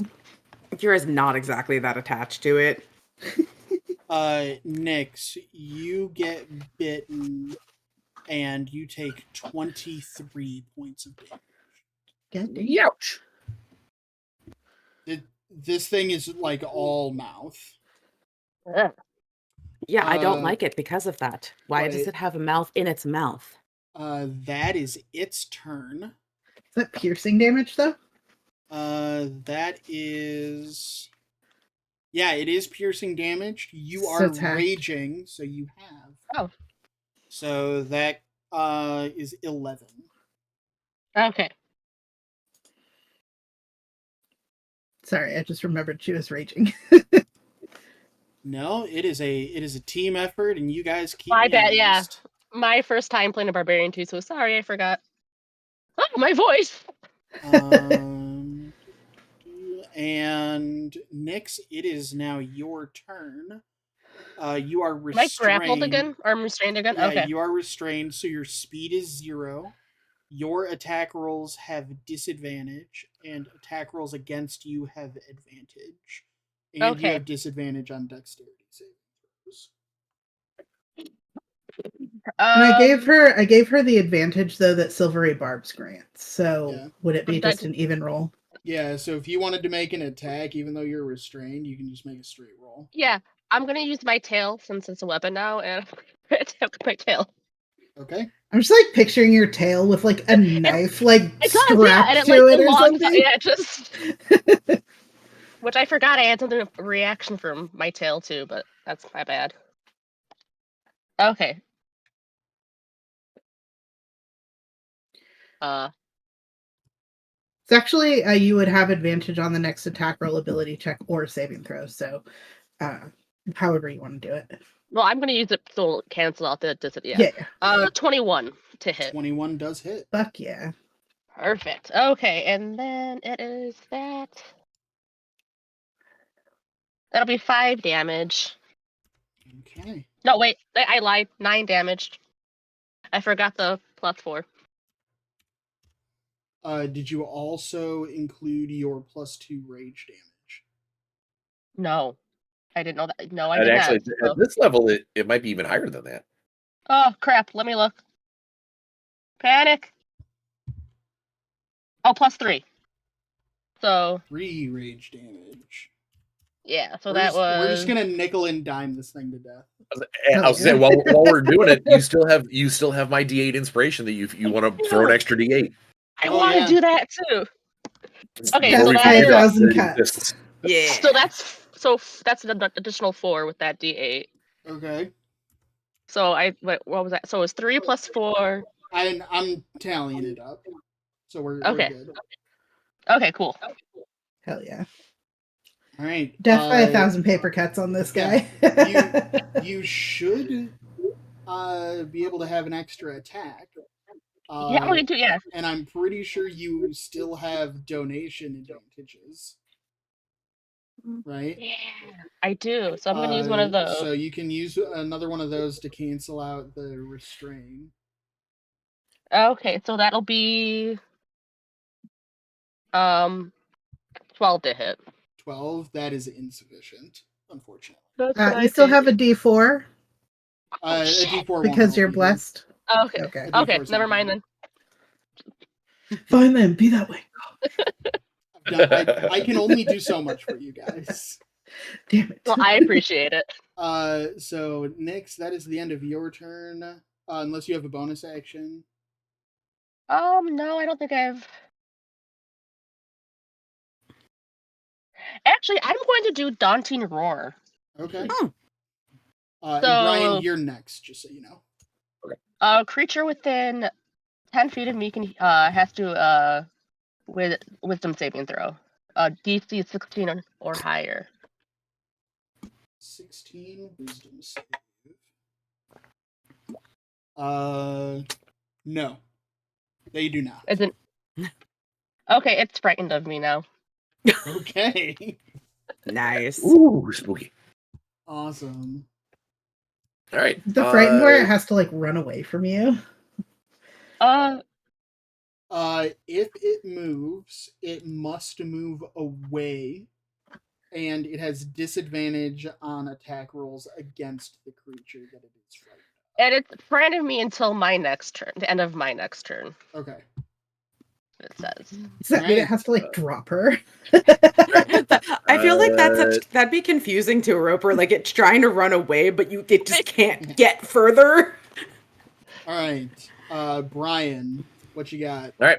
Kira's not exactly that attached to it. Nyx, you get bitten and you take 23 points of damage. God dang. Youch. This thing is like all mouth. Ugh. Yeah, I don't Uh, like it because of that. Why does but- it have a mouth in its mouth? That is its turn. Is that piercing damage though? That is. Yeah, it is piercing damage. You So are attack. raging, so you have. Oh. So that is 11. Okay. Sorry, I just remembered she was raging. No, it is a team effort, and you guys keep. My me bad, yeah. honest. My first time playing a barbarian too, so sorry, I forgot. Oh, my voice! And Nyx, it is now your turn. You are Am I restrained. grappled again? Or I'm restrained again? Yeah, Okay. you are restrained, so your speed is 0. Your attack rolls have disadvantage, and attack rolls against you have advantage. And you Okay. have disadvantage on dexterity saving throws. And I gave her the advantage though that silvery barbs grants. So Yeah. would it be But that- just an even roll? Yeah, so if you wanted to make an attack, even though you're restrained, you can just make a straight roll. Yeah, I'm gonna use my tail since it's a weapon now, and I'm gonna attack with my tail. Okay. I'm just like picturing your tail with like a knife like It does, strapped yeah, and it to like it or elongs. something. Yeah, just. Which I forgot I had something of a reaction from my tail too, but that's my bad. Okay. It's actually you would have advantage on the next attack roll, ability check, or saving throw. So, however you want to do it. Well, I'm gonna use it to cancel out the disadvantage. Yeah. 21 to hit. 21 does hit. Fuck yeah. Perfect. Okay, and then it is that. That'll be 5 damage. Okay. No, wait, I lied. 9 damage. I forgot the +4. Did you also include your +2 rage damage? No, I didn't know that. No, I And did actually, not. at this level, it might be even higher than that. Oh, crap. Let me look. Panic. Oh, +3. So, 3 rage damage. yeah, so We're just gonna nickel and dime this thing to death. I was saying, while we're doing it, you still have my D8 inspiration that you want to throw an extra D8. I Oh, want to yeah. do that too. Okay, Before so we that finish is up, 5,000 there cuts. exists. Yeah. that's an additional 4 with that D8. Okay. So what was that? So it's 3 plus 4. I'm tallying it up. So we're Okay. good. Okay, cool. Hell yeah. All right. Death by 1,000 paper cuts on this guy. You should be able to have an extra attack. Yeah, we do. Yeah. And I'm pretty sure you still have donation advantages. Right? Yeah, I do. So I'm gonna use one of those. So you can use another one of those to cancel out the restrain. Okay, so that'll be 12 to hit. 12. That is insufficient, unfortunately. That's what You still have a D4 Oh, A shit. D4 won't because help you're either. blessed. Okay. Okay. A Okay, D4 's never not mind gonna then. Fine then, be that way. I can only do so much for you guys. Damn it. Well, I appreciate it. So Nyx, that is the end of your turn. Unless you have a bonus action. No, I don't think I've. Actually, I'm going to do Daunting Roar. Okay. Oh. And So- Brian, you're next, just so you know. A creature within 10 feet of me has to with wisdom saving throw. DC 16 or higher. 16 wisdom save. No. They do not. Isn't okay? It's frightened of me now. Okay. Nice. Ooh, spooky. Awesome. All right. The frightened where it has to like run away from you. If it moves, it must move away, and it has disadvantage on attack rolls against the creature that it is frightened And it's frightened of me until my next turn, the end of my next turn. of. Okay. It says. Does that mean it Right. has to like drop her? I feel like that'd be confusing to a roper. Like it's trying to run away, but it just can't get further. All right. Brian, what you got? All right.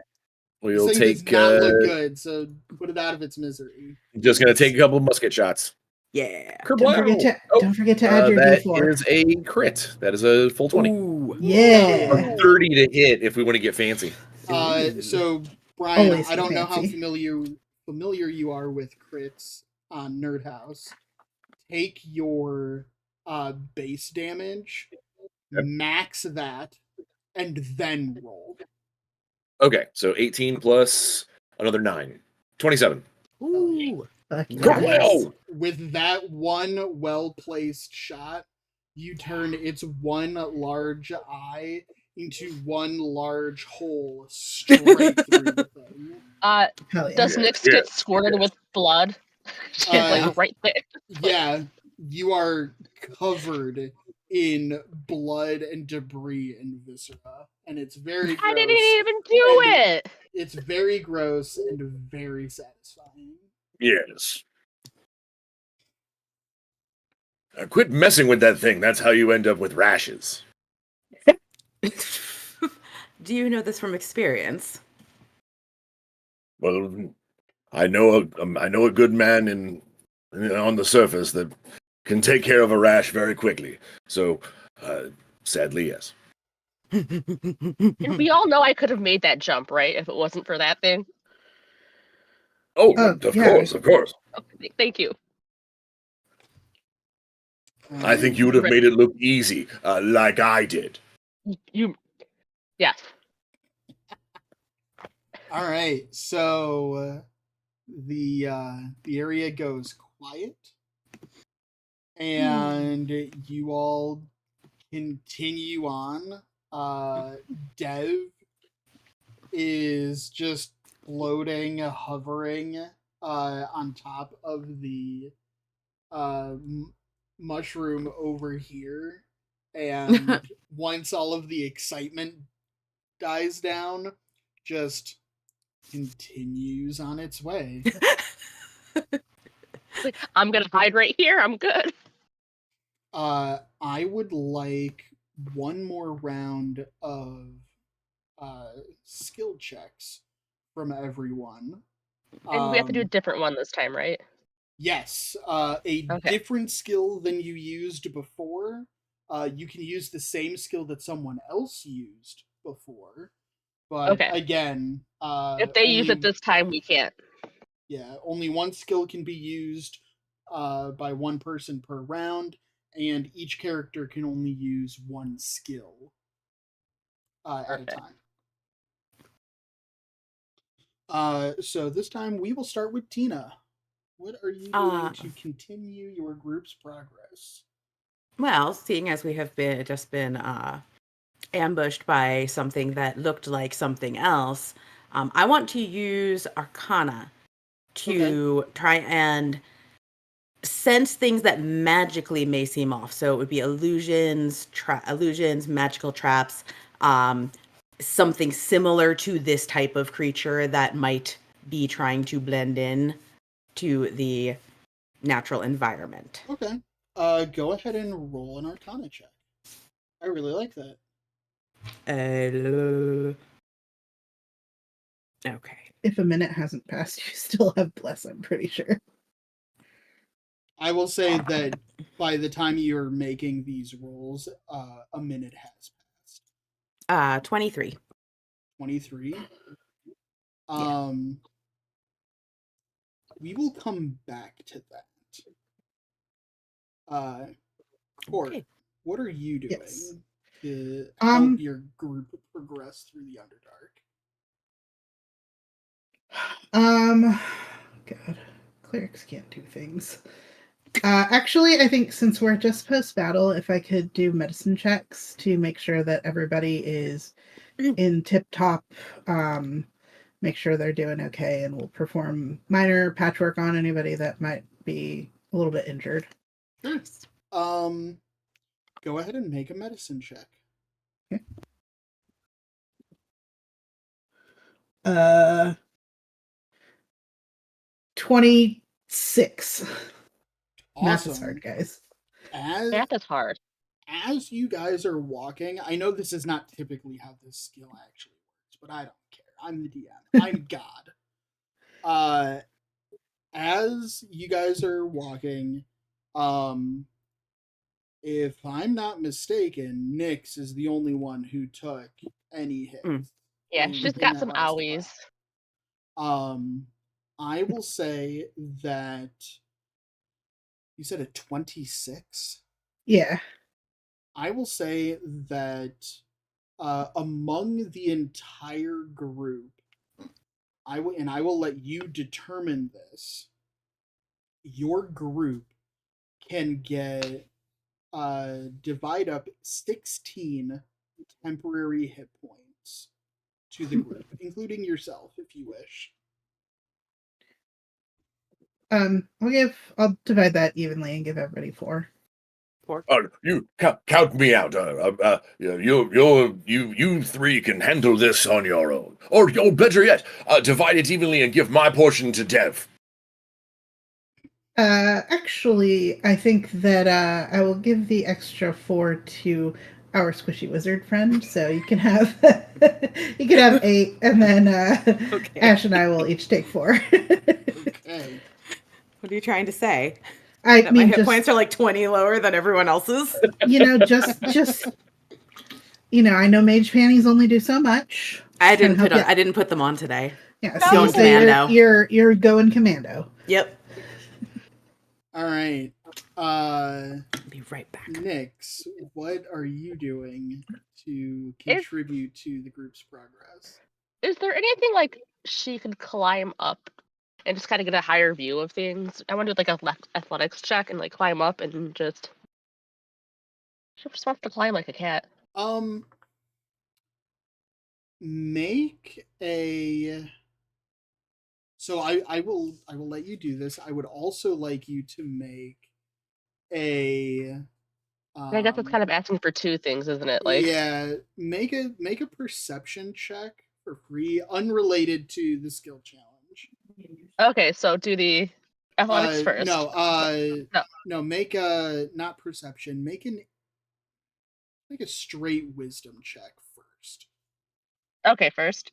This We'll thing take. does not look good, so put it out of its misery. Just gonna take a couple musket shots. Yeah. Don't forget to add your that D4. is a crit. That is a full 20. Ooh. Yeah. 30 to hit if we want to get fancy. So Brian, Always I don't know how fancy. familiar you are with crits on Nerd House. Take your base damage, Yep. max that, and then roll. Okay, so 18 plus another 9. 27. Ooh. Fuck Nice. yeah. Wow. With that one well-placed shot, you turn its one large eye into one large hole straight through the thing. Hell yeah. Does Yes, Nyx get yes, squirted yes. with blood? She's like right there. Yeah, you are covered in blood and debris and viscera, and it's very gross. I didn't even do And it. It's very gross and very satisfying. Yes. Quit messing with that thing. That's how you end up with rashes. Do you know this from experience? Well, I know a good man on the surface that can take care of a rash very quickly. So, sadly, yes. And we all know I could have made that jump, right? If it wasn't for that thing. Oh, of course, of course. Okay, thank you. I think you would have made it look easy, like I did. Yes. All right, so the area goes quiet, and you all continue on. Dev is just floating, hovering on top of the mushroom over here. And once all of the excitement dies down, just continues on its way. Like, I'm gonna hide right here. I'm good. I would like one more round of skill checks from everyone. And we have to do a different one this time, right? Yes, a Okay. different skill than you used before. You can use the same skill that someone else used before, but Okay. again, If they use it this time, we can't. yeah, only one skill can be used by one person per round, and each character can only use one skill at a Perfect. time. So this time we will start with Tina. What are you doing to continue your group's progress? Well, seeing as we have been ambushed by something that looked like something else, I want to use Arcana to try and sense things that magically may seem off. So it would be illusions, magical traps, something similar to this type of creature that might be trying to blend in to the natural environment. Okay. Go ahead and roll an Arcana check. I really like that. Okay. If a minute hasn't passed, you still have Bless, I'm pretty sure. I will say that by the time you're making these rolls, a minute has passed. 23. 23. Yeah. We will come back to that. Court, Okay. what are you doing Yes. to help your group progress through the Underdark? God, clerics can't do things. Actually, I think since we're just post-battle, if I could do medicine checks to make sure that everybody is in tip-top, make sure they're doing okay, and we'll perform minor patchwork on anybody that might be a little bit injured. Nice. Go ahead and make a medicine check. Okay. 26. Math is hard, guys. Math is hard. As you guys are walking, I know this is not typically how this skill actually works, but I don't care. I'm the DM. I'm God. As you guys are walking, if I'm not mistaken, Nyx is the only one who took any hits. Yeah, she's got some owies. I will say that you said a 26. Yeah. I will say that among the entire group, I will let you determine this. Your group can get divide up 16 temporary hit points to the group, including yourself if you wish. I'll divide that evenly and give everybody 4. You count me out. You three can handle this on your own, or better yet, divide it evenly and give my portion to Dev. Actually, I think that I will give the extra 4 to our squishy wizard friend, so you can have 8, and then Okay. Ash and I will each take 4. Okay. What are you trying to say? I That mean, my hit points are like 20 lower than everyone else's? just I know mage panties only do so much. I didn't put them on today. Yeah, Going so commando. you're going commando. Yep. All right. I'll be right back. Nyx, what are you doing to contribute to the group's progress? Is there anything like she could climb up and just kind of get a higher view of things. I want to do like a athletics check and like climb up and just. She just wants to climb like a cat. Make a. So I will let you do this. I would also like you to make a. I guess it's kind of asking for two things, isn't it? Like, Yeah, make a perception check for free, unrelated to the skill challenge. okay, so do the athletics first. No, No. no, make a not perception. Make a straight wisdom check first. Okay, first.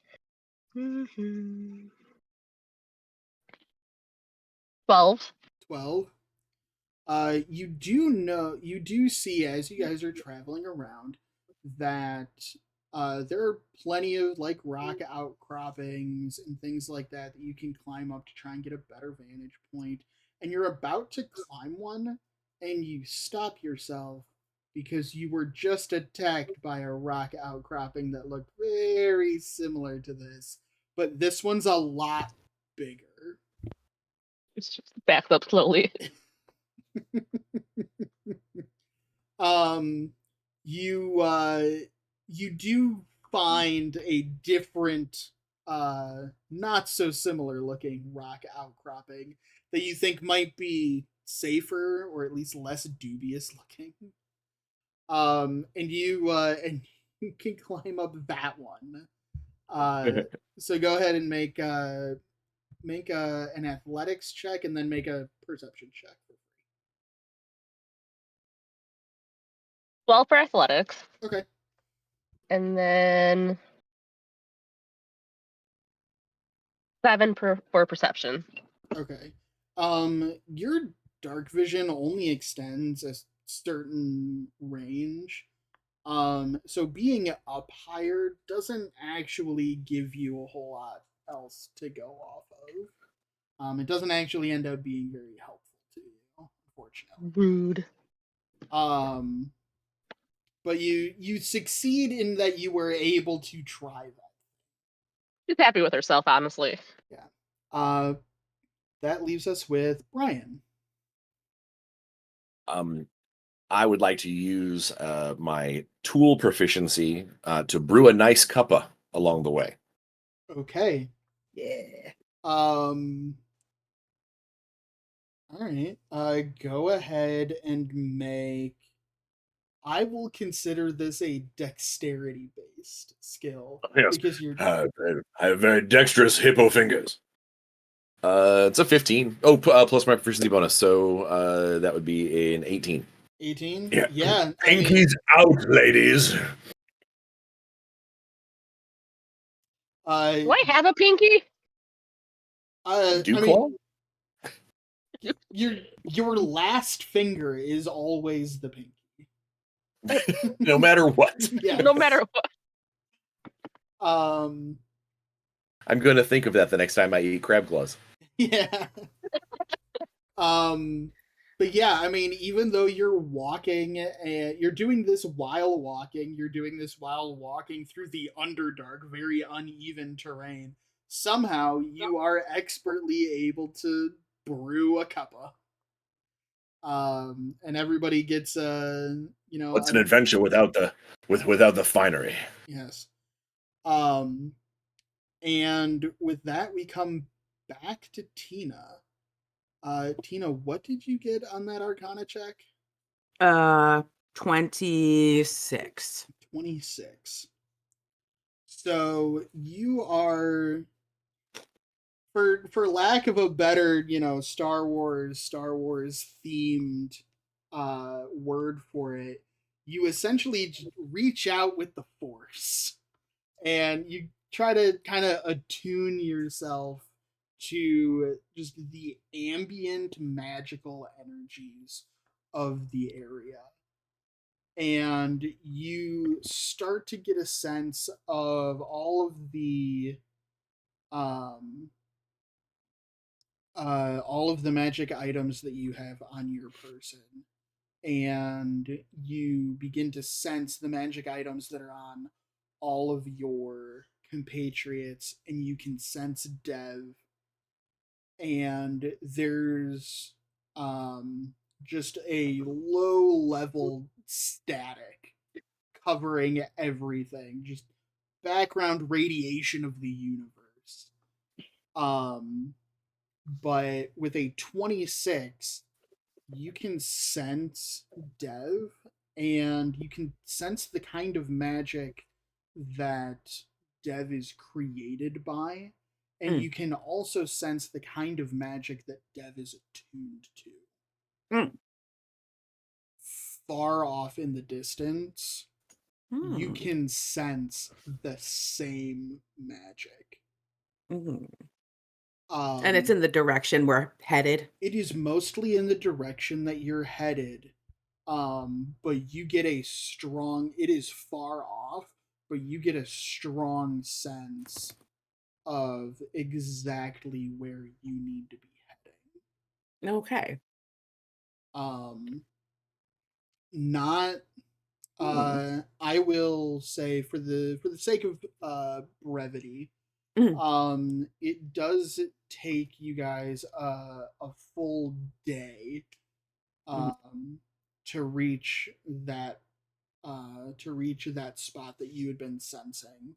12. 12. You do see as you guys are traveling around that there are plenty of like rock outcroppings and things like that that you can climb up to try and get a better vantage point. And you're about to climb one, and you stop yourself because you were just attacked by a rock outcropping that looked very similar to this, but this one's a lot bigger. It's just backs up slowly. um you do find a different not so similar looking rock outcropping that you think might be safer or at least less dubious looking. And you can climb up that one. So go ahead and make an athletics check and then make a perception check. 12 for athletics. Okay. And then 7 for perception. Okay. Your dark vision only extends a certain range. So being up higher doesn't actually give you a whole lot else to go off of. It doesn't actually end up being very helpful to you, unfortunately. Rude. But you succeed in that you were able to try that. She's happy with herself, honestly. Yeah. That leaves us with Brian. I would like to use my tool proficiency to brew a nice cuppa along the way. Okay. Yeah. All right. Go ahead and make. I will consider this a dexterity based skill Yes. because you're I have very dexterous hippo fingers. It's a 15. Oh, plus my proficiency bonus, so that would be an 18. 18. Yeah. Yeah. Pinky's out, ladies. Do I have a pinky? Do I claw? mean, your last finger is always the pinky. No matter what. Yeah. No matter what. Um. I'm going to think of that the next time I eat crab claws. Yeah. But yeah, I mean, even though you're walking and you're doing this while walking, through the Underdark, very uneven terrain. Somehow you are expertly able to brew a cuppa. And everybody gets What's an adventure without the finery? yes. And with that we come back to Tina. Tina, what did you get on that Arcana check? 26. 26. So you are, for lack of a better, Star Wars themed word for it, you essentially reach out with the Force, and you try to kind of attune yourself to just the ambient magical energies of the area. And you start to get a sense of um all of the magic items that you have on your person, and you begin to sense the magic items that are on all of your compatriots, and you can sense Dev. and there's just a low level static covering everything, just background radiation of the universe. Um, but with a 26, you can sense Dev, and you can sense the kind of magic that Dev is created by, and Mm. you can also sense the kind of magic that Dev is attuned to. Mm. Far off in the distance, you Mm. can sense the same magic. Mm. Um, And it's in the direction we're headed. it is mostly in the direction that you're headed, but you get a strong, it is far off, but you get a strong sense of exactly where you need to be heading. Okay. um Not, Mm. I will say, for the sake of brevity, Mm. it does take you guys a full day Mm. um to reach that, spot that you had been sensing.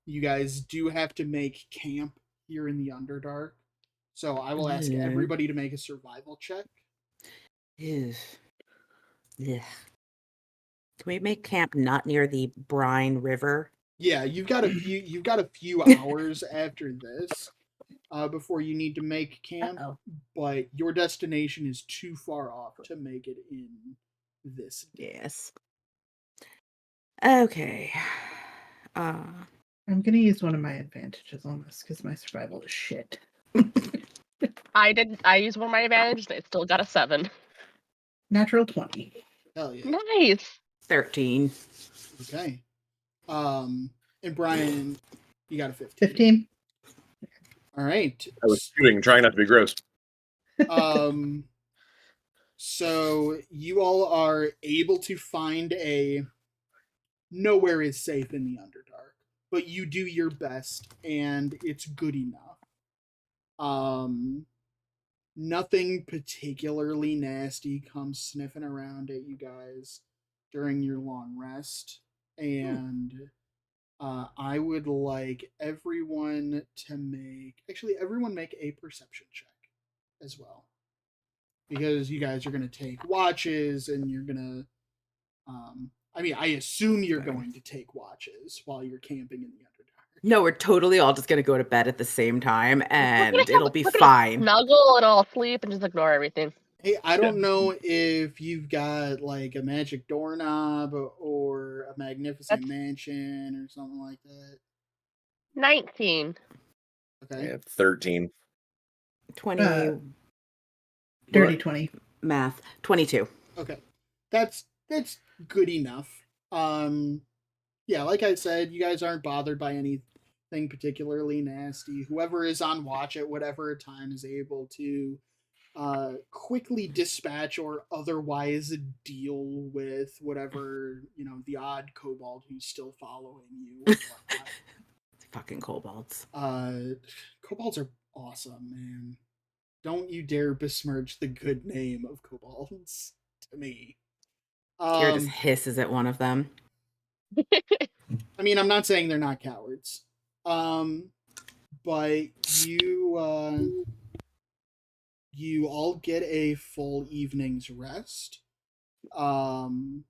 You guys do have to make camp here in the Underdark, so I will ask Mm. everybody to make a survival check. Ew. Yeah. Can we make camp not near the Brine River? Yeah, you've got a few hours after this before you need to make camp, Uh-oh. but your destination is too far off to make it in this day. Yes. Okay. I'm gonna use one of my advantages on this because my survival is shit. I used one of my advantages, and it still got a 7. Natural 20. Hell yeah. Nice. 13. Okay. And Brian, you got a 15. 15. All right. I was shooting, trying not to be gross. Um, so you all are able to find a, nowhere is safe in the Underdark, but you do your best, and it's good enough. Um, Nothing particularly nasty comes sniffing around at you guys during your long rest, and I would like everyone to everyone make a perception check as well, because you guys are going to take watches, and you're going to, I assume you're Sorry. going to take watches while you're camping in the Underdark. No, we're totally all just gonna go to bed at the same time, and it'll be We're gonna fine. snuggle and all sleep and just ignore everything. Hey, I don't know if you've got like a magic doorknob or a magnificent That's mansion or something like that. 19. Okay. Yeah, 13. 20 Dirty 20. math. 22. Okay. That's good enough. Yeah, like I said, you guys aren't bothered by anything particularly nasty. Whoever is on watch at whatever time is able to quickly dispatch or otherwise deal with whatever, the odd kobold who's still following you or whatnot. Fucking kobolds. Kobolds are awesome, man. Don't you dare besmirch the good name of kobolds to me. Kira just hisses at one of them. I mean, I'm not saying they're not cowards. But you all get a full evening's rest. And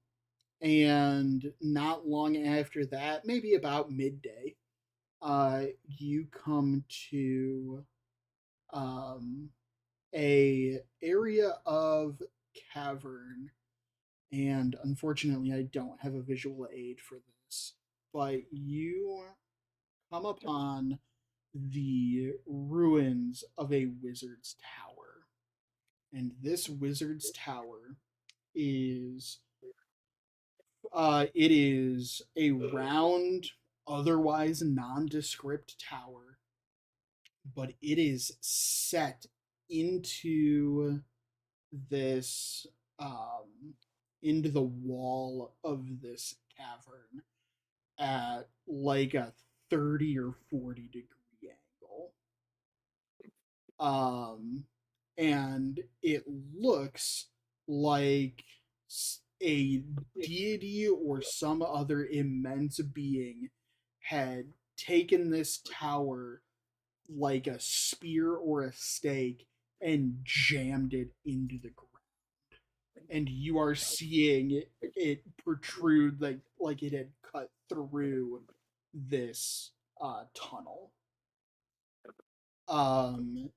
not long after that, maybe about midday, you come to a area of cavern, and unfortunately I don't have a visual aid for this, but you come upon the ruins of a wizard's tower. And this wizard's tower is it is a round, otherwise nondescript tower, but it is set into this into the wall of this cavern at like a 30 or 40 degree angle. And it looks like a deity or some other immense being had taken this tower like a spear or a stake and jammed it into the ground. And you are seeing it protrude like it had cut through this tunnel.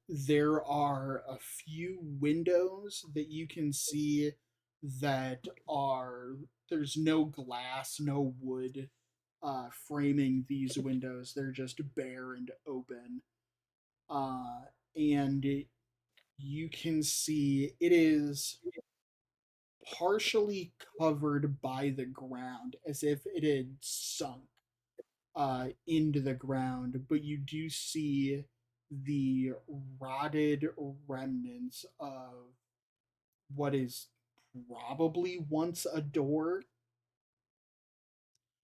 There are a few windows that you can see that are there's no glass, no wood framing these windows. They're just bare and open. Uh, and you can see it is partially covered by the ground as if it had sunk into the ground, but you do see the rotted remnants of what is probably once a door.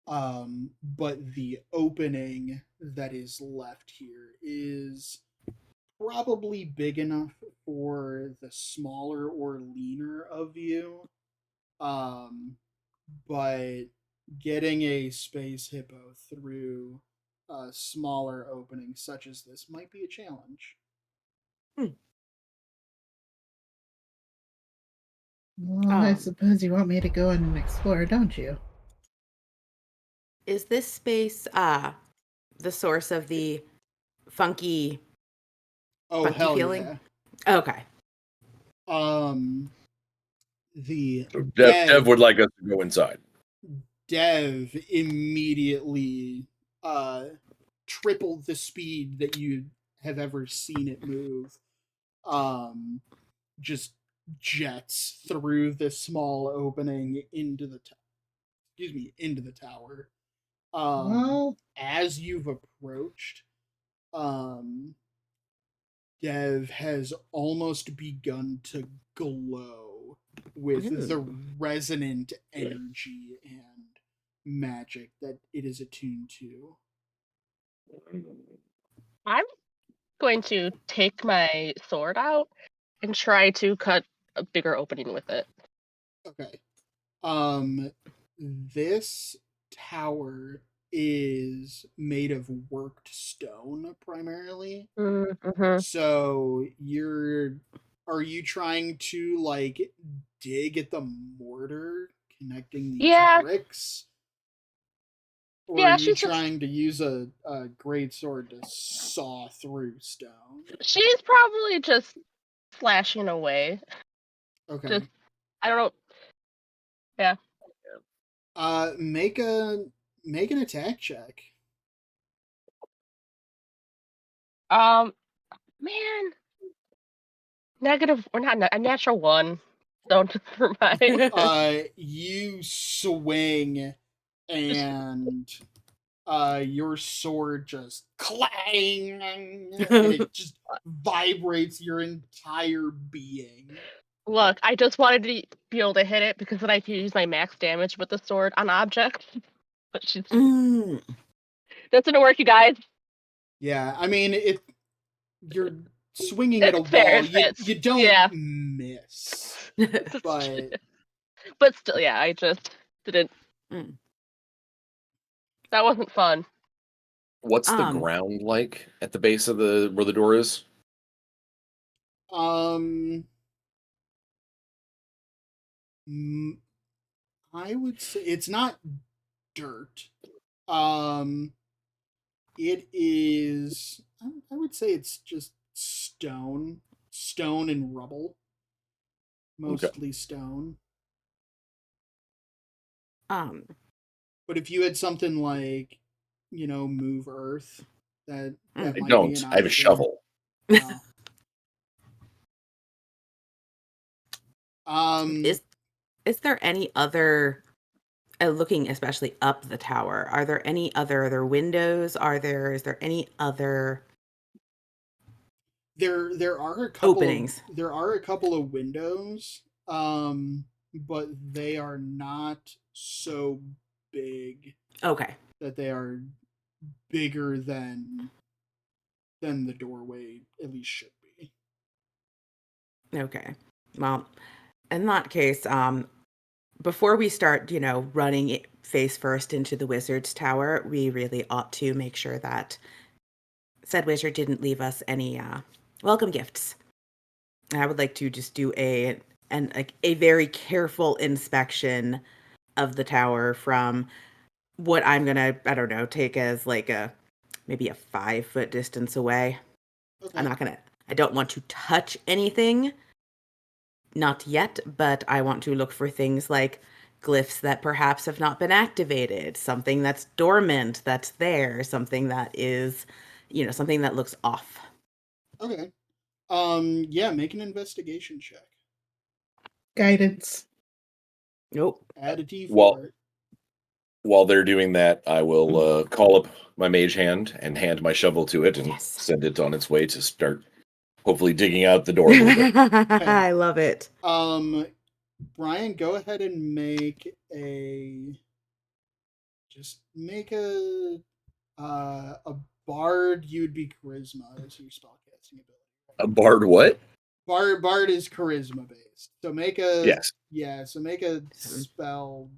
But the opening that is left here is probably big enough for the smaller or leaner of you. Um, but getting a space hippo through a smaller opening such as this might be a challenge. Well, I suppose you want me to go in and explore, don't you? Is this space the source of the funky Oh hell feeling? yeah. Okay. The So Dev would like us to go inside. Dev immediately tripled the speed that you have ever seen it move. Just jets through this small opening into the into the tower. Well, As you've approached, Dev has almost begun to glow with the resonant energy and magic that it is attuned to. I'm going to take my sword out and try to cut a bigger opening with it. Okay. This tower is made of worked stone primarily. Mm-hmm. So are you trying to like dig at the mortar connecting these Yeah, bricks? Or are yeah, you trying to use a great sword to saw through stone? she's probably just slashing away. Okay. Just, I don't know. Yeah. Make an attack check. Man, negative, or not, a natural one. Don't for mine. You swing and your sword just clang and it just vibrates your entire being. Look, I just wanted to be able to hit it because then I can use my max damage with the sword on objects. But she's that's gonna work, you guys. Yeah, I mean you're swinging at a It's fair. wall. It fits. You don't Yeah. miss, but But still, yeah, I just didn't. That wasn't fun. What's the ground like at the base of where the door is? I would say it's not dirt. It is. I would say it's just stone, and rubble. Mostly stone. But if you had something like, move earth, that I might don't. be an option. I have a shovel. Is there any other looking especially up the tower? Are there any other windows? Is there any other There are a couple openings? There are a couple of windows, but they are not so big. Okay. That they are bigger than the doorway at least should be. Okay. Well, in that case, before we start, running face first into the wizard's tower, we really ought to make sure that said wizard didn't leave us any welcome gifts. I would like to just do a very careful inspection of the tower from what I'm gonna, I don't know, take as like maybe a 5 foot distance away. Okay. I don't want to touch anything, not yet, but I want to look for things like glyphs that perhaps have not been activated, something that's dormant that's there, something that is, something that looks off. Okay. Yeah, make an investigation check. Guidance. Nope. Add a D4. Well, while they're doing that, I will call up my mage hand and hand my shovel to it and Yes. send it on its way to start hopefully digging out the door a little bit. I love it. Brian, go ahead and make a a bard. You'd be charisma as your spellcasting ability. A bard what? Bard is charisma based. So make a Yes. make a spell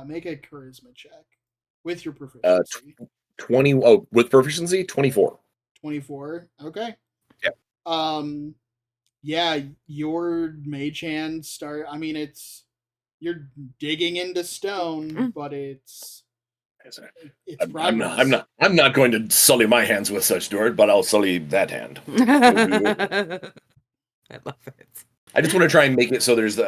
make a charisma check with your Uh, proficiency. 20 oh, with proficiency 24. 24. Okay. Yeah. Yeah, your mage hand start. I mean, you're digging into stone, but it's progress. I'm not going to sully my hands with such dirt, but I'll sully that hand. I love it. I just want to try and make it so there's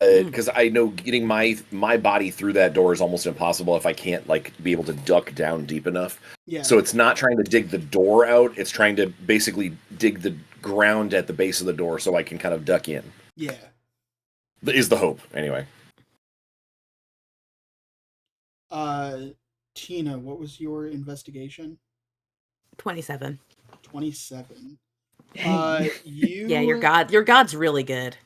because I know getting my body through that door is almost impossible if I can't like be able to duck down deep enough. Yeah. So it's not trying to dig the door out; it's trying to basically dig the ground at the base of the door so I can kind of duck in. Yeah. Is the hope anyway? Tina, what was your investigation? 27. 27. Dang. Yeah, your god's really good.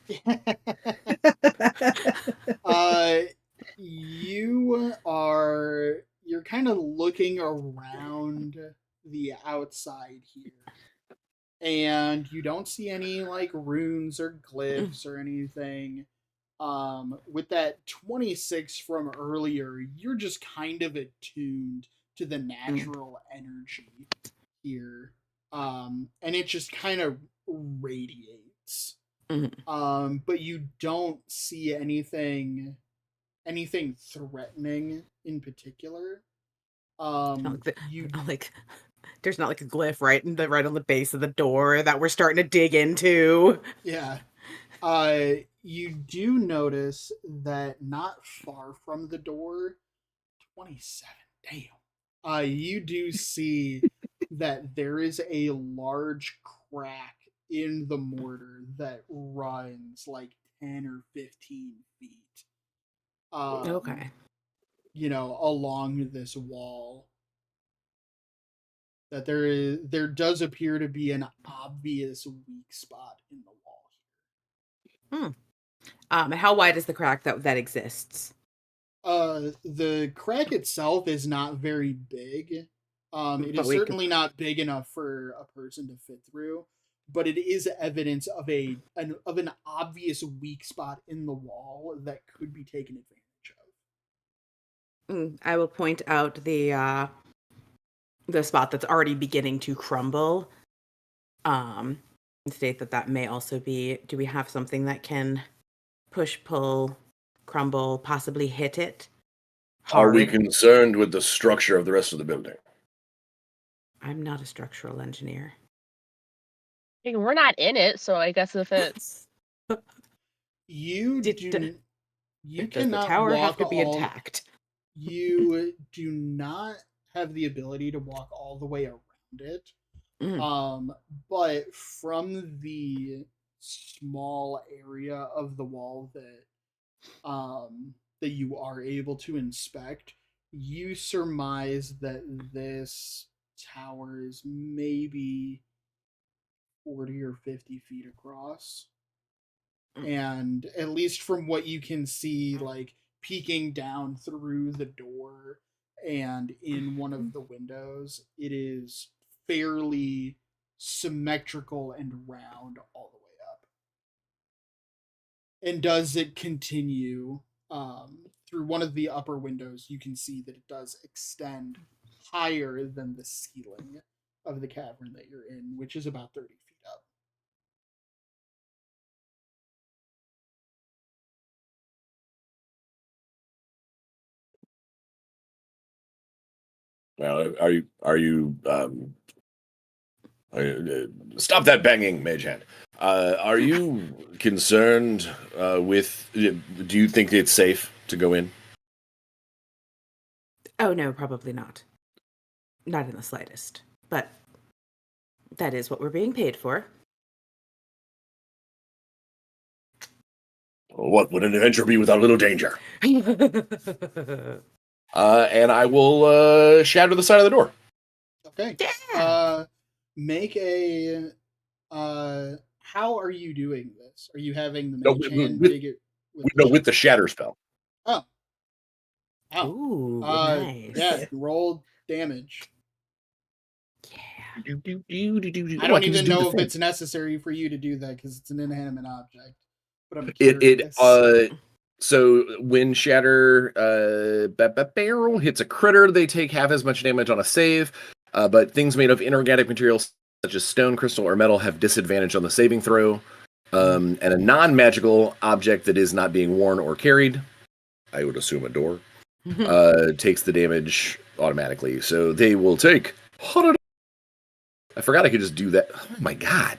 You're kind of looking around the outside here, and you don't see any like runes or glyphs or anything. With that 26 from earlier, you're just kind of attuned to the natural energy here. And it just kind of radiates. But you don't see anything threatening in particular. There's not like a glyph right on the base of the door that we're starting to dig into. Yeah. You do notice that not far from the door, 27. Damn. You do see that there is a large crack in the mortar that runs like 10 or 15 feet. Okay. Along this wall. That there does appear to be an obvious weak spot in the wall. And how wide is the crack that exists? The crack itself is not very big. It is certainly not big enough for a person to fit through, but it is evidence of an obvious weak spot in the wall that could be taken advantage of. I will point out the spot that's already beginning to crumble. And state that may also be. Do we have something that can push, pull, crumble, possibly hit it hard? Are we concerned with the structure of the rest of the building? I'm not a structural engineer. We're not in it, so I guess if it's Does the tower have to be intact? You do not have the ability to walk all the way around it. But from the small area of the wall that you are able to inspect, you surmise that this tower is maybe 40 or 50 feet across. And at least from what you can see, like peeking down through the door and in one of the windows, it is fairly symmetrical and round all the way up. And does it continue through one of the upper windows? You can see that it does extend higher than the ceiling of the cavern that you're in, which is about 30 feet up. Well, stop that banging, Mage Hand. Are you concerned with? Do you think it's safe to go in? Oh, no, probably not. Not in the slightest. But that is what we're being paid for. What would an adventure be without a little danger? And I will shatter the side of the door. Okay. Yeah. Make a. How are you doing this? Are you having the No, mage hand with- dig it with the shatter spell. Oh. Oh. Ooh, nice. Yeah, roll damage. Yeah. I don't even know if it's necessary for you to do that because it's an inanimate object. But I'm It curious. so when shatter barrel hits a critter, they take half as much damage on a save. But things made of inorganic materials such as stone, crystal, or metal have disadvantage on the saving throw. And a non-magical object that is not being worn or carried, I would assume a door, takes the damage automatically. So they will take. I forgot I could just do that. Oh my god.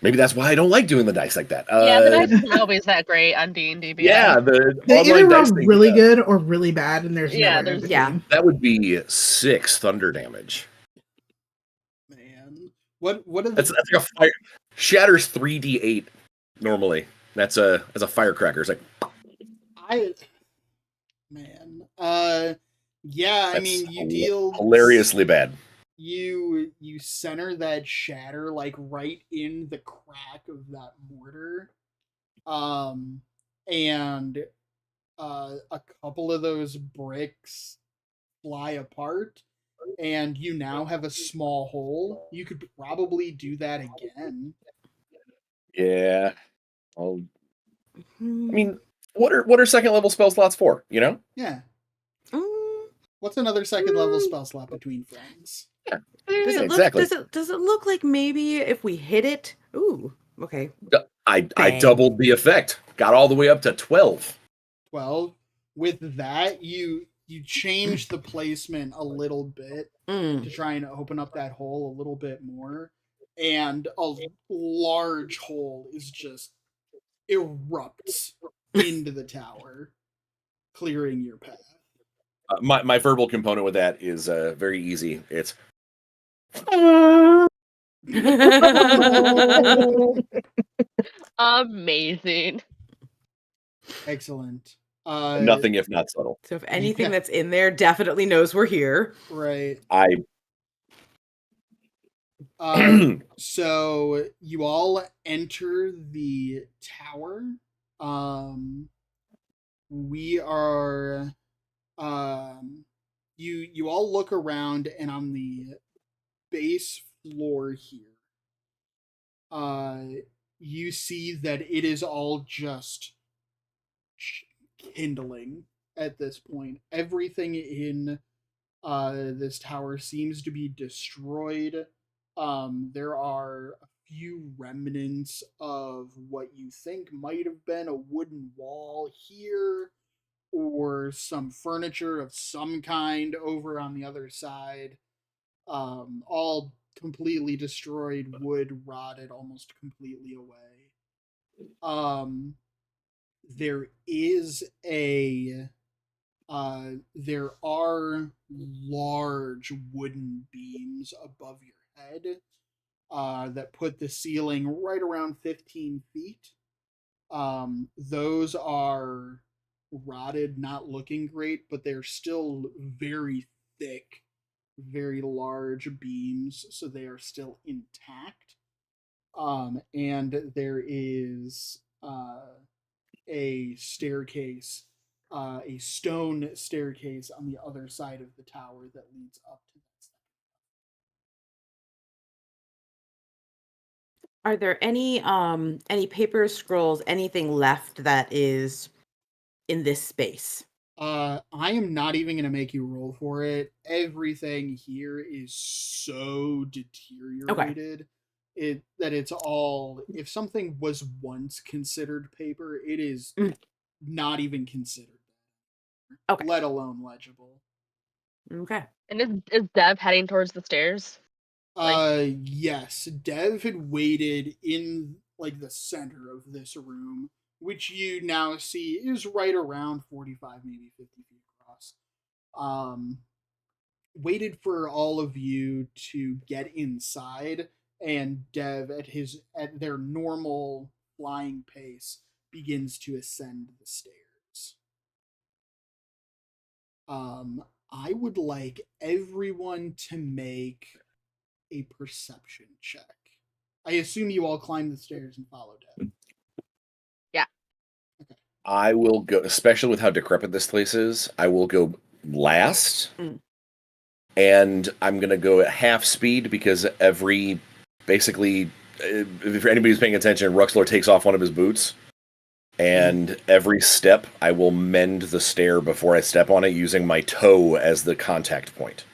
Maybe that's why I don't like doing the dice like that. Yeah, the dice aren't always that great on D&D Beyond. Yeah, the They either online dice roll thing, really good or really bad, and there's Yeah, nowhere in there's- yeah. between. that would be 6 thunder damage. Man. What are the That's like a fire. Shatters 3d8 normally. That's a firecracker. It's like I man. Yeah, I that's mean you deal hilariously bad. you center that shatter like right in the crack of that mortar. And a couple of those bricks fly apart and you now have a small hole. You could probably do that again. Yeah. Well, I mean, what are second level spell slots for? You know? Yeah. Mm, What's another second level spell slot between friends? does Yeah, it look? exactly. Does it look like maybe if we hit it? Ooh. Okay. I Bang. doubled the effect. Got all the way up to 12. 12. With that, you change the placement a little bit to try and open up that hole a little bit more, and a large hole is just erupts into the tower, clearing your path. My verbal component with that is very easy. It's Amazing. Excellent. nothing if not subtle. So if anything Yeah. that's in there definitely knows we're here. Right. I So you all enter the tower. We are you all look around, and on the base floor here, you see that it is all just kindling at this point. Everything in this tower seems to be destroyed. There are a few remnants of what you think might have been a wooden wall here, or some furniture of some kind over on the other side. All completely destroyed, wood rotted almost completely away. There is a there are large wooden beams above your head that put the ceiling right around 15 feet. Those are rotted, not looking great, but they're still very thick, very large beams, so they are still intact. And there is a staircase, a stone staircase on the other side of the tower that leads up to that. Are there any papers, scrolls, anything left that is in this space? I am not even gonna make you roll for it. Everything here is so deteriorated. It's all, if something was once considered paper, it is Mm. not even considered, Okay. let alone legible. Okay. And is Dev heading towards the stairs? Yes, Dev had waited in like the center of this room, which you now see is right around 45, maybe 50 feet across. Waited for all of you to get inside, and Dev at their normal flying pace begins to ascend the stairs. I would like everyone to make a perception check. I assume you all climb the stairs and follow Dev. Yeah. Okay. I will go, especially with how decrepit this place is, I will go last. Mm. And I'm going to go at half speed because basically, if anybody's paying attention, Ruxlor takes off one of his boots. And every step, I will mend the stair before I step on it using my toe as the contact point.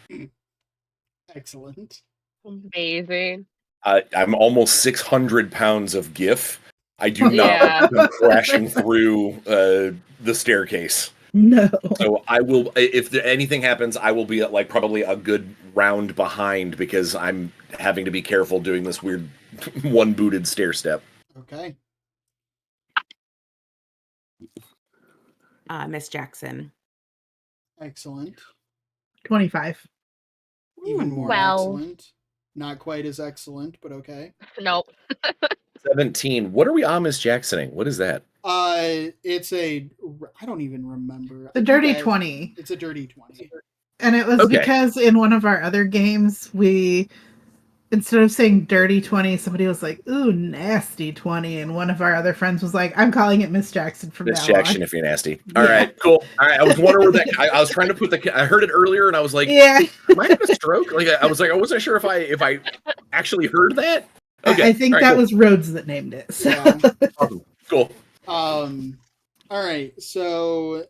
Excellent. Amazing. I'm almost 600 pounds of GIF. I do not Yeah. want them crashing through the staircase. No. So I will, if anything happens, I will be like probably a good round behind because I'm having to be careful doing this weird one-booted stair step. Okay. Miss Jackson. Excellent. 25. Even more 12. excellent. Not quite as excellent, but okay. Nope. 17. What are we on Miss Jacksoning? What is that? It's I don't even remember. The dirty 20. It's a dirty 20. And it was Okay. because in one of our other games, instead of saying dirty 20, somebody was like, ooh, nasty 20. And one of our other friends was like, I'm calling it Miss Jackson from Miss now Jackson, on. if you're nasty. All Yeah. right, cool. All right, I was wondering where that. I was trying to put I heard it earlier, and I was like, Yeah. am I having a stroke? Like I was like, I wasn't sure if I actually heard that. Okay, I think all right, that cool. was Rhodes that named it. So. Yeah. Awesome. Cool. All right. So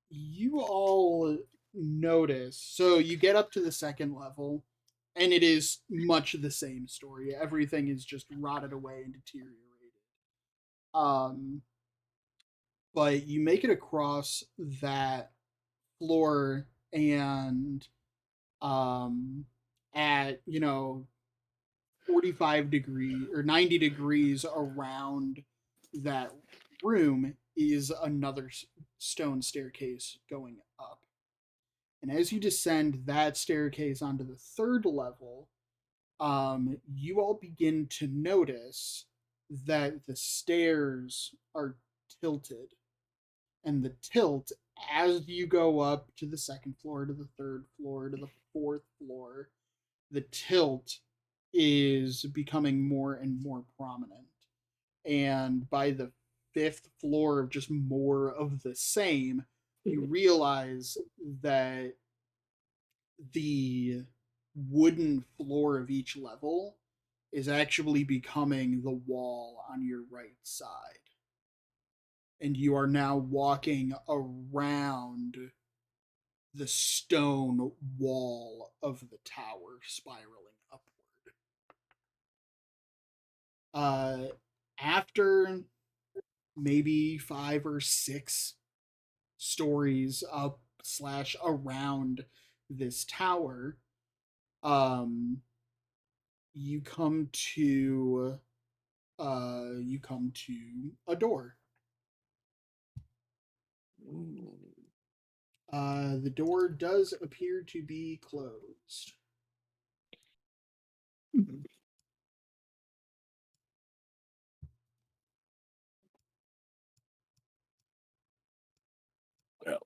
you all notice. So you get up to the second level, and it is much the same story. Everything is just rotted away and deteriorated. But you make it across that floor, and at 45 degree or 90 degrees around that room is another stone staircase going up. And as you descend that staircase onto the third level, you all begin to notice that the stairs are tilted. And the tilt, as you go up to the second floor, to the third floor, to the fourth floor, the tilt is becoming more and more prominent. And by the fifth floor of just more of the same, you realize that the wooden floor of each level is actually becoming the wall on your right side. And you are now walking around the stone wall of the tower, spiraling upward. After maybe 5 or 6 stories up / around this tower, you come to a door. The door does appear to be closed. Well,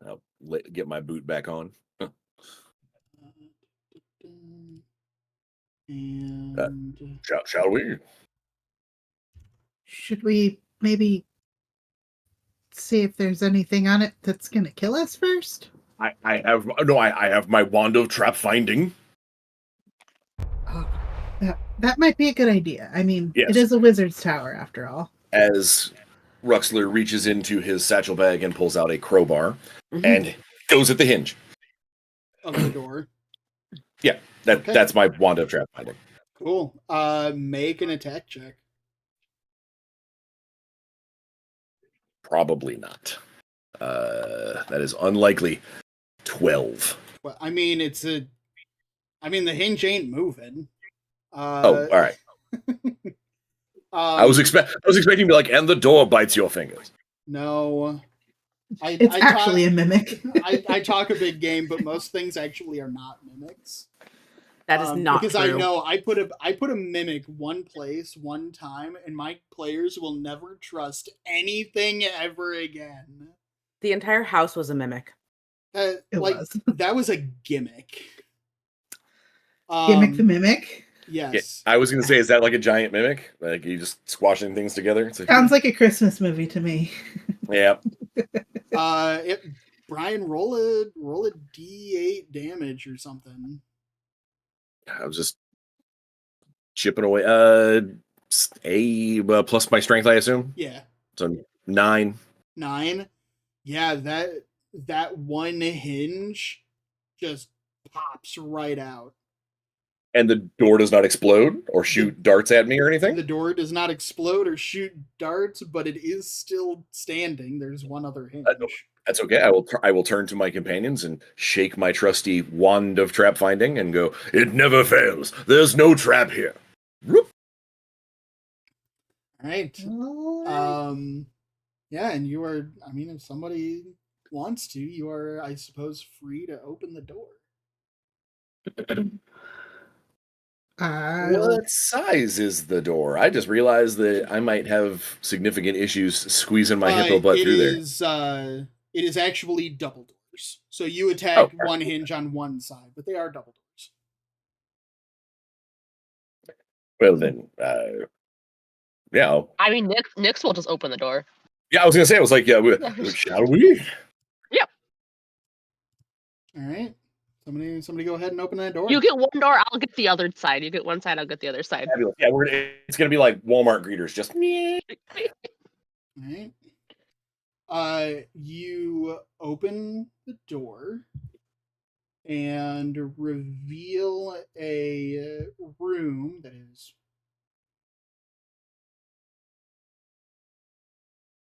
I'll get my boot back on. And Shall we? Should we maybe see if there's anything on it that's going to kill us first? I have my wand of trap finding. That That might be a good idea. I mean, Yes. it is a wizard's tower after all. As Ruxler reaches into his satchel bag and pulls out a crowbar Mhm. and goes at the hinge. Of the door. Yeah, Okay. that's my wand of trap finding. Cool. Make an attack check. Probably not. That is unlikely. 12. Well, I mean, the hinge ain't moving. Oh, all right. I Um, was expecting to be like, and the door bites your fingers. No. It's actually a mimic. I talk a big game, but most things actually are not mimics. That is not because true. I know I put a mimic one place one time, and my players will never trust anything ever again. The entire house was a mimic. It was. That was a gimmick. Gimmick the mimic. Yes. I was going to say, is that like a giant mimic? Like you just squashing things together? Sounds like a Christmas movie to me. Yeah. Brian, roll a D8 damage or something. I was just chipping away. Plus my strength, I assume. Yeah. So 9. 9. Yeah, that one hinge just pops right out. And the door does not explode or shoot darts at me or anything? The door does not explode or shoot darts, but it is still standing. There's one other hinge. That's okay. I will turn to my companions and shake my trusty wand of trap finding and go, it never fails. There's no trap here. Whoop. All right. Yeah, and you are, I mean, if somebody wants to, you are, I suppose, free to open the door. What size is the door? I just realized that I might have significant issues squeezing my hippo butt through there. It is actually double doors. So you attack one hinge on one side, but they are double doors. Well then, yeah. I mean, Nyx will just open the door. Yeah, I was gonna say, I was like, yeah, shall we? Yep. All right. Somebody go ahead and open that door. You get one door, I'll get the other side. You get one side, I'll get the other side. Fabulous. Yeah, it's gonna be like Walmart greeters, just All right. You open the door and reveal a room that is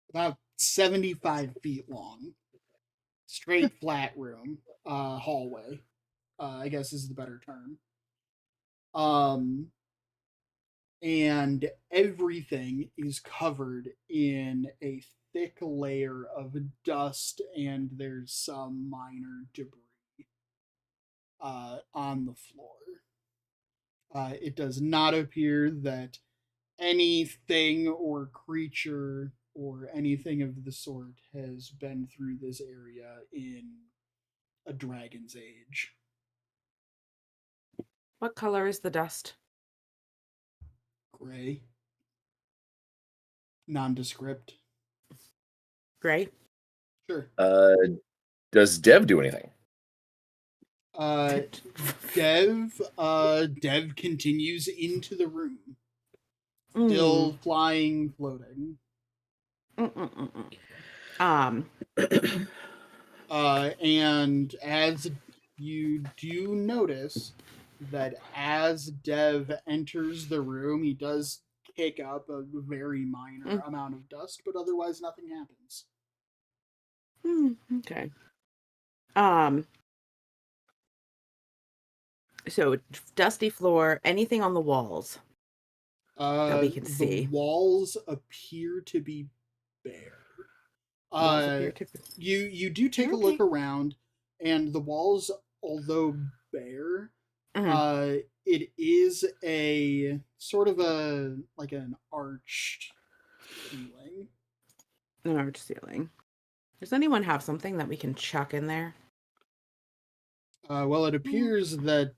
about 75 feet long. Straight flat room. Hallway. I guess is the better term. And everything is covered in a thick layer of dust, and there's some minor debris on the floor. It does not appear that anything or creature or anything of the sort has been through this area in a dragon's age. What color is the dust? Gray. Nondescript. Gray? Sure. Does Dev do anything? Dev continues into the room. Still flying, floating. And as you do notice that as Dev enters the room, he does kick up a very minor amount of dust, but otherwise nothing happens. Okay. So dusty floor, anything on the walls that we can see? The walls appear to be bare. You do take a look around, and the walls, although bare, it is a sort of an arched ceiling. An arched ceiling. Does anyone have something that we can chuck in there? Well, it appears that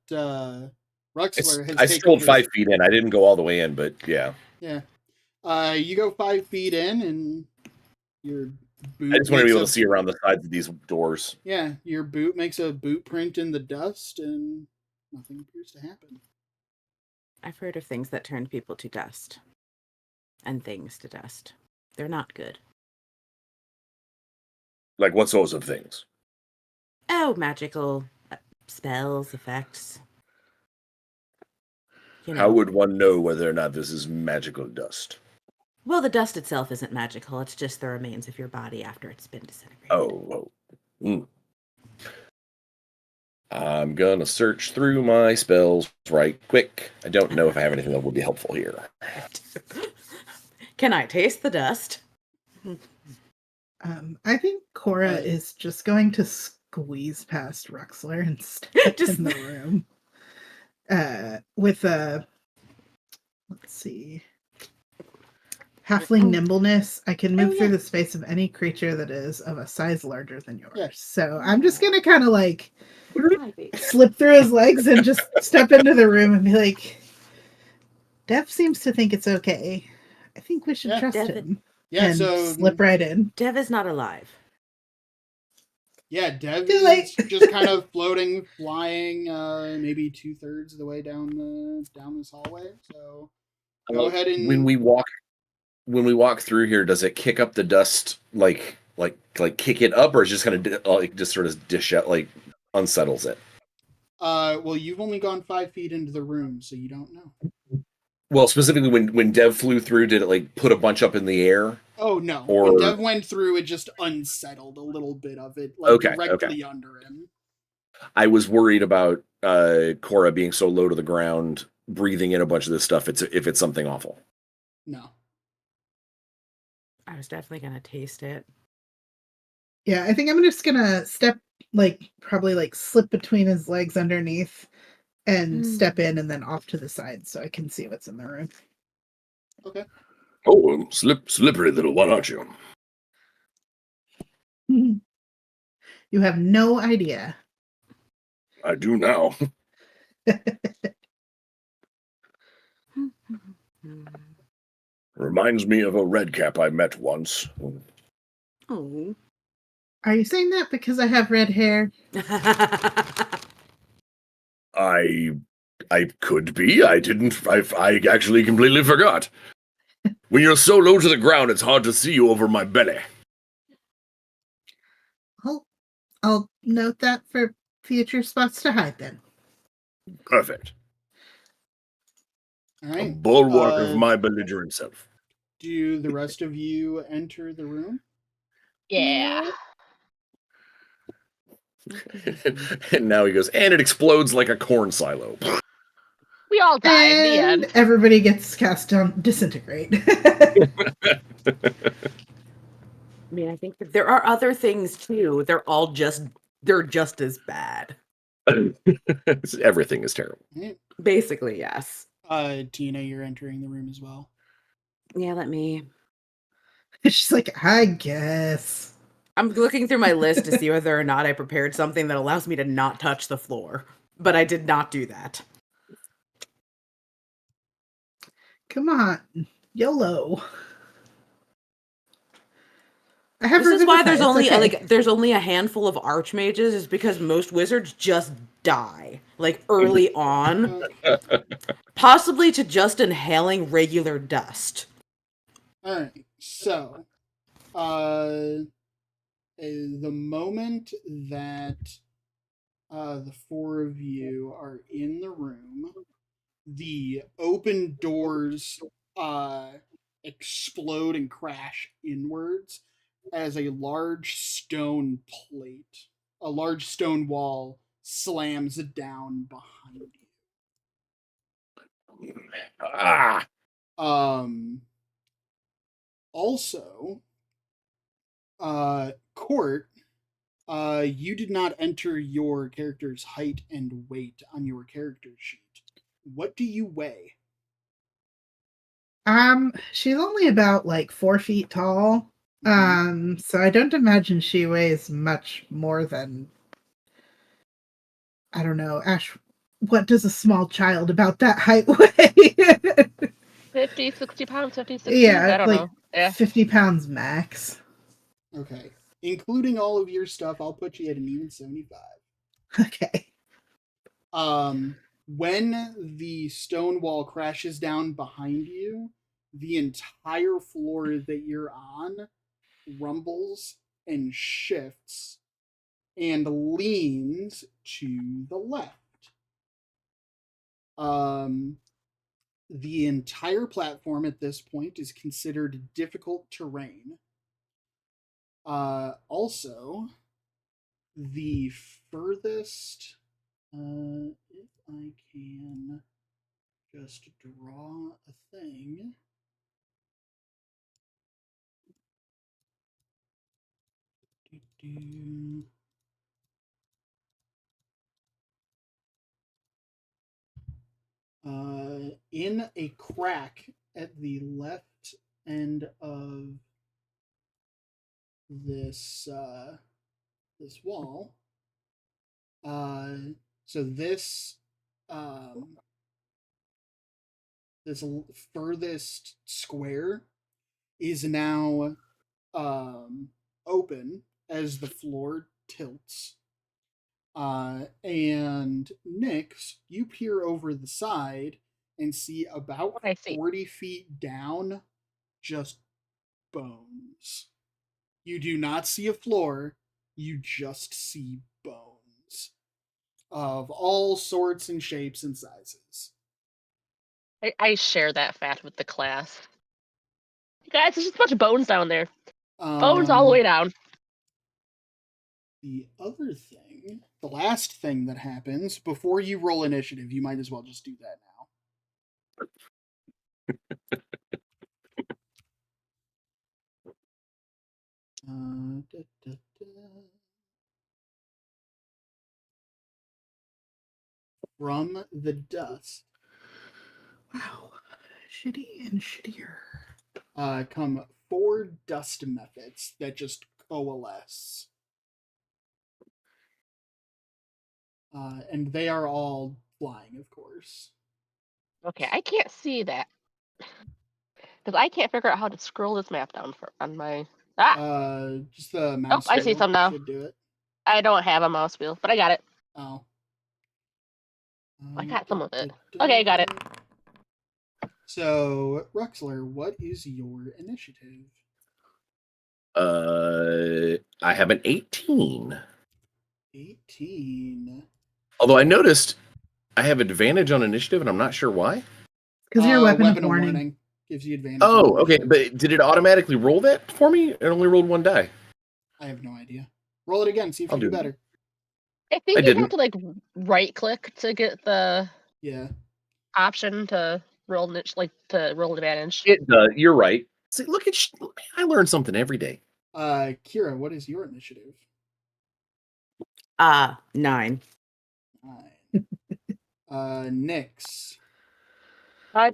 Ruxler has. I strolled 5 feet in. I didn't go all the way in, but yeah. Yeah. You go 5 feet in, and your boot. I just want to be able to see around the sides of these doors. Yeah, your boot makes a boot print in the dust, and nothing appears to happen. I've heard of things that turn people to dust. And things to dust. They're not good. Like what sorts of things? Oh, magical spells, effects. You know. How would one know whether or not this is magical dust? Well, the dust itself isn't magical. It's just the remains of your body after it's been disintegrated. Oh. I'm gonna search through my spells right quick. I don't know if I have anything that would be helpful here. Can I taste the dust? I think Cora is just going to squeeze past Ruxler and step Just- in the room. With a, let's see, halfling nimbleness, I can move through the space of any creature that is of a size larger than yours. Yeah. So I'm just gonna kind of like slip through his legs and just step into the room and be like, Dev seems to think it's okay. I think we should Yeah. trust Dev- him. Yeah, And so slip right in. Dev is not alive. yeah, Dev Too late. is just kind of floating, flying, maybe 2/3 of the way down this hallway. So go ahead and When we walk through here, does it kick up the dust like kick it up, or is it just kind of just sort of dish out, like unsettles it? well, you've only gone 5 feet into the room, so you don't know. Well, specifically when Dev flew through, did it like put a bunch up in the air? Oh no! Or- When Dev went through, it just unsettled a little bit of it, like Okay, directly under him. I was worried about Cora being so low to the ground, breathing in a bunch of this stuff. If it's something awful. No. I was definitely going to taste it. Yeah, I think I'm just gonna step, like, probably like slip between his legs underneath and step in and then off to the side so I can see what's in the room. Okay. Oh, slippery little one, aren't you? You have no idea. I do now. Reminds me of a redcap I met once. Oh. Are you saying that because I have red hair? I could be. I didn't. I actually completely forgot. When you're so low to the ground, it's hard to see you over my belly. I'll note that for future spots to hide then. Perfect. All A right. bulwark of my belligerent self. Do the rest of you enter the room? Yeah. And now he goes, and it explodes like a corn silo. We all died. The And end. everybody gets cast on disintegrate. I mean, I think that there are other things too. They're just as bad. Everything is terrible. All right. Basically, yes. Tina, you're entering the room as well. Yeah, let me. She's like, I guess. I'm looking through my list to see whether or not I prepared something that allows me to not touch the floor. But I did not do that. Come on. YOLO. I have This is why Revivify, there's it's only okay. there's only a handful of archmages, is because most wizards just die like early on, possibly to just inhaling regular dust. All right. So, the moment that the four of you are in the room, the open doors explode and crash inwards as a large stone wall slams down behind you. Ah! Also, Court, you did not enter your character's height and weight on your character sheet. What do you weigh? She's only about like 4 feet tall. So I don't imagine she weighs much more than, I don't know, Ash, what does a small child about that height weigh? 50, 60 pounds, 50, 60? Yeah, I don't like know. Yeah. 50 pounds max. Okay. Including all of your stuff, I'll put you at an even 75. Okay. When the stone wall crashes down behind you, the entire floor that you're on rumbles and shifts and leans to the left. The entire platform at this point is considered difficult terrain. Also, the furthest, if I can just draw a thing. In a crack at the left end of this this wall. So this furthest square is now open as the floor tilts. And Nyx, you peer over the side and see about What I see. 40 feet down, just bones. You do not see a floor, you just see bones of all sorts and shapes and sizes. I share that fact with the class. You guys, there's just a bunch of bones down there. Bones all the way down. The other thing, the last thing that happens before you roll initiative, you might as well just do that now. From the dust. Wow. Shitty and shittier. Come 4 dust methods that just coalesce. And they are all flying, of course. Okay, I can't see that. Because I can't figure out how to scroll this map down on my... Just the mouse I see wheel some now. should do it. I don't have a mouse wheel, but I got it. Oh. I got some of it. Okay, I got it. So, Ruxler, what is your initiative? I have an 18. 18. Although I noticed I have advantage on initiative, and I'm not sure why. Because your weapon of warning gives you advantage. Oh, okay. But did it automatically roll that for me? It only rolled 1 die. I have no idea. Roll it again. See if you do better. I think you have to like right click to get the option to roll advantage. It does. You're right. See, look at I learn something every day. Kira, what is your initiative? 9. 9. Nyx.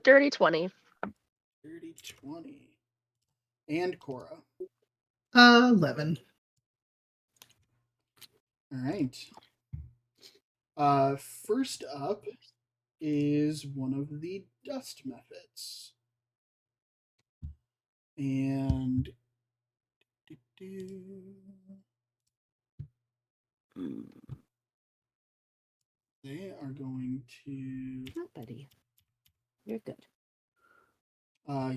Dirty 20. Dirty 20. And Cora. 11. All right. First up is one of the dust methods. And they are going to... Oh, buddy. You're good.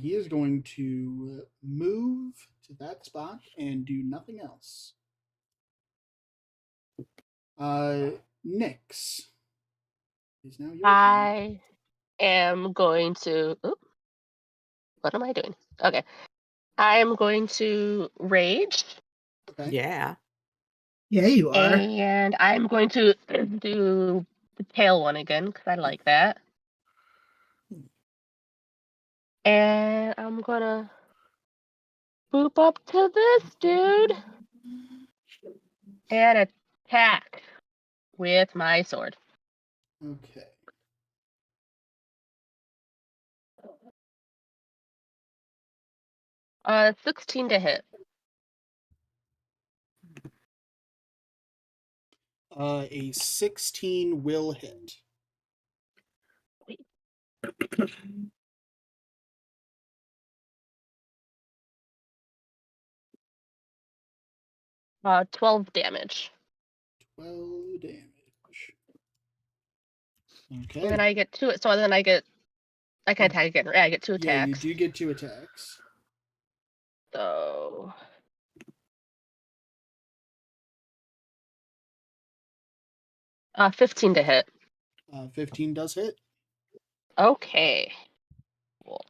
He is going to move to that spot and do nothing else. Nyx. Is now your turn. I am going to... what am I doing? Okay. I am going to rage. Okay. Yeah. Yeah, you are. And I'm going to do the tail one again, because I like that. And I'm gonna boop up to this dude and attack with my sword. Okay. Uh, 16 to hit. A 16 will hit. 12 damage. 12 damage. Okay. And then I get two. So then I can attack again. Yeah, I get 2 attacks. Yeah, you do get 2 attacks. So 15 to hit. 15 does hit. Okay. Cool.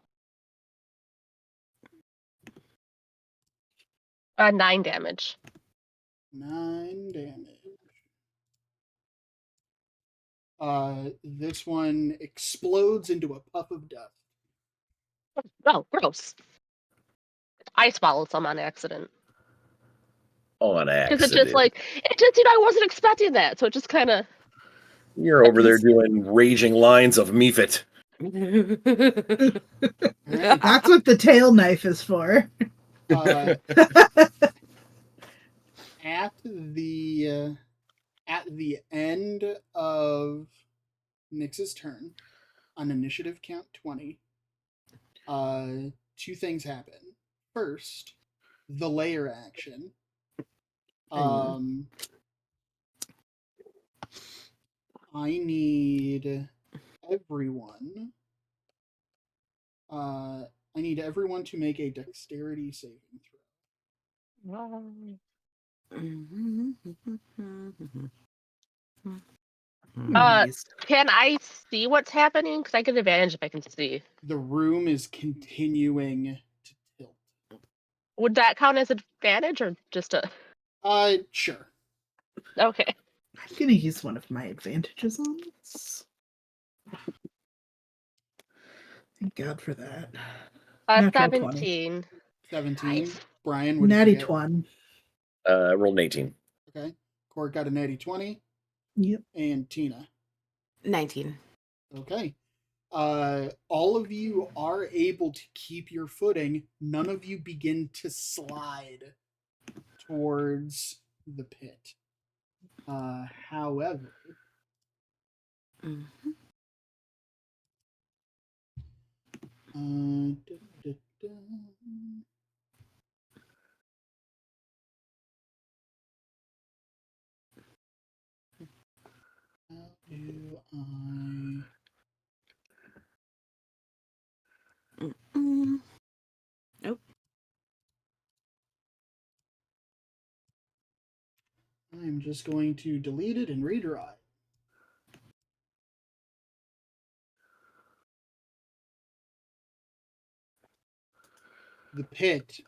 9 damage. 9 damage. This one explodes into a puff of dust. Oh, gross. I swallowed some on accident. On Because accident. it just, I wasn't expecting that. So it just kind of. You're over there doing raging lines of Meefit. Right. That's what the tail knife is for. At the end of Nyx's turn, on initiative count 20, 2 things happen. First, the layer action. I need everyone. I need everyone to make a dexterity saving throw. Can I see what's happening? Because I get advantage if I can see. The room is continuing to tilt. Would that count as advantage or just a? Sure. Okay. I'm gonna use one of my advantages on this. Thank God for that. Natural 17. 17. Nice. Brian, what did Natty you get? 20. I rolled an 18. Okay. Court got a natty 20. Yep. And Tina. 19. Okay. All of you are able to keep your footing. None of you begin to slide towards the pit. However, da, da, da. How do I? Nope. I'm just going to delete it and redraw it. The pit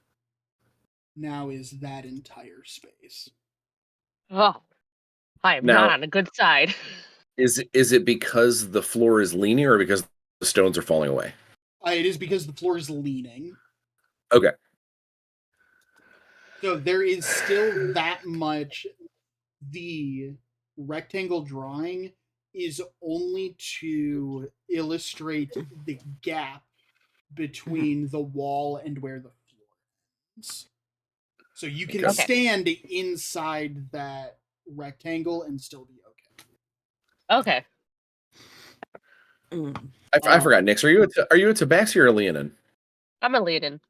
now is that entire space. Oh, I am Now- not on a good side. Is it because the floor is leaning or because the stones are falling away? It is because the floor is leaning. Okay. So there is still that much. The rectangle drawing is only to illustrate the gap between the wall and where the floor is. So you can Okay. stand inside that rectangle and still be okay. Okay. I forgot, Nix. Are you a Tabaxi or a Leonin? I'm a lead-in.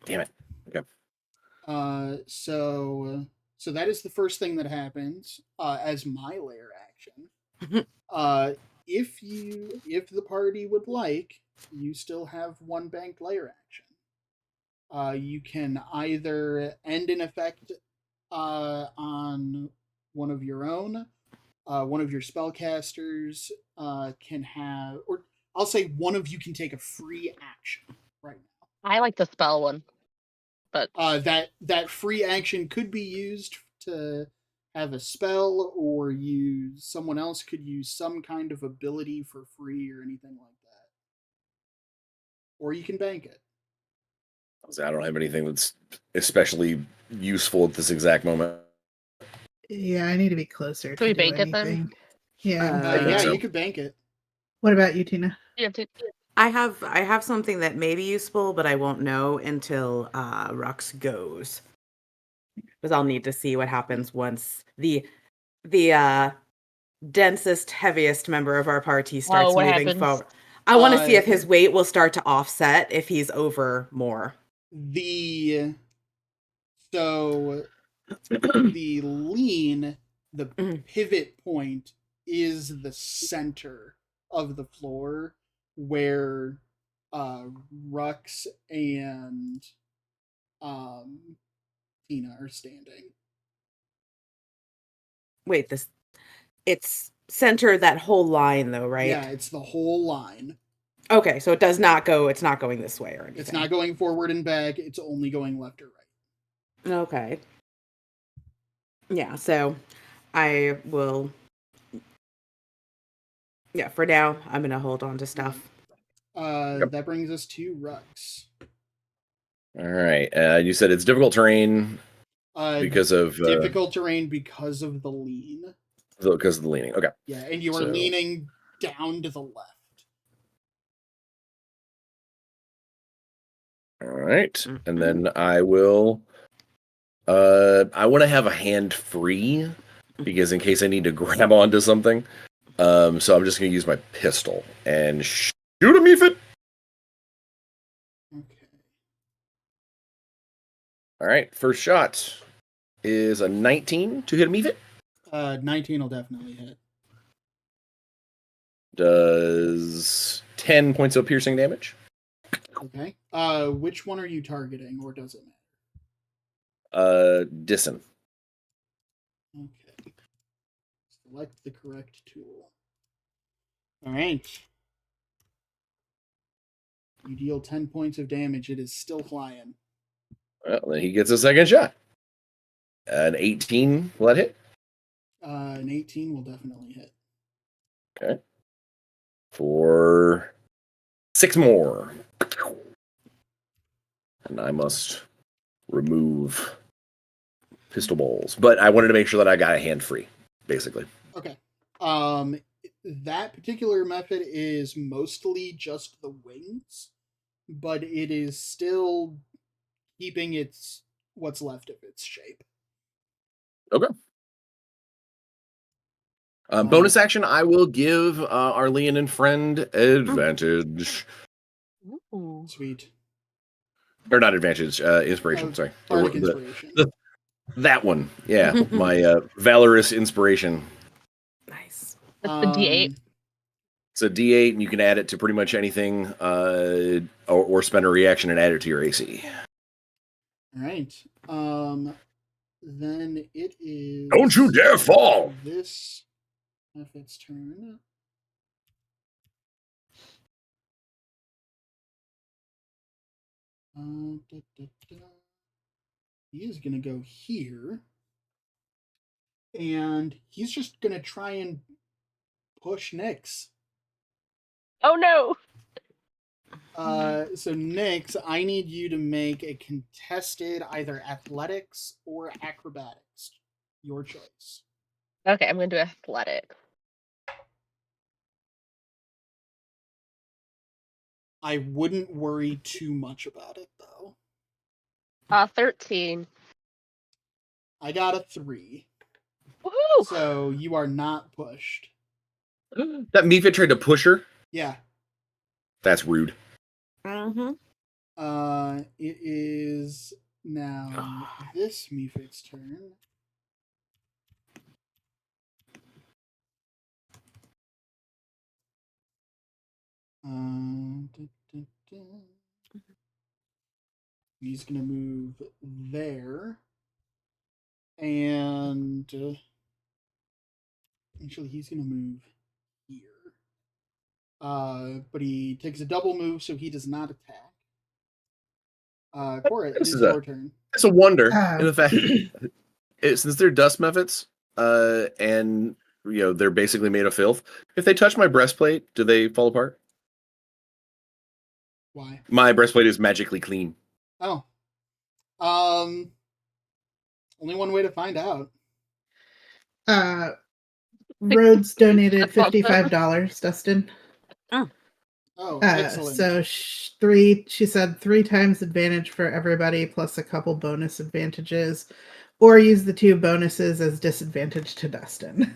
Damn it. Okay. So that is the first thing that happens as my layer action. If the party would like, you still have 1 banked layer action. You can either end an effect on one of your own. One of your spellcasters can have, or I'll say one of you can take a free action right now. I like the spell one, but that free action could be used to have a spell, or someone else could use some kind of ability for free or anything like that. Or you can bank it. I don't have anything that's especially useful at this exact moment. Yeah, I need to be closer Can we to do bank it then? anything. Yeah. I think Yeah, so. you could bank it. What about you, Tina? you have to. I have something that may be useful, but I won't know until Rux goes. Because I'll need to see what happens once the densest, heaviest member of our party starts what moving happens? forward. I want to see if his weight will start to offset if he's over more. The lean, the pivot point is the center of the floor where Rux and Tina are standing. Wait, this it's center that whole line though, right? Yeah, it's the whole line. Okay, so it's not going this way or anything. It's not going forward and back, it's only going left or right. Okay. Yeah, so I will for now I'm gonna hold on to stuff. That brings us to Rux. All right. You said it's difficult terrain because of difficult terrain because of the lean. Because of the leaning. Okay. Yeah, and you are leaning down to the left. All right. And then I will I want to have a hand free because in case I need to grab onto something. So I'm just going to use my pistol and shoot him if it. Okay. All right. First shot is a 19 to hit him if it. 19 will definitely hit. Does 10 points of piercing damage. Okay. Which one are you targeting, or does it matter? Dissen. Okay. Select the correct tool. All right. You deal 10 points of damage. It is still flying. Well, then he gets a second shot. An 18, will that hit? An 18 will definitely hit. Okay. For 6 more. And I must remove pistol balls. But I wanted to make sure that I got a hand free, basically. Okay. That particular method is mostly just the wings, but it is still keeping what's left of its shape. Okay. Bonus action, I will give our Leonin friend advantage. Ooh. Sweet. Or not advantage, inspiration, sorry. Bardic inspiration. That one, yeah. My valorous inspiration. Nice. That's the D8. It's a D8, and you can add it to pretty much anything, or spend a reaction and add it to your AC. All right. Then it is. Don't you dare fall! This its turn. He is gonna go here, and he's just gonna try and push Nyx. Oh no! So Nyx, I need you to make a contested either athletics or acrobatics. Your choice. Okay, I'm gonna do athletic. I wouldn't worry too much about it though. 13. I got a 3. Woohoo! So you are not pushed. That Mephit tried to push her? Yeah. That's rude. Mm-hmm. It is now this Mephit's turn. He's gonna move there, and actually he's gonna move here. But he takes a double move, so he does not attack. Cora, it is your turn. It's a wonder in the fact since they're dust methods, and they're basically made of filth. If they touch my breastplate, do they fall apart? Why? My breastplate is magically clean. Oh. Only one way to find out. Rhodes donated $55, Dustin. Oh, excellent. So she said 3 times advantage for everybody plus a couple bonus advantages, or use the 2 bonuses as disadvantage to Dustin.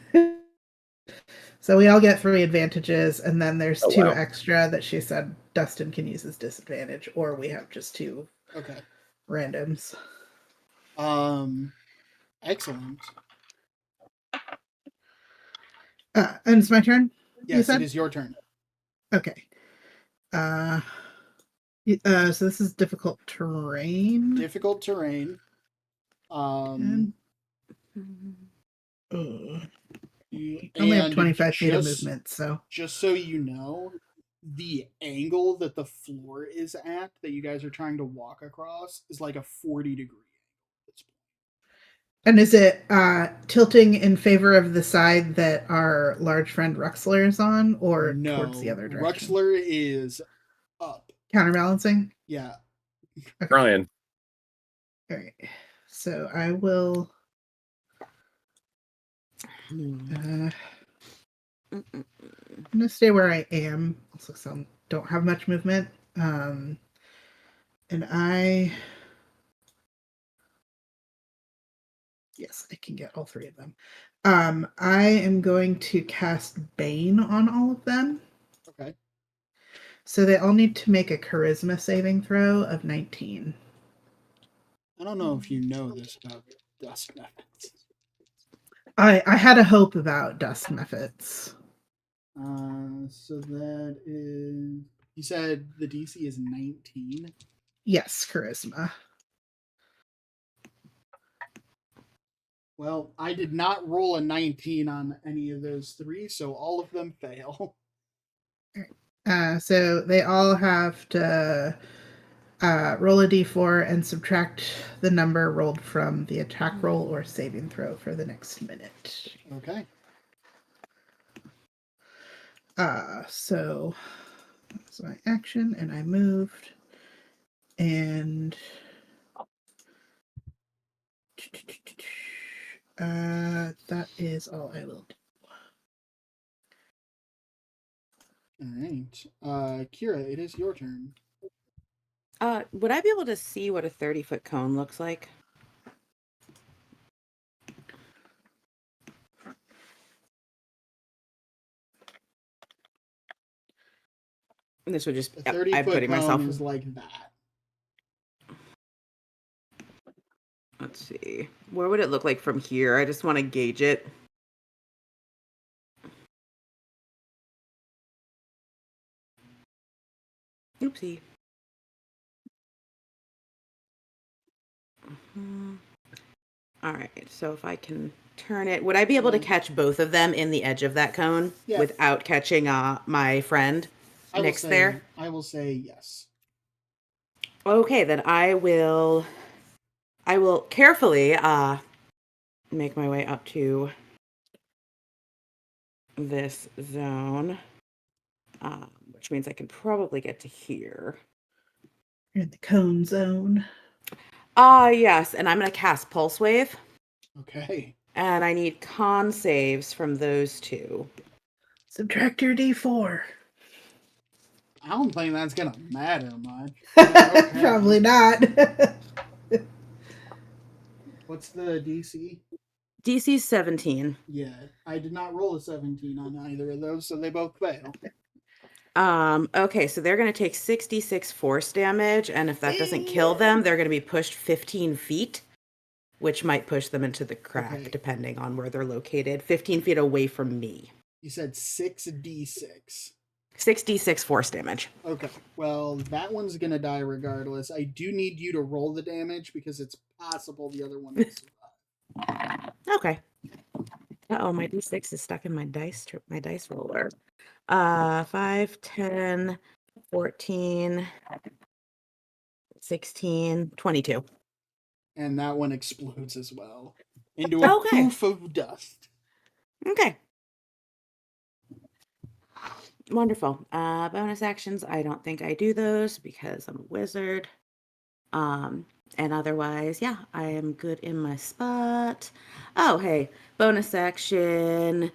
So we all get 3 advantages, and then there's 2 extra that she said Dustin can use as disadvantage, or we have just 2 randoms. Excellent. And it's my turn? Yes, it is your turn. Okay. So this is difficult terrain. Difficult terrain. And, You, I only have and 25 feet of just movement, so just so you know, the angle that the floor is at that you guys are trying to walk across is like a 40-degree angle. and is it tilting in favor of the side that our large friend Ruxler is on, or towards the No, other direction? Ruxler is up. Counterbalancing? Yeah. Brian. All right. So I will. Hmm. I'm gonna stay where I am. Also, so I don't have much movement. And yes, I can get all three of them. I am going to cast Bane on all of them. Okay. So they all need to make a charisma saving throw of 19. I don't know if you know this about dust methods. I had a hope about dust methods. So that is. You said the DC is 19. Yes, charisma. Well, I did not roll a 19 on any of those three, so all of them fail. So they all have to roll a d4 and subtract the number rolled from the attack roll or saving throw for the next minute. Okay. So that's my action, and I moved, and that is all I will do. All right. Kira, it is your turn. Would I be able to see what a 30-foot cone looks like? And this would just, A yep, 30 I'm foot putting cone myself. is like that. Let's see. Where would it look like from here? I just want to gauge it. Oopsie. All right, so if I can turn it, would I be able to catch both of them in the edge of that cone Yeah. without catching my friend Nyx there? I will say yes. Okay, then I will carefully make my way up to this zone, which means I can probably get to here. You're in the cone zone. Yes, and I'm going to cast Pulse Wave. Okay. And I need con saves from those two. Subtract your d4. I don't think that's gonna matter much. Okay. Probably not. What's the DC? DC 17. Yeah, I did not roll a 17 on either of those, so they both fail. Okay, so they're going to take 66 force damage, and if that doesn't kill them, they're going to be pushed 15 feet, which might push them into the crack, Okay. depending on where they're located. 15 feet away from me. You said 6d6. 66 force damage. Okay, well, that one's gonna die regardless. I do need you to roll the damage because it's possible the other one will survive. Okay. Uh-oh, my d6 is stuck in my dice roller. 5, 10, 14, 16, 22. And that one explodes as well into a poof of dust. Okay. Wonderful. Bonus actions. I don't think I do those because I'm a wizard. And otherwise, yeah, I am good in my spot. Oh, hey, bonus action.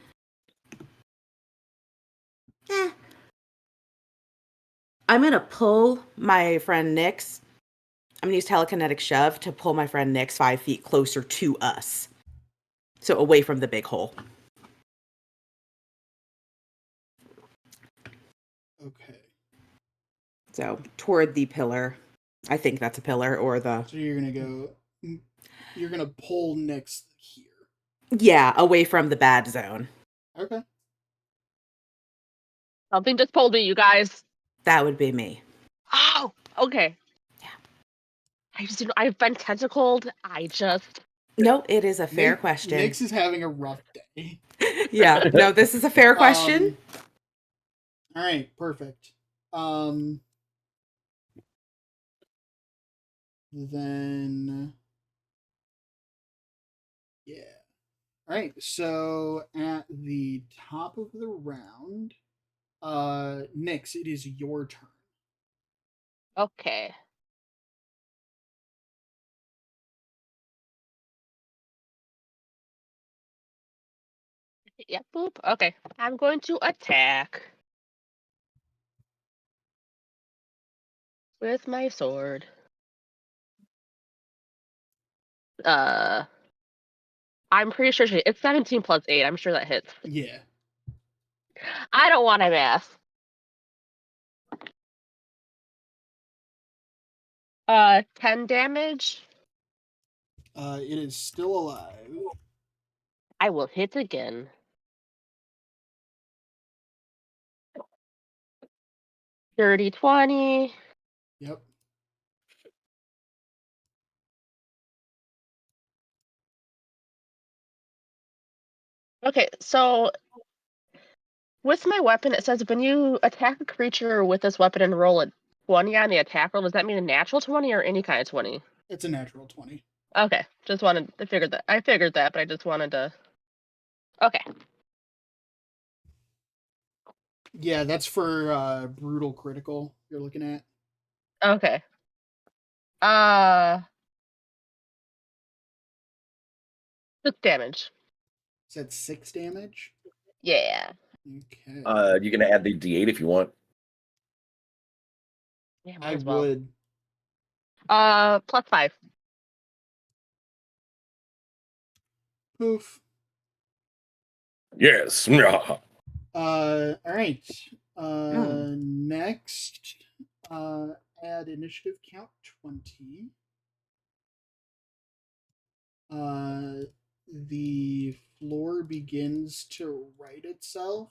I'm gonna pull my friend Nyx. I'm gonna use telekinetic shove to pull my friend Nyx 5 feet closer to us. So away from the big hole. Okay. So toward the pillar. I think that's a pillar or the... So you're gonna pull next here. Yeah, away from the bad zone. Okay. Something just told me, you guys. That would be me. Oh, okay. Yeah. I've been tentacled. No, it is a fair Nick, question. Nix is having a rough day. Yeah, no, this is a fair question. All right, perfect. Then yeah. All right, so at the top of the round, Nix, it is your turn. Okay. Yep, boop. Okay. I'm going to attack with my sword. I'm pretty sure it's 17 plus 8. I'm sure that hits. Yeah. I don't want to math. 10 damage. It is still alive. I will hit again. Dirty 20. Yep. Okay, so with my weapon, it says when you attack a creature with this weapon and roll a 20 on the attack roll, does that mean a natural 20 or any kind of 20? It's a natural 20. Okay, just wanted to figure that. I figured that, but I just wanted to. Okay. Yeah, that's for brutal critical you're looking at. Okay. 6 damage. Is that 6 damage? Yeah. Okay. You can add the D8 if you want. Yeah, might I as well. would. Plus 5. Poof. Yes. All right. Mm. Next, add initiative count 20. The floor begins to right itself.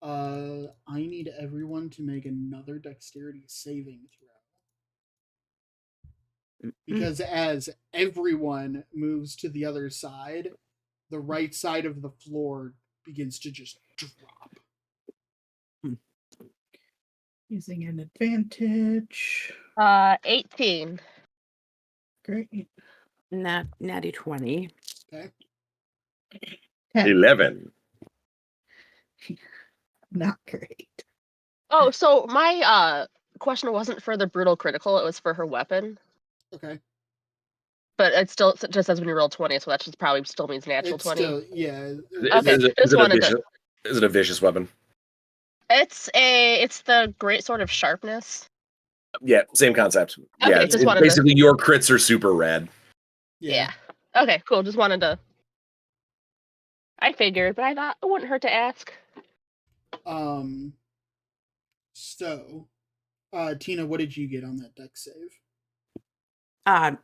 I need everyone to make another dexterity saving throw. Because as everyone moves to the other side, the right side of the floor begins to just drop. Using an advantage. 18. Great. Natty 20. Okay. 10. 11. Not great. Oh, so my question wasn't for the brutal critical, it was for her weapon. Okay. But it just says when you roll 20, so that just probably still means natural It's 20. still, yeah. Okay, just wanted to. Is it a vicious weapon? It's the great sword of sharpness. Yeah, same concept. Okay, Yeah, just it's wanted to. basically your crits are super rad. Yeah. Okay, cool. Just wanted to. I figured, but I thought it wouldn't hurt to ask. So, Tina, what did you get on that dex save?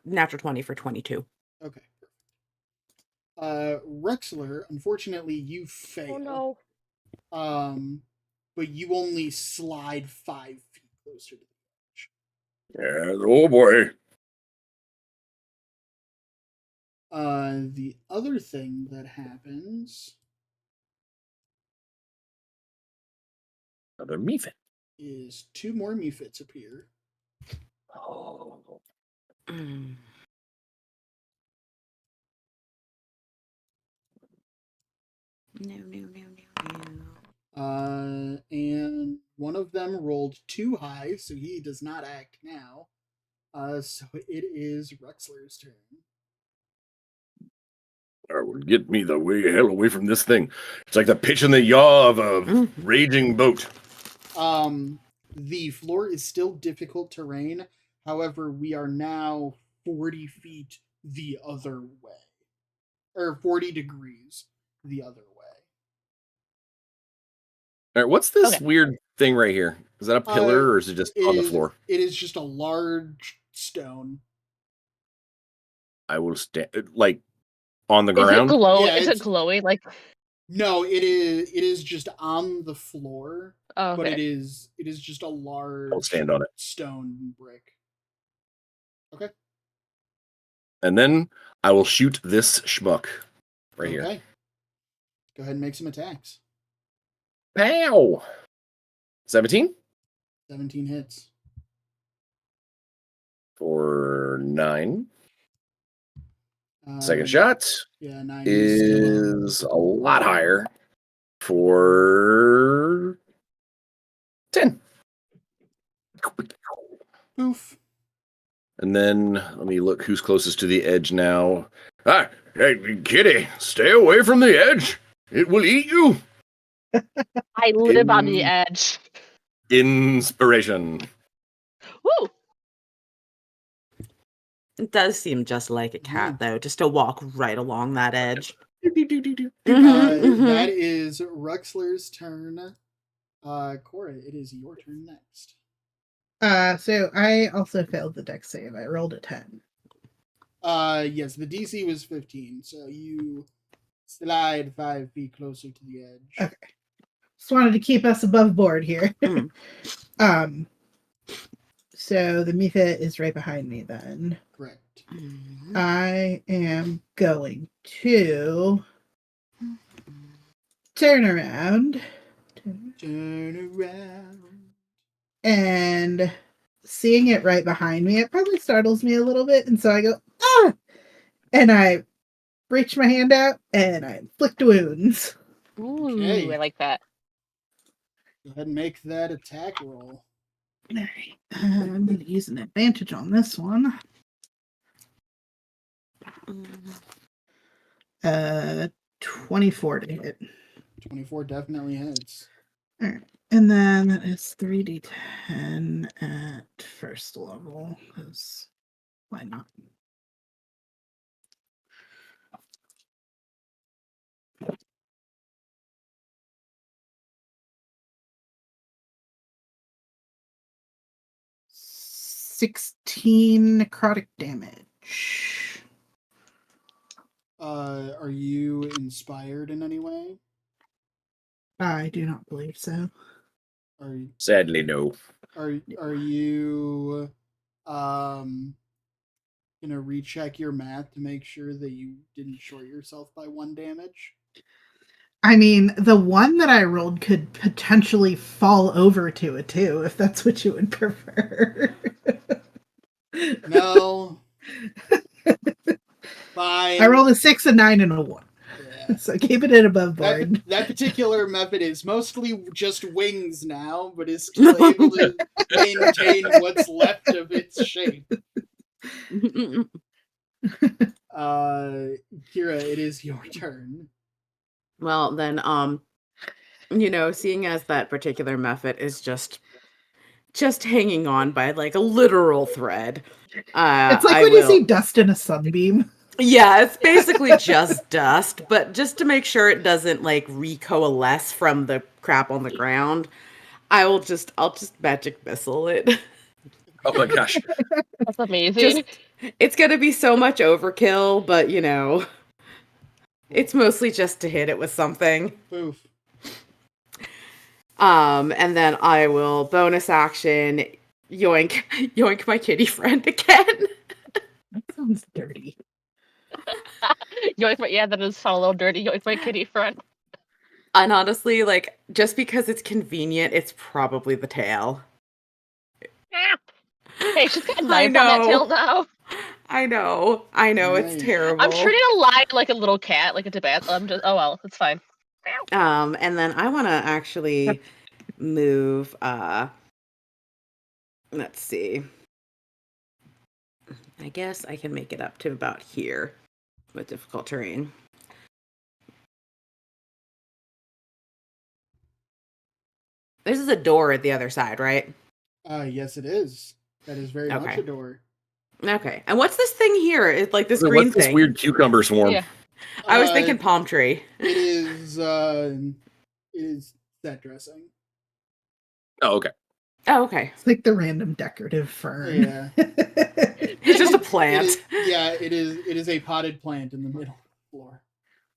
Natural 20 for 22. Okay. Rexler, unfortunately, you fail. Oh no. But you only slide 5 feet closer to the edge. Yeah, oh boy. The other thing that happens Another Mephit. is 2 more Mephits appear. Oh. Mm. No. And one of them rolled too high, so he does not act now. So it is Rexler's turn. That would get me the hell away from this thing. It's like the pitch and the yaw of a raging boat. The floor is still difficult terrain. However, we are now 40 feet the other way. Or 40 degrees the other way. All right, what's this weird thing right here? Is that a pillar or is it just on the floor? It is just a large stone. I will stand like on the ground. Yeah, is it glowing? Like No, it is just on the floor, Oh, but okay. it is just a Don't large stand on it. stone brick. Okay. And then I will shoot this schmuck right here. Okay. Go ahead and make some attacks. Pow! 17 17 hits. for 9. Second shot Yeah, 9 is still is a lot higher for 10. poof. And then let me look who's closest to the edge now. Ah, hey, kitty, stay away from the edge. It will eat you. I live on the edge. Inspiration. Woo! It does seem just like a cat, though, just to walk right along that edge. That is Ruxler's turn. Cora, it is your turn next. So I also failed the dex save. I rolled a 10. Yes, the DC was 15, so you slide 5 feet closer to the edge. Okay. Just wanted to keep us above board here. Mm. So the Mipha is right behind me then. Correct. I am going to turn around. Turn around. And seeing it right behind me, it probably startles me a little bit. And so I go, ah! And I reach my hand out and I inflict wounds. Ooh, Okay. I like that. Go ahead and make that attack roll. All right. I'm going to use an advantage on this one. 24 to hit. 24 definitely hits. All right. And then that is 3d10 at first level. Because why not? $16 necrotic damage. Are you inspired in any way? I do not believe so. Sadly, no. Are you gonna recheck your math to make sure that you didn't short yourself by 1 damage? I mean, the one that I rolled could potentially fall over to a 2, if that's what you would prefer. No. Fine. I rolled a 6, a 9, and a 1. Yeah. So keep it in above board. That particular method is mostly just wings now, but is still able to maintain what's left of its shape. Kira, it is your turn. Well, then, seeing as that particular method is just hanging on by like a literal thread, It's like I when you will. see dust in a sunbeam. Yeah, it's basically just dust, but just to make sure it doesn't like recoalesce from the crap on the ground, I'll just magic missile it. Oh my gosh. That's amazing. It's gonna be so much overkill, but it's mostly just to hit it with something. Poof. And then I will bonus action yoink my kitty friend again. That sounds dirty. That does sound a little dirty. Yoink my kitty front. And honestly, like, just because it's convenient, it's probably the tail. Hey, she's got a knife on that tail now. I know, Right. it's terrible. I'm treating it alive like a little cat, like a Tibet. Oh well, it's fine. And then I want to actually move, let's see. I guess I can make it up to about here with difficult terrain. This is a door at the other side, right? Yes, it is. That is very much Okay. a door. Okay. And what's this thing here? It's like this green What's this thing. weird cucumber swarm? Yeah. I was thinking palm tree. It is set dressing. Oh, okay. Oh, okay. It's like the random decorative fern. Yeah. It's just a plant. It is a potted plant in the middle of the floor.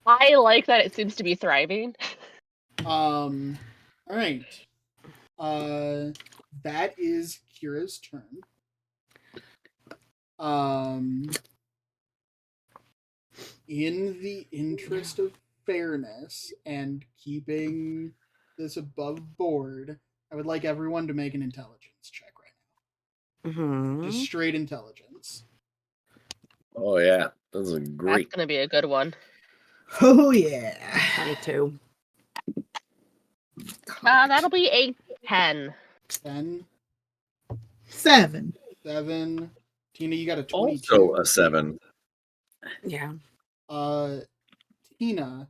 I like that it seems to be thriving. All right. That is Kira's turn. In the interest of fairness and keeping this above board, I would like everyone to make an intelligence check right now. Just straight intelligence. Oh yeah, this is That's great. gonna be a good one. Oh yeah. 22. That'll be a 10. 10, 7. 7. Tina, you got a 22. Also a 7. Yeah. Tina,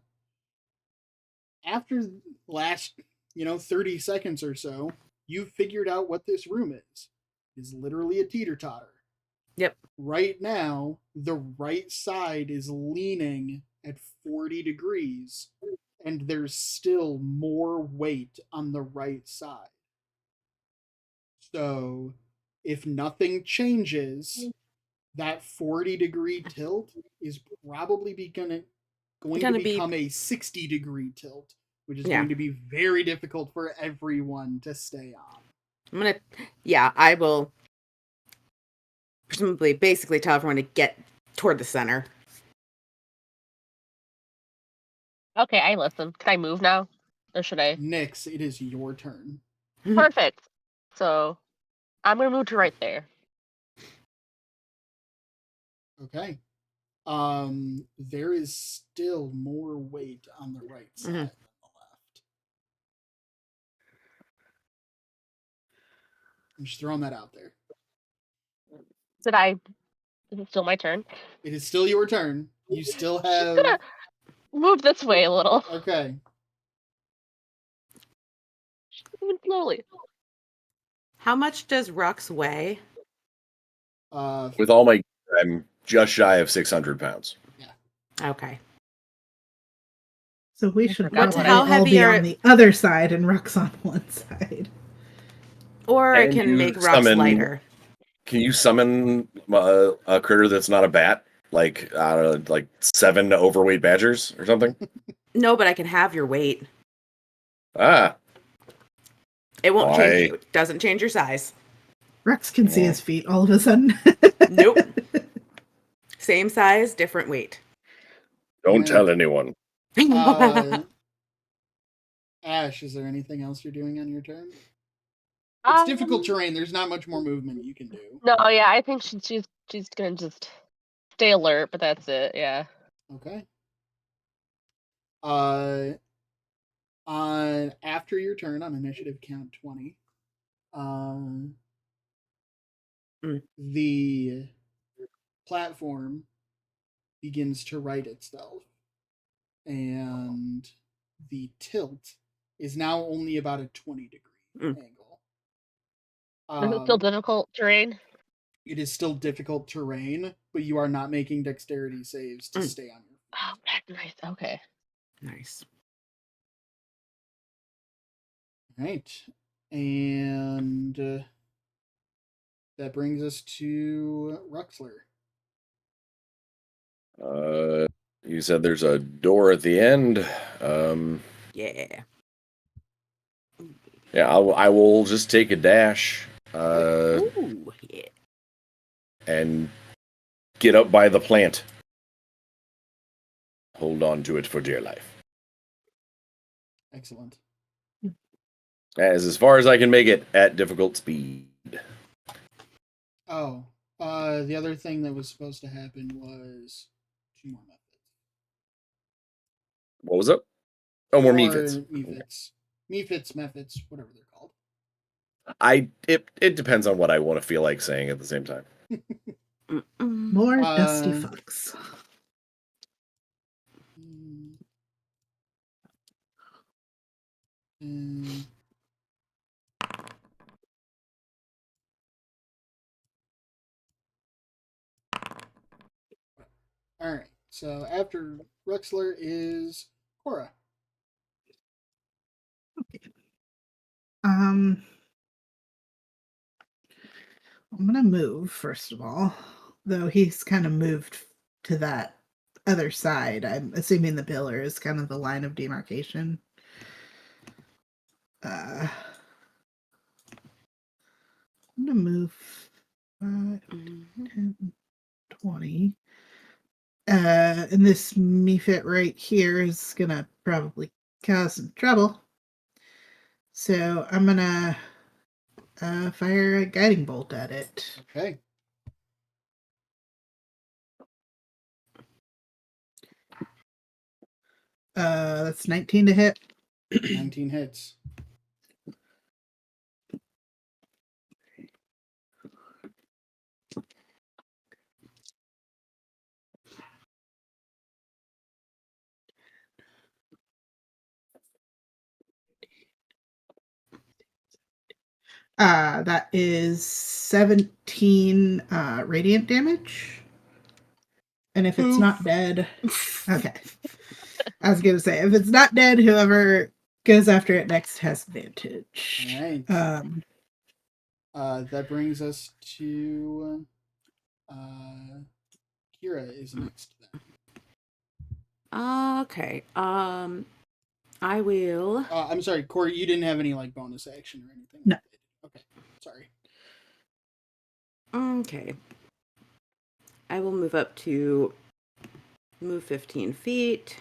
after last, 30 seconds or so, you've figured out what this room is. It's literally a teeter-totter. Yep. Right now, the right side is leaning at 40 degrees, and there's still more weight on the right side. So, if nothing changes, that 40-degree tilt is probably going to become a 60-degree tilt, which is going to be very difficult for everyone to stay on. I will presumably basically tell everyone to get toward the center. Okay, I listen. Can I move now? Or should I? Nyx, it is your turn. Perfect. So, I'm gonna move to right there. Okay. There is still more weight on the right side than the left. I'm just throwing that out there. Is it still my turn? It is still your turn. You still Just have. gonna move this way a little. Okay. Just moving slowly. How much does Rux weigh? With all my, I'm just shy of 600 pounds. Yeah. Okay. So we should forgot probably how all heavy be are- on the other side and Rux on one side. Or I And can you make Rux summon- lighter. Can you summon a critter that's not a bat? Like, I don't know, like 7 overweight badgers or something? No, but I can have your weight. Ah, It won't Why? change. It doesn't change your size. Rex can see his feet all of a sudden. Nope. Same size, different weight. don't Yeah. tell anyone. Ash, is there anything else you're doing on your turn? It's difficult terrain. There's not much more movement you can do. No, yeah, I think she's gonna just stay alert, but that's it. Yeah. Okay. On after your turn on initiative count 20, the platform begins to right itself, and the tilt is now only about a 20-degree angle. Is it still difficult terrain? It is still difficult terrain, but you are not making dexterity saves to stay on your feet. Oh, nice. Okay. Nice. Right. And that brings us to Ruxler. You said there's a door at the end. Yeah. Yeah, I will just take a dash Ooh, yeah. and get up by the plant. Hold on to it for dear life. Excellent. As far as I can make it at difficult speed. Oh, the other thing that was supposed to happen was 2 more methods. What was it? Oh, more mephits. Mephits, methods, whatever they're called. It depends on what I want to feel like saying at the same time. More dusty fucks. All right. So after Ruxler is Cora. Okay. I'm gonna move first of all, though he's kind of moved to that other side. I'm assuming the pillar is kind of the line of demarcation. I'm gonna move 5, 10, 20. And this mephit right here is gonna probably cause some trouble. So I'm gonna fire a guiding bolt at it. Okay. That's 19 to hit. 19 hits. That is 17 radiant damage. And if it's not dead, okay. I was gonna say, if it's not dead, whoever goes after it next has advantage. All right. That brings us to Kira is next then. Okay. I will. I'm sorry, Corey, you didn't have any like bonus action or anything. No. Okay. Sorry. Okay. I will move 15 feet,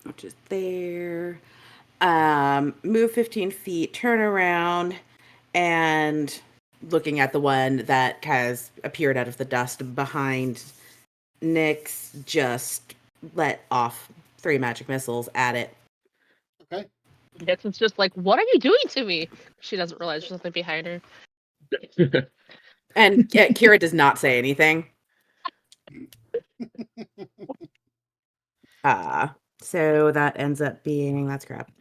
which is there. Move 15 feet, turn around, and looking at the one that has appeared out of the dust behind Nyx, just let off 3 magic missiles at it. Okay. Nixon's just like, what are you doing to me? She doesn't realize there's something behind her. And Kira does not say anything. So that ends up being, that's crap.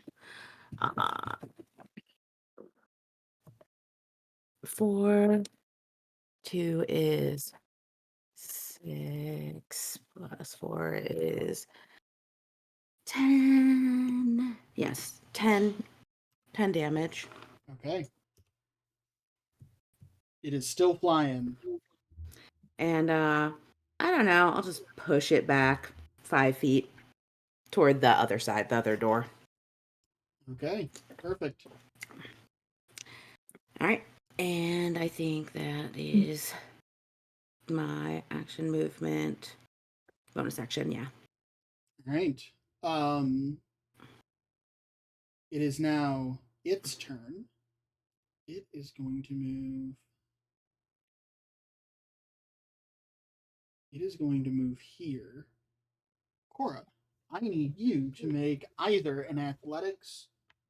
4, 2 is 6, plus 4 is 10. Yes, 10 damage. Okay. It is still flying. And I don't know, I'll just push it back 5 feet toward the other side, the other door. Okay. Perfect. All right. And I think that is my action movement. Bonus action, yeah. All right. It is now its turn. It is going to move. It is going to move here. Cora, I need you to make either an athletics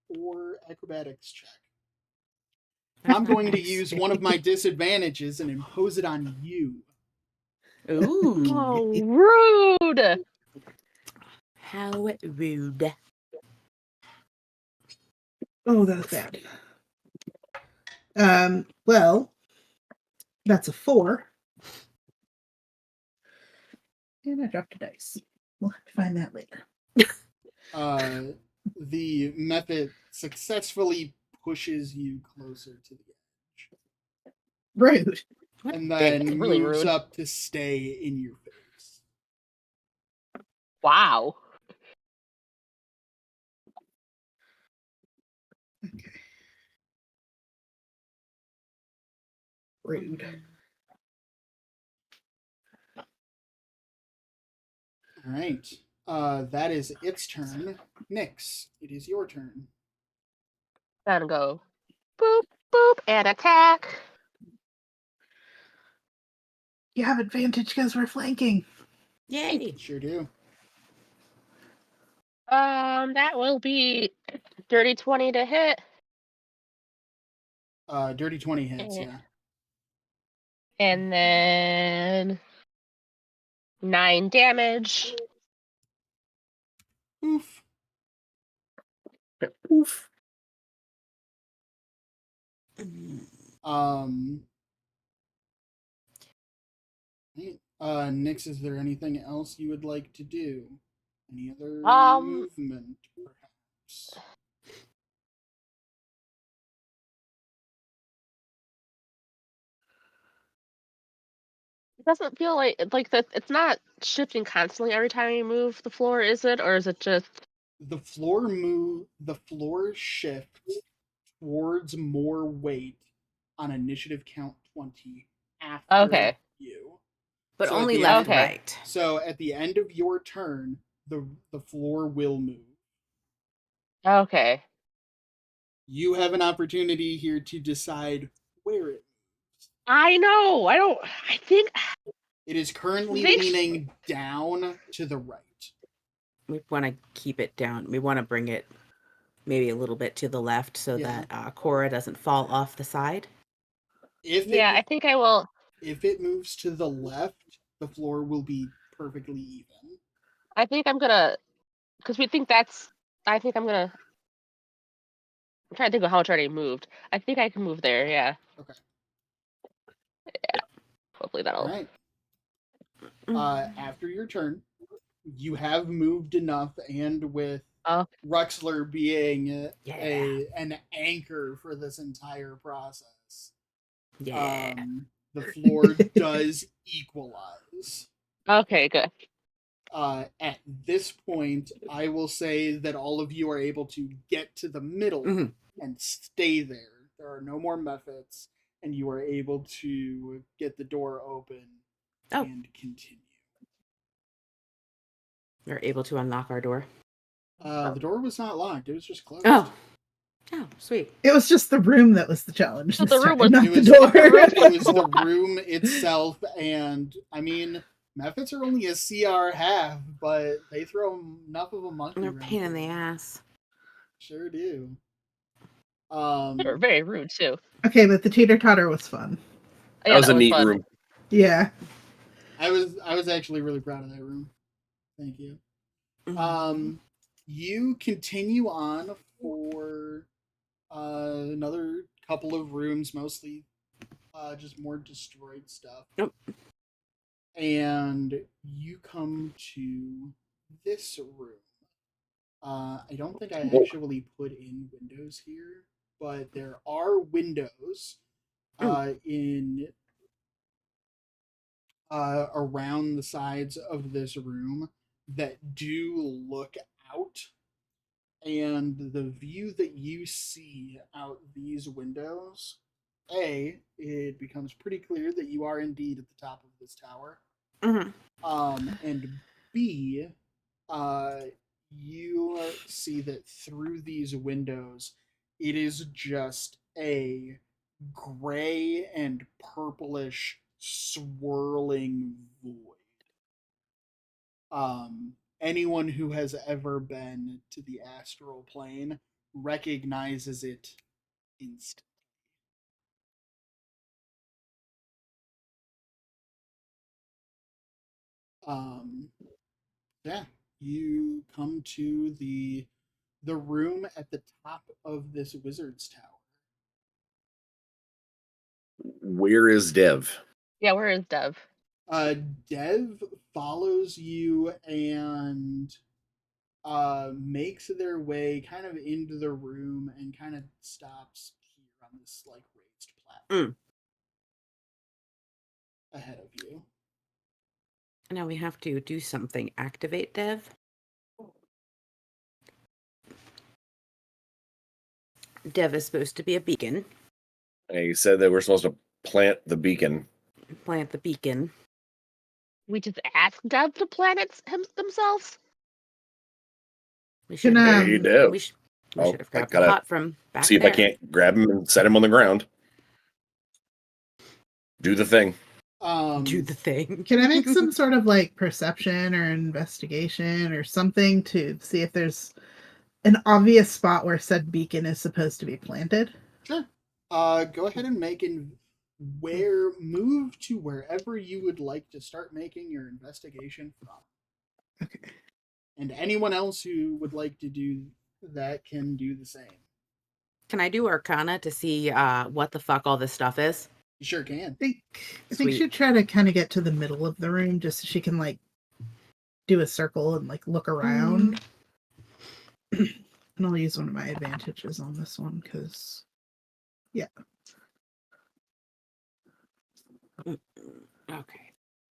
or acrobatics check. I'm going to use one of my disadvantages and impose it on you. Ooh. Oh, rude! How rude. Oh, that's bad. Well, that's a 4. And I dropped a dice. We'll have to find that later. The method successfully pushes you closer to the edge. Rude. And then That's really moves rude. up to stay in your face. Wow. Okay. Rude. All right. That is its turn. Nyx, it is your turn. Gotta go. Boop, boop, and attack. You have advantage because we're flanking. Yay. Sure do. That will be dirty 20 to hit. Dirty 20 hits, Eh. yeah. And then 9 damage. Oof. Oof. Um. Nyx, is there anything else you would like to do? Any other movement, perhaps? It doesn't feel like that. It's not shifting constantly every time you move the floor, is it? Or is it just The floor shifts towards more weight on initiative count 20 after okay? you. But So at only the left end, and Okay. right. so at the end of your turn, the floor will move. Okay. You have an opportunity here to decide where it. I know. I don't. I think It is currently they. leaning down to the right. We want to keep it down. We want to bring it maybe a little bit to the left so Yeah. that Cora doesn't fall off the side. If Yeah, I it think I will. if it moves to the left, the floor will be perfectly even. I think I'm gonna because we think that's. I think I'm gonna. I'm trying to think of how much already moved. I think I can move there. Yeah. Okay. Hopefully All that'll. right. Mm. After your turn, you have moved enough, and with Oh. Ruxler being Yeah. an anchor for this entire process, Yeah. the floor does equalize. Okay. Good. At this point, I will say that all of you are able to get to the middle Hmm. and stay there. There are no more methods, and you are able to get the door open Oh, and continue. we're able to unlock our door. The door was not locked; it was just closed. Oh. Oh, sweet. It was just the room that was the challenge So this the room time, was- not It the was door. it was the room itself, and I mean, methods are only a CR half, but they throw enough of a monkey They're a wrench pain in the you. ass. Sure do. They were very rude too. Okay, but the teeter totter was fun. Oh, That yeah, was that a was neat fun. room. Yeah. I was actually really proud of that room. Thank you. Mhm. You continue on for another couple of rooms, mostly just more destroyed stuff. Nope. And you come to this room. I don't think I actually put in windows here, but there are windows in around the sides of this room that do look out, and the view that you see out these windows, it becomes pretty clear that you are indeed at the top of this tower. Mhm. And B, uh, you see that through these windows, it is just a gray and purplish swirling void. Anyone who has ever been to the astral plane recognizes it instantly. Um, yeah, you come to the room at the top of this wizard's tower. Where is Dev? Yeah, where is Dev? Uh, Dev follows you and makes their way kind of into the room and kind of stops here on this like raised platform Mm. ahead of you. Now we have to do something. Activate Dev. Dev is supposed to be a beacon. He said that we're supposed to plant the beacon. Plant the beacon. We just asked Dev to planet themselves. We Can, should have. Hey, um, Dev. We, sh- we Oh, should have I grabbed the gotta pot from back see if there. I can't grab him and set him on the ground. Do the thing. Do the thing. Can I make some sort of like perception or investigation or something to see if there's an obvious spot where said beacon is supposed to be planted? Sure. Go ahead and move to wherever you would like to start making your investigation from. Okay. And anyone else who would like to do that can do the same. Can I do Arcana to see what the fuck all this stuff is? You sure can. I think Sweet. she'd try to kind of get to the middle of the room just so she can like do a circle and like look around. And I'll use one of my advantages on this one because, yeah. Okay.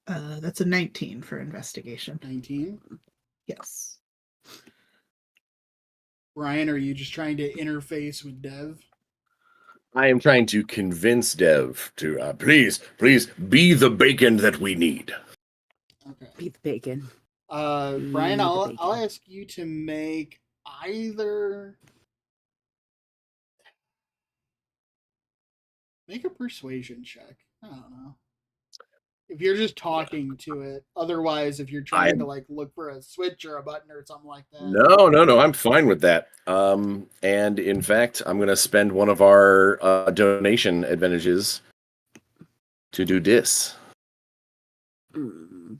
That's a 19 for investigation. 19. Yes. Brian, are you just trying to interface with Dev? I am trying to convince Dev to please be the bacon that we need. Okay. Be the bacon. Brian, the I'll bacon. ask you to make either make a persuasion check. I don't know. If you're just talking to it, otherwise, if you're trying to I'm like look for a switch or a button or something like that. no, I'm fine with that. And in fact, I'm gonna spend one of our donation advantages to do this. Mm.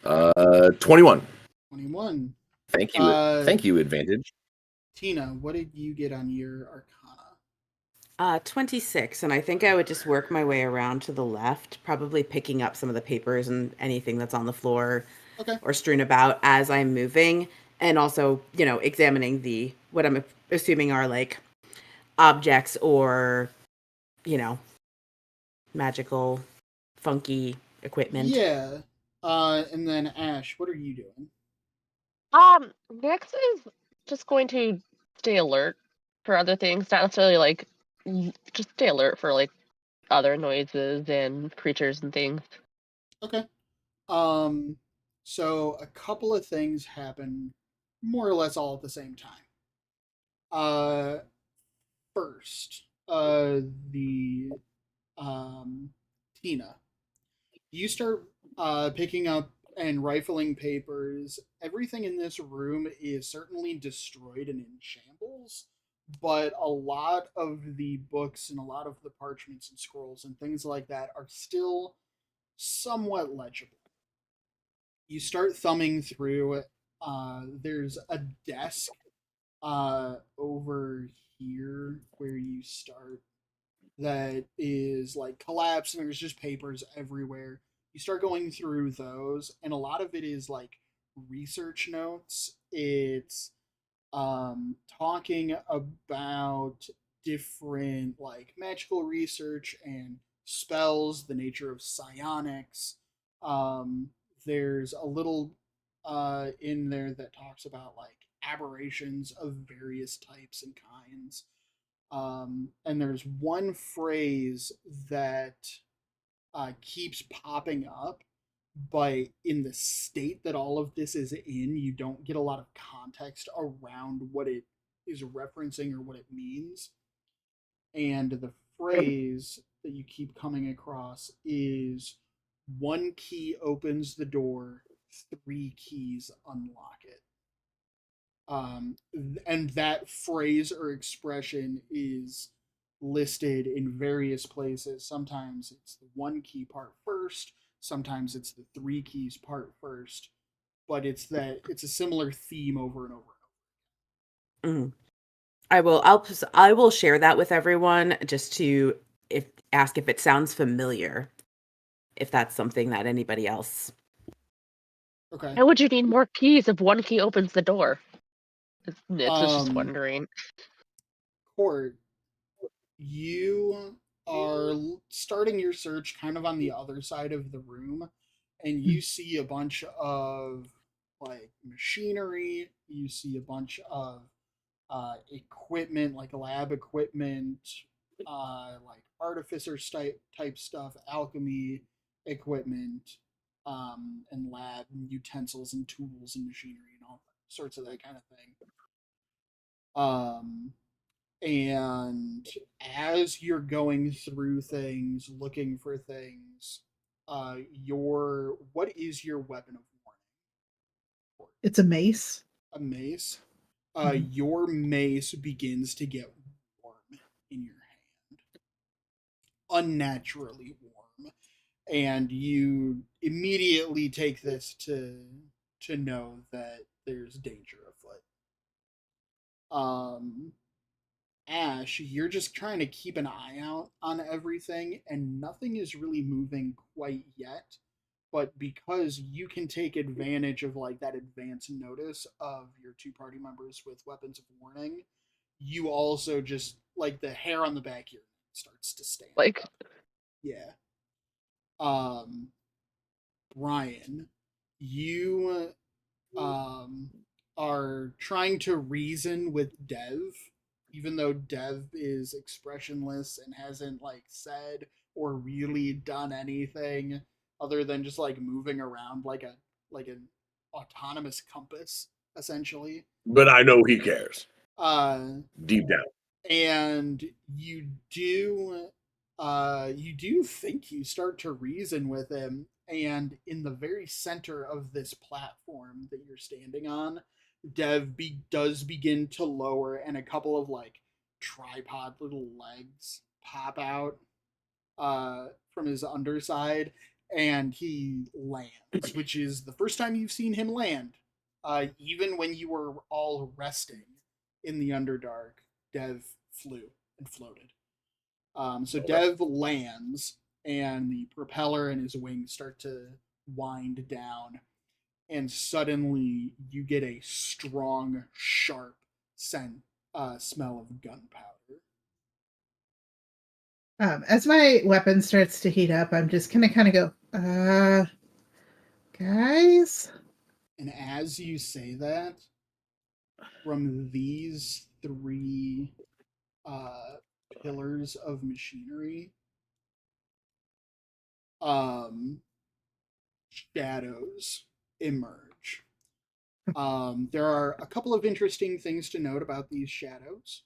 All right. 21. 21. Thank you, advantage. Tina, what did you get on your Arcana? 26, and I think I would just work my way around to the left, probably picking up some of the papers and anything that's on the floor Okay. or strewn about as I'm moving, and also, examining what I'm assuming are like objects or, you know, magical, funky equipment. Yeah. And then Ash, what are you doing? Next is just going to stay alert for other things, not necessarily like just stay alert for like other noises and creatures and things. Okay. So a couple of things happen more or less all at the same time. Uh, First, the um, Tina, you start picking up and rifling papers. Everything in this room is certainly destroyed and in shambles, but a lot of the books and a lot of the parchments and scrolls and things like that are still somewhat legible. You start thumbing through. There's a desk over here where you start that is like collapsed and there's just papers everywhere. You start going through those, and a lot of it is like research notes. It's talking about different like magical research and spells, the nature of psionics. Um, there's a little in there that talks about like aberrations of various types and kinds. And there's one phrase that keeps popping up, but in the state that all of this is in, you don't get a lot of context around what it is referencing or what it means. And the phrase that you keep coming across is one key opens the door, three keys unlock it. And that phrase or expression is listed in various places. Sometimes it's the one key part first, sometimes it's the three keys part first, but it's a similar theme over and over. Mm. I will share that with everyone just to if ask if it sounds familiar, if that's something that anybody else. Okay. Why would you need more keys if one key opens the door? Nix was just Um, wondering. Court, you are starting your search kind of on the other side of the room, and you see a bunch of like machinery. You see a bunch of equipment, like lab equipment, like artificer type stuff, alchemy equipment, and lab utensils and tools and machinery and all sorts of that kind of thing. Um, and as you're going through things, looking for things, your what is your weapon of warning? It's a mace. A mace. Mhm. Your mace begins to get warm in your hand, unnaturally warm, and you immediately take this to know that there's danger afoot. Um, Ash, you're just trying to keep an eye out on everything, and nothing is really moving quite yet. But because you can take advantage of like that advance notice of your two party members with weapons of warning, you also just like the hair on the back of your neck starts to stand Like, up. Yeah. Um, Ryan, you are trying to reason with Dev, even though Dev is expressionless and hasn't like said or really done anything other than just like moving around like an autonomous compass, essentially. But I know he cares Uh, deep down. and you do think you start to reason with him, and in the very center of this platform that you're standing on, does begin to lower, and a couple of like tripod little legs pop out from his underside, and he lands, which is the first time you've seen him land. Even when you were all resting in the Underdark, Dev flew and floated. So Okay. Dev lands, and the propeller and his wings start to wind down, and suddenly you get a strong, sharp smell of gunpowder. As my weapon starts to heat up, I'm just gonna kind of go, guys. And as you say that, from these three uh, pillars of machinery, um, shadows emerge. There are a couple of interesting things to note about these shadows.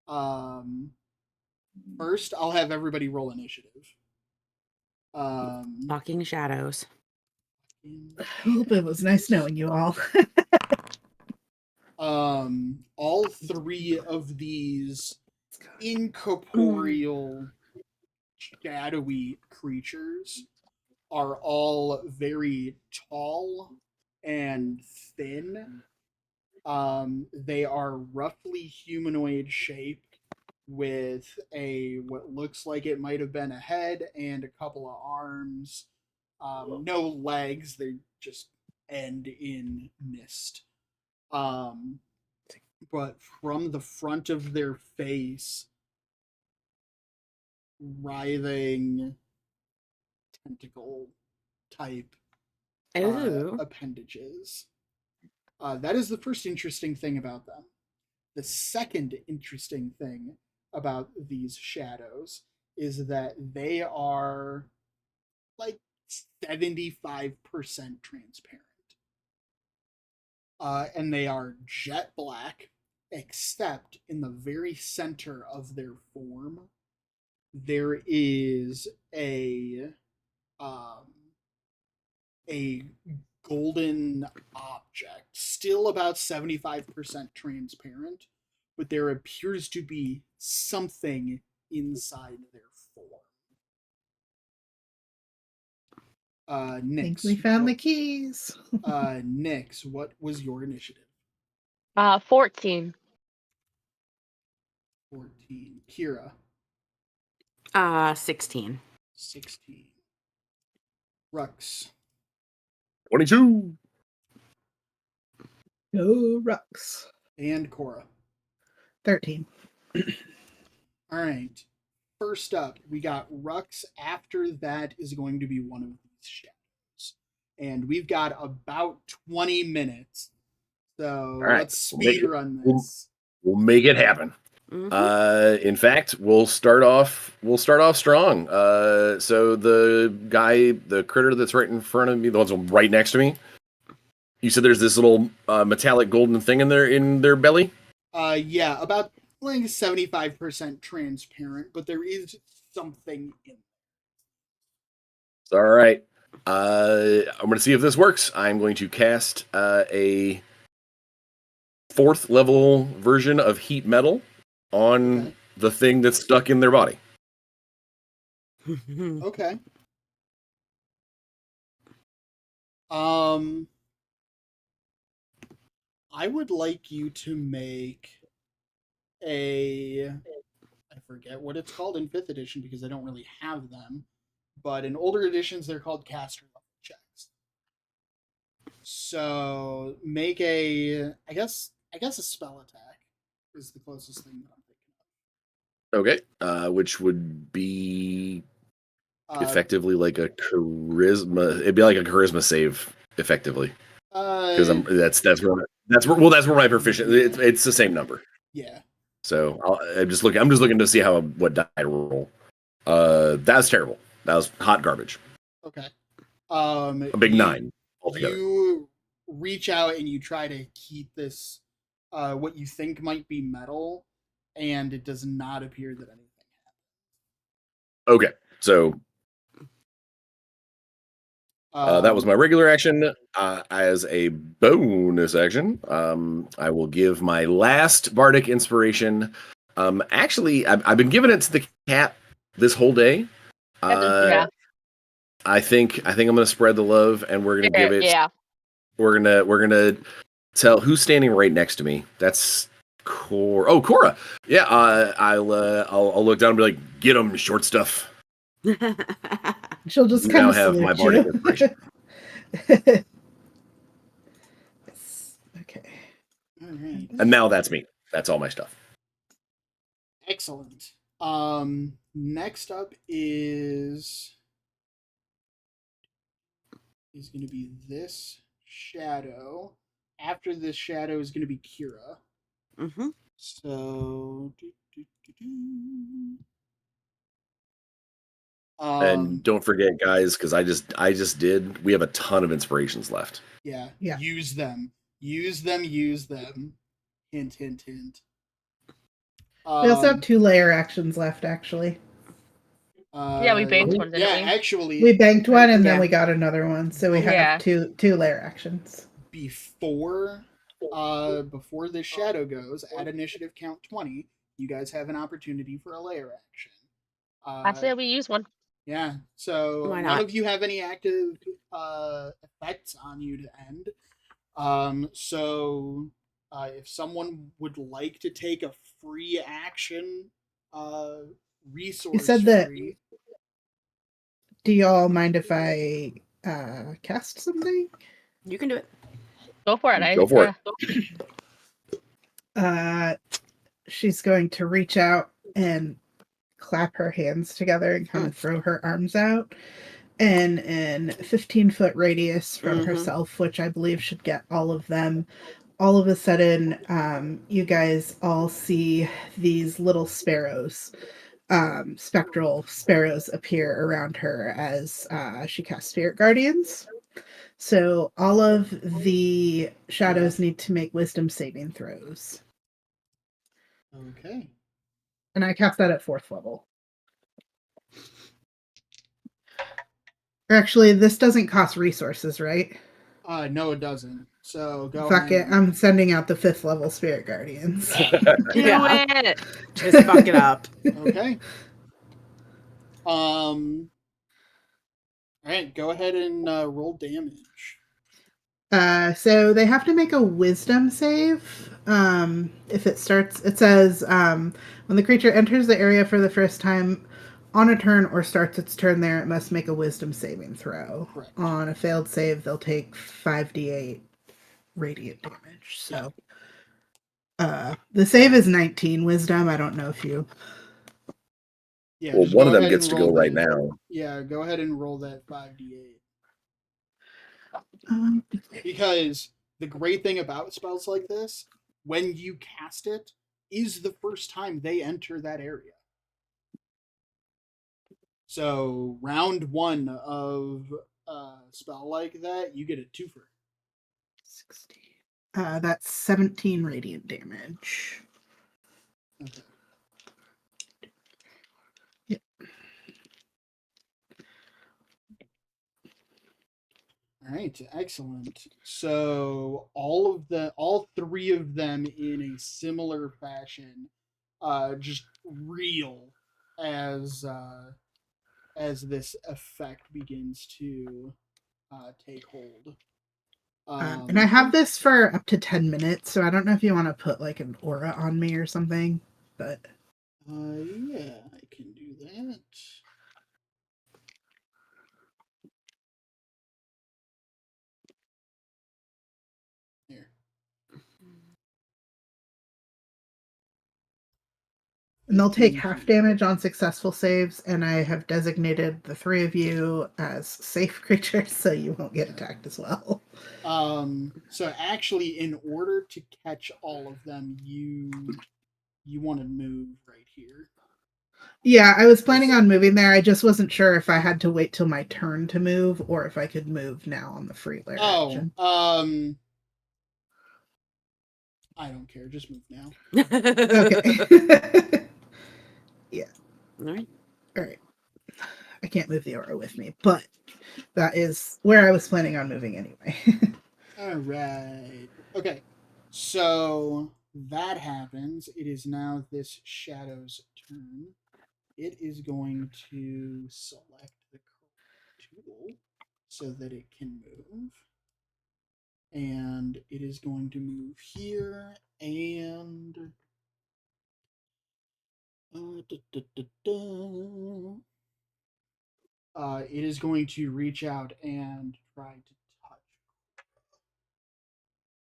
Um, First, I'll have everybody roll initiative. Um, Talking shadows. Well, it was nice knowing you all. all three of these incorporeal, shadowy creatures are all very tall and thin. They are roughly humanoid shaped with a what looks like it might have been a head and a couple of arms. No legs, they just end in mist. Um, but from the front of their face, writhing tentacle type Ooh. appendages. That is the first interesting thing about them. The second interesting thing about these shadows is that they are like 75% transparent. And they are jet black, except in the very center of their form, there is um, a golden object, still about 75% transparent, but there appears to be something inside their form. I think Nyx, we found the keys. Nyx, what was your initiative? 14. 14. Kira, 16. 16. Rux, 22. Go Rux. and Cora. 13. All right. First up, we got Rux. After that is going to be one of these shadows. And we've got about 20 minutes. So All right. let's speed run this. We'll make it happen. Mhm. In fact, we'll start off strong. So the critter that's right in front of me, the one's right next to me. You said there's this little metallic golden thing in their belly. Yeah, about like 75% transparent, but there is something in. All right. I'm going to see if this works. I'm going to cast a 4th level version of heat metal on Okay. the thing that's stuck in their body. Okay. Um, I would like you to make I forget what it's called in 5th edition because I don't really have them, but in older editions they're called caster level checks. So make I guess a spell attack is the closest thing that I'm thinking Okay. Which would be Effectively, like a charisma. It'd be like a charisma save, effectively, because that's where my proficient. It's the same number. Yeah. So I'm just looking to see what die to roll. That's terrible. That was hot garbage. Okay. A big 9 altogether. You reach out and you try to keep this, what you think might be metal, and it does not appear that anything Okay, so happened. that was my regular action. As a bonus action, I will give my last bardic inspiration. Actually, I've been giving it to the cat this whole day. Yeah. I think I'm gonna spread the love, and we're gonna give it. Yeah. We're gonna tell who's standing right next to me. That's Cora. Oh, Cora. Yeah. I'll look down and be like, "Get him, short stuff." She'll just You kind now of have my bardic salute inspiration. you. Yes. Okay. All right. And now that's me. That's all my stuff. Excellent. Next up is going to be this shadow. After this shadow is going to be Kira. Mm-hmm. So, And don't forget, guys, because I just did. We have a ton of inspirations left. yeah, Yeah. use them. Use them. Use them. Hint, hint, hint. We also have 2 layer actions left, actually. Yeah, we banked one, didn't yeah, we? actually, We banked one and Yeah. then we got another one, so we have Yeah. two layer actions. before this shadow goes at initiative count 20, you guys have an opportunity for a layer action. I say we use one. Yeah, so Why none not? of you have any active effects on you to end. So if someone would like to take a free action, resource You said that. free. Do y'all mind if I cast something? You can do it. Go for it. Go for it. She's going to reach out and clap her hands together and kind of throw her arms out. And in 15-foot radius from herself, which I believe should get all of them, all of a sudden, you guys all see these little sparrows, spectral sparrows appear around her as she casts Spirit Guardians. So all of the shadows need to make wisdom saving throws. Okay. And I cast that at 4th level. Or actually, this doesn't cost resources, right? No, it doesn't. So go Fuck ahead. it. I'm sending out the 5th level Spirit Guardians. Do Yeah. it. Just fuck it up. Okay. All right, go ahead and roll damage. So they have to make a wisdom save. If it starts, it says when the creature enters the area for the first time on a turn or starts its turn there, it must make a wisdom saving throw. Correct. On a failed save, they'll take 5d8 radiant damage. So the save is 19 wisdom. I don't know if you. Yeah, Well, just one go of them ahead gets and to roll go right that. now. Yeah, go ahead and roll that 5d8. Um, Because the great thing about spells like this, when you cast it, is the first time they enter that area. So round 1 of a spell like that, you get a twofer. 60. That's 17 radiant damage. Okay. Yep. All right, excellent. So all 3 of them in a similar fashion, just reel as this effect begins to take hold. And I have this for up to 10 minutes, so I don't know if you want to put like an aura on me or something, but yeah, I can do that. Here. And they'll take 15 half feet. damage on successful saves, and I have designated the 3 of you as safe creatures, so you won't get attacked as well. So actually, in order to catch all of them, you want to move right here. Yeah, I was planning on moving there. I just wasn't sure if I had to wait till my turn to move, or if I could move now on the free lair action. I don't care. Just move now. Okay. Yeah. All right. All right. I can't move the aura with me, but that is where I was planning on moving anyway. All right. Okay. So that happens. It is now this shadow's turn. It is going to select the tool so that it can move. And it is going to move here and it is going to reach out and try to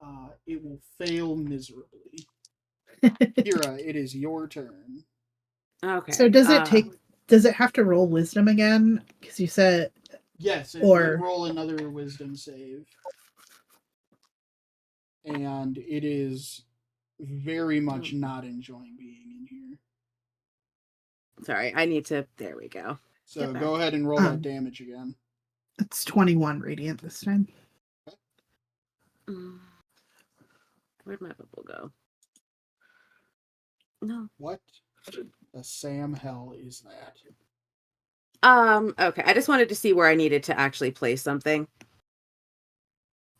touch. It will fail miserably. Kira, it is your turn. Okay. So does it have to roll wisdom again? Because you said Yes, it Or- would roll another wisdom save. And it is very much not enjoying being in here. Sorry, I need to. There we go. So Get back. go ahead and roll that damage again. it's 21 radiant this time. Where'd my bubble go? No. What the Sam hell is that? Okay. I just wanted to see where I needed to actually place something.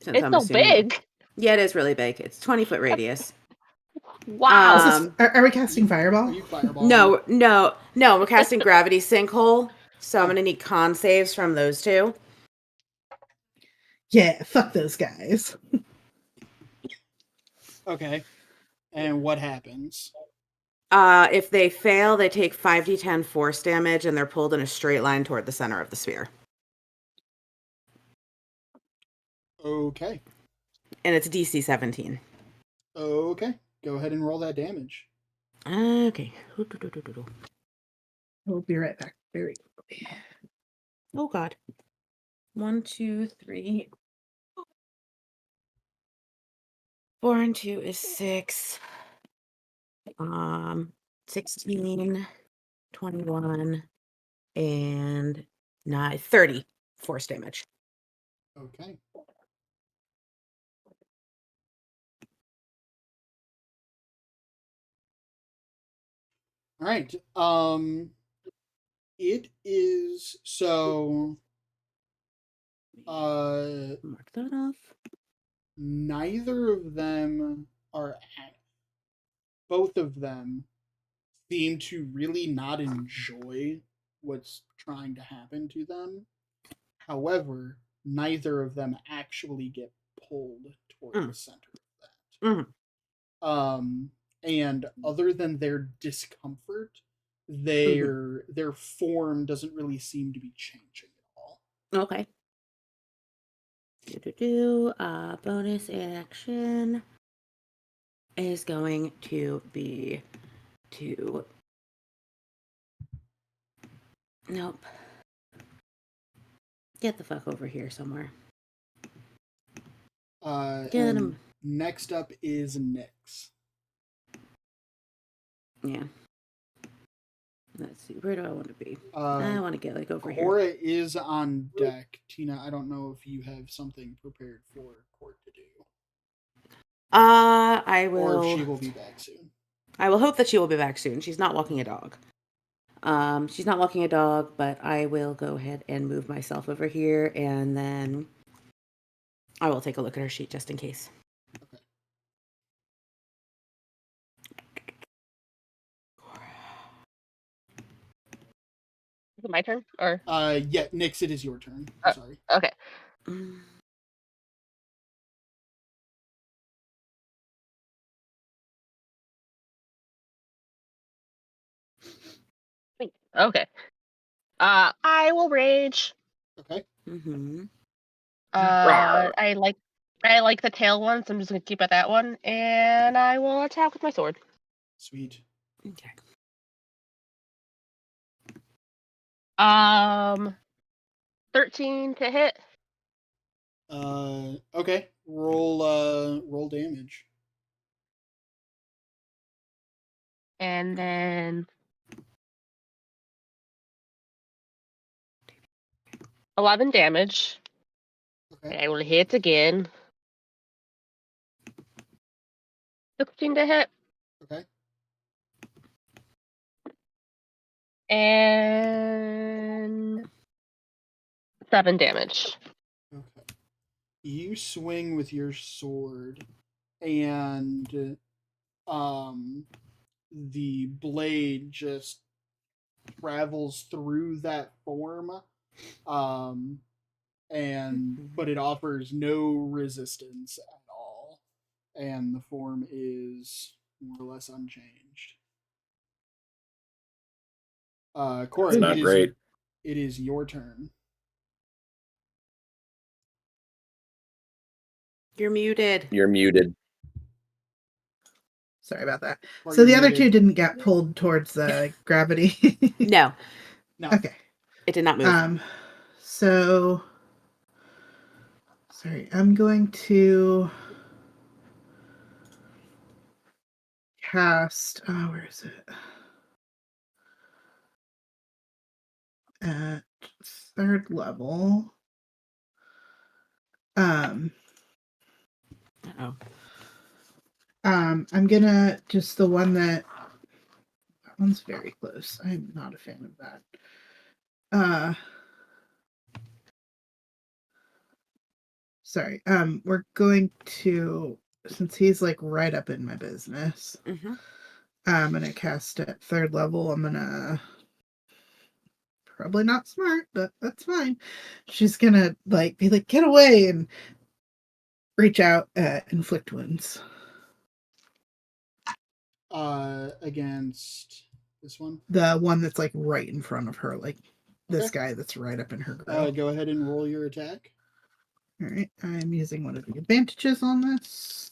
Since It's I'm so assuming... big. Yeah, it is really big. It's 20-foot radius. Wow. Are we casting Fireball? Are you fireball? No. We're casting Gravity Sinkhole, so I'm gonna need con saves from those two. Yeah, fuck those guys. Okay. And what happens? If they fail, they take 5d10 force damage, and they're pulled in a straight line toward the center of the sphere. Okay. And it's DC 17. Okay. Go ahead and roll that damage. Okay. We'll be right back. Very quickly. Oh God. 1, 2, 3. 4 and 2 is 6. 16, 21, and 9, 30 force damage. Okay. All right. It is so. Mark that off. Neither of them are. Both of them seem to really not enjoy what's trying to happen to them. However, neither of them actually get pulled toward the center of that. And other than their discomfort, their form doesn't really seem to be changing at all. Okay. Bonus action is going to be to... Nope. Get the fuck over here somewhere. Get him. Next up is Nyx. Yeah. Let's see. Where do I want to be? I want to get like over Cora here. is on deck. Tina, I don't know if you have something prepared for Court to do. I will. Or if she will be back soon. I will hope that she will be back soon. She's not walking a dog. She's not walking a dog, but I will go ahead and move myself over here, and then I will take a look at her sheet just in case. Okay. Is it my turn? Or yeah, Nyx, it is your turn. Sorry. okay. Okay. I will rage. Okay. Mm-hmm. I like the tail one, so I'm just gonna keep at that one, and I will attack with my sword. Sweet. Okay. 13 to hit. Okay. Roll damage. And then 11 damage. Okay. And I will hit again. 16 to hit. Okay. And 7 damage. Okay. You swing with your sword, and the blade just travels through that form, um, but it offers no resistance at all, and the form is more or less unchanged. Cora, It's not great. it is your turn. You're muted. You're muted. Sorry about that. Cora, So you're the other muted. two didn't get pulled towards the gravity. No, No. Okay. it did not move. So sorry, I'm going to cast. Oh, where is it? At 3rd level. Oh, I'm gonna just the one that one's very close. I'm not a fan of that. Sorry. We're going to, since he's like right up in my business. mm-hmm. I'm gonna cast at 3rd level. I'm gonna probably not smart, but that's fine. She's gonna be like, get away, and reach out, inflict wounds. Against this one. The one that's like right in front of her, like this Okay. guy that's right up in her grill. Go ahead and roll your attack. All right, I'm using one of the advantages on this.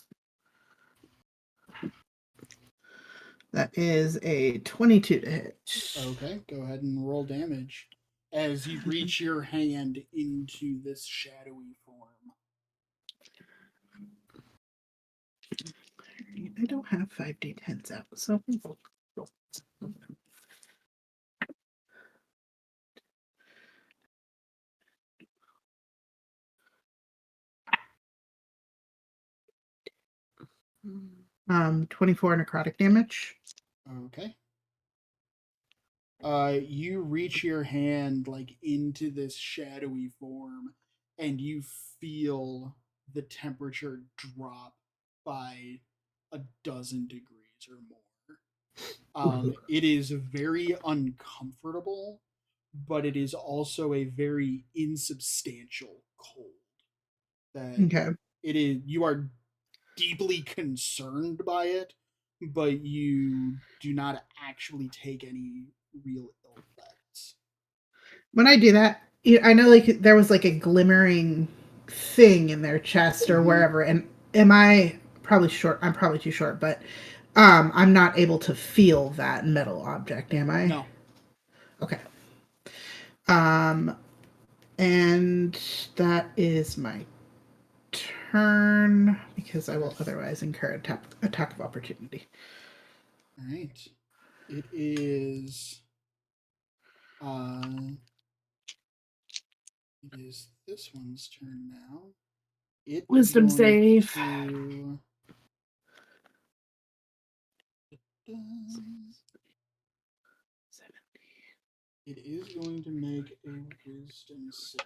That is a 22 to hit. Okay, go ahead and roll damage as you reach your hand into this shadowy form. I don't have 5d10s out, so 24 necrotic damage. Okay. You reach your hand into this shadowy form, and you feel the temperature drop by a dozen degrees or more. It is very uncomfortable, but it is also a very insubstantial cold. That Okay. it is you are deeply concerned by it, but you do not actually take any real ill effects. When I do that, I know there was like a glimmering thing in their chest or wherever, and am I probably short? I'm probably too short, but I'm not able to feel that metal object, am I? No. Okay. And that is my turn because I will otherwise incur attack of opportunity. All right. It is. It is this one's turn now. It is Wisdom going save. to. It is going to make a wisdom save.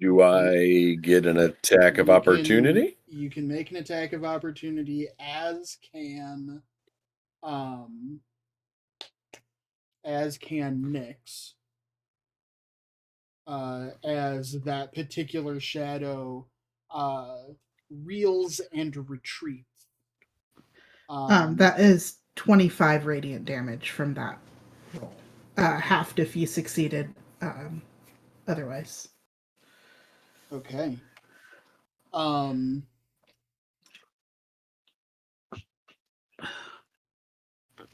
Do I get an attack of opportunity? You can make an attack of opportunity, as can Nyx. As that particular shadow reels and retreats. That is 25 radiant damage from that roll. Halved if you succeeded otherwise. Okay.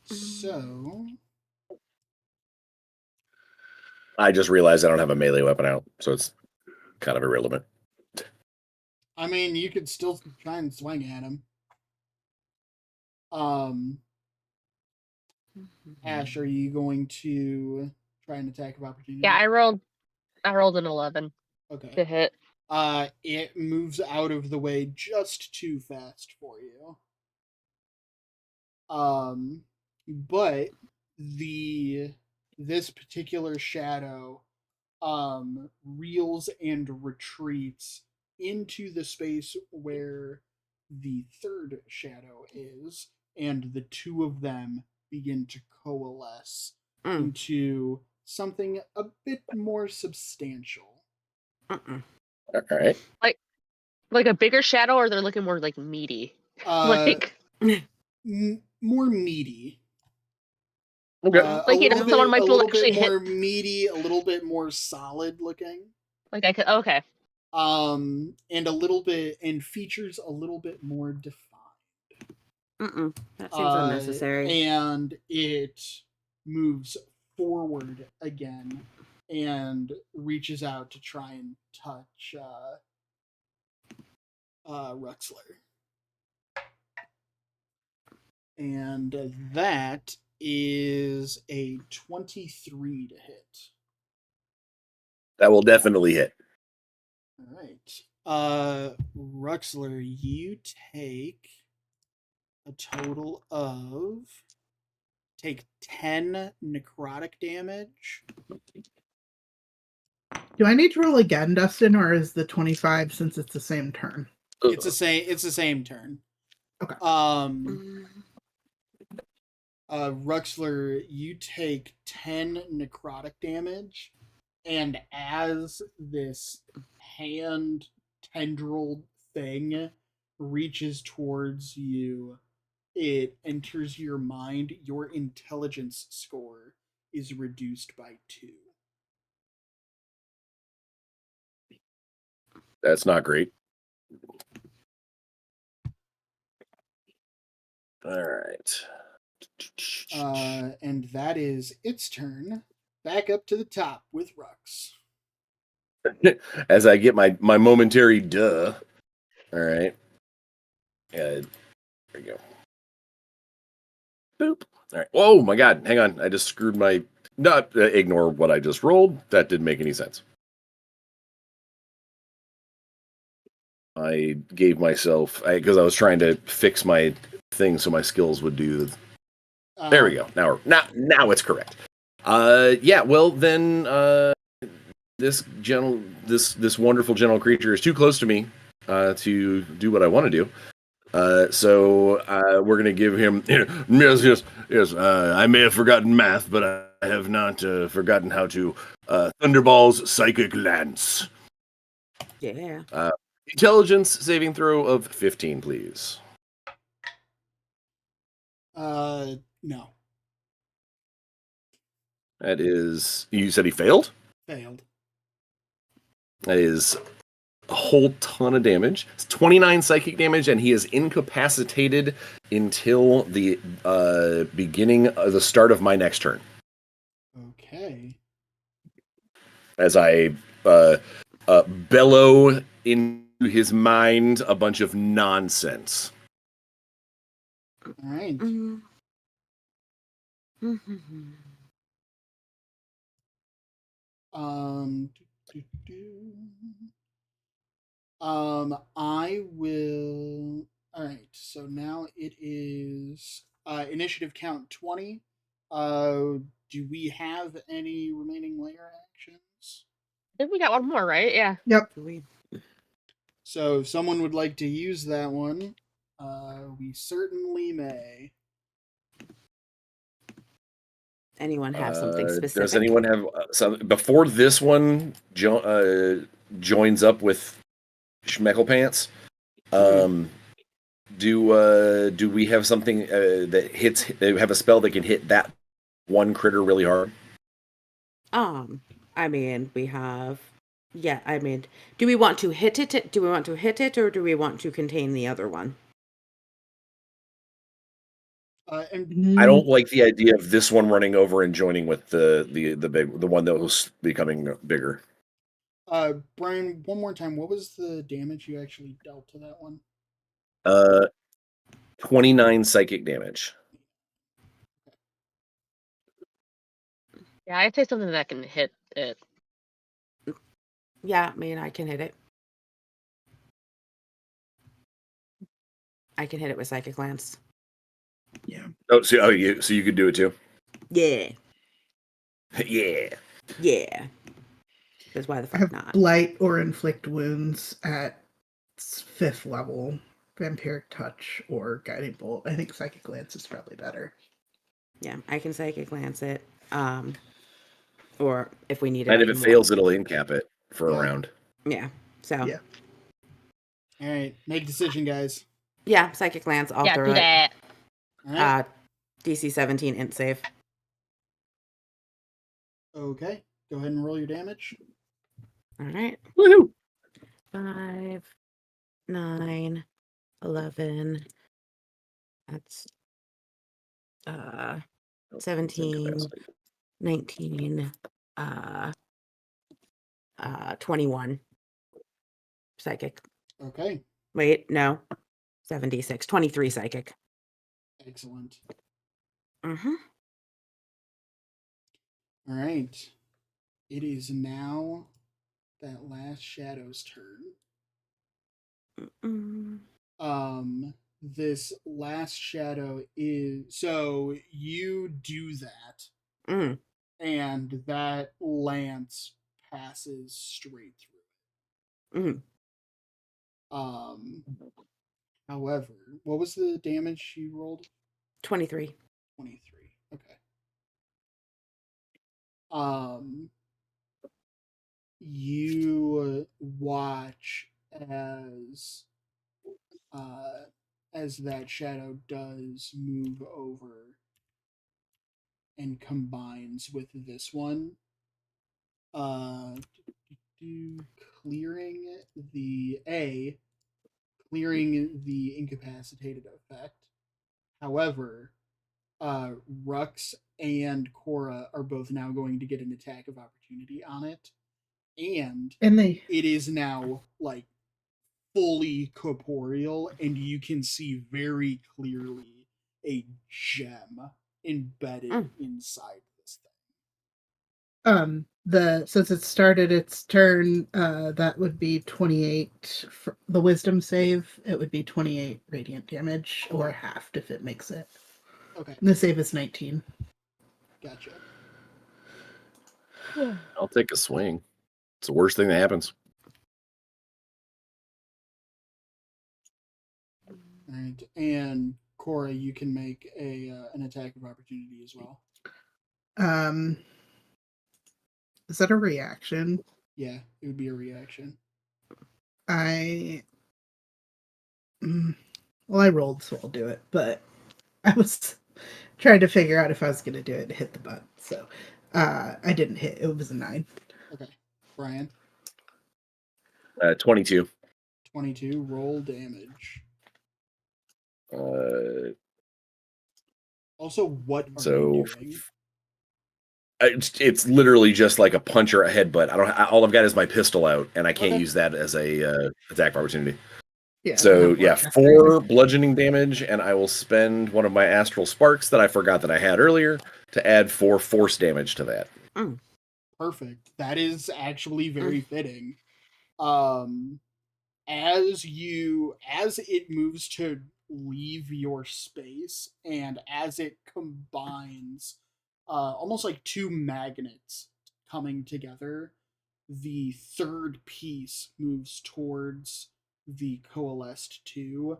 So I just realized I don't have a melee weapon out, so it's kind of irrelevant. I mean, you could still try and swing at him. Ash, are you going to try an attack of opportunity? Yeah, I rolled an 11 Okay. to hit. It moves out of the way just too fast for you. But this particular shadow reels and retreats into the space where the third shadow is, and the two of them begin to coalesce into something a bit more substantial. All right. Like a bigger shadow, or they're looking more like meaty? More meaty. Okay. Someone might be able to actually hit. More meaty, a little bit more solid looking. Like I could. Okay. And a little bit, and features a little bit more defined. That seems unnecessary. And it moves forward again and reaches out to try and touch Ruxler. And that is a 23 to hit. That will definitely hit. All right. Ruxler, you take a total of 10 necrotic damage. Do I need to roll again, Dustin, or is the 25 since it's the same turn? It's the same turn. Okay. Ruxler, you take 10 necrotic damage, and as this hand tendril thing reaches towards you, it enters your mind. Your intelligence score is reduced by 2. That's not great. All right. And that is its turn. Back up to the top with Rux. As I get my momentary duh. All right. There we go. Boop. All right. Oh my God. Hang on. I just screwed my. Not ignore what I just rolled. That didn't make any sense. I gave myself because I was trying to fix my thing so my skills would do. There we go. Now it's correct. Yeah. Well then, this wonderful gentle creature is too close to me to do what I want to do. So we're gonna give him. Yes. I may have forgotten math, but I have not forgotten how to Thunderball's Psychic Lance. Yeah. Intelligence saving throw of 15, please. No. That is. You said he failed? Failed. That is a whole ton of damage. It's 29 psychic damage, and he is incapacitated until the beginning of the start of my next turn. Okay. As I bellow into his mind a bunch of nonsense. All right. I will. All right. So now it is initiative count 20. Do we have any remaining layer actions? I think we got one more, right? Yeah. Yep. So if someone would like to use that one, we certainly may. Anyone have something specific? Does anyone have some before this one joins up with Schmeckle Pants? Do we have something that hits? Have a spell that can hit that one critter really hard? I mean, we have. Yeah, I mean, do we want to hit it? Do we want to hit it, or do we want to contain the other one? And I don't like the idea of this one running over and joining with the one that was becoming bigger. Brian, one more time, what was the damage you actually dealt to that one? 29 psychic damage. Yeah, I'd say something that can hit it. Yeah, I mean, I can hit it. I can hit it with Psychic Lance. Yeah. Oh, so you could do it too. Yeah. Yeah. Yeah. Because why the I fuck have not? blight or inflict wounds at 5th level, vampiric touch or guiding bolt. I think psychic lance is probably better. Yeah, I can Psychic Lance it. Or if we need it And if it even more. fails, it'll incap it for a Yeah. round. Yeah. So Yeah. All right, make a decision, guys. yeah, Psychic Lance, I'll Yeah, throw do it. that. All right. DC 17 int save. Okay. Go ahead and roll your damage. All right. Woohoo! 5, 9, 11. That's Oh, it's 17, incapacitated. 19, 21. Psychic. Okay. Wait, no. 76. 23 psychic. Excellent. Mm-hmm. All right. It is now that last shadow's turn. This last shadow is so you do that, Mm. and that lance passes straight through. Mm. However, what was the damage you rolled? 23. 23. Okay. Um, you watch uh as that shadow does move over and combines with this one. Uh, clearing clearing the incapacitated effect. However, Rux and Cora are both now going to get an attack of opportunity on it, and And they it is now like fully corporeal, and you can see very clearly a gem embedded Mm. inside this thing. the since it started its turn, that would be 28 for the wisdom save. It would be 28 radiant damage or halved if it makes it. Okay, And the save is 19. gotcha. I'll take a swing. It's the worst thing that happens. All right, and Cora, you can make an attack of opportunity as well. Um, is that a reaction? Yeah, it would be a reaction. I well, I rolled, so I'll do it. But I was trying to figure out if I was going to do it and hit the button. So I didn't hit. It was a 9. Okay, Brian, 22. 22. Roll damage. Also, what are So you doing? it's literally just like a punch or a headbutt. All I've got is my pistol out, and I can't Okay. use that as a attack opportunity. Yeah. So yeah, 4 bludgeoning damage, and I will spend one of my astral sparks that I forgot that I had earlier to add 4 force damage to that. Mm. Perfect. That is actually very fitting. As it moves to leave your space, and as it combines, almost like two magnets coming together, the third piece moves towards the coalesced two,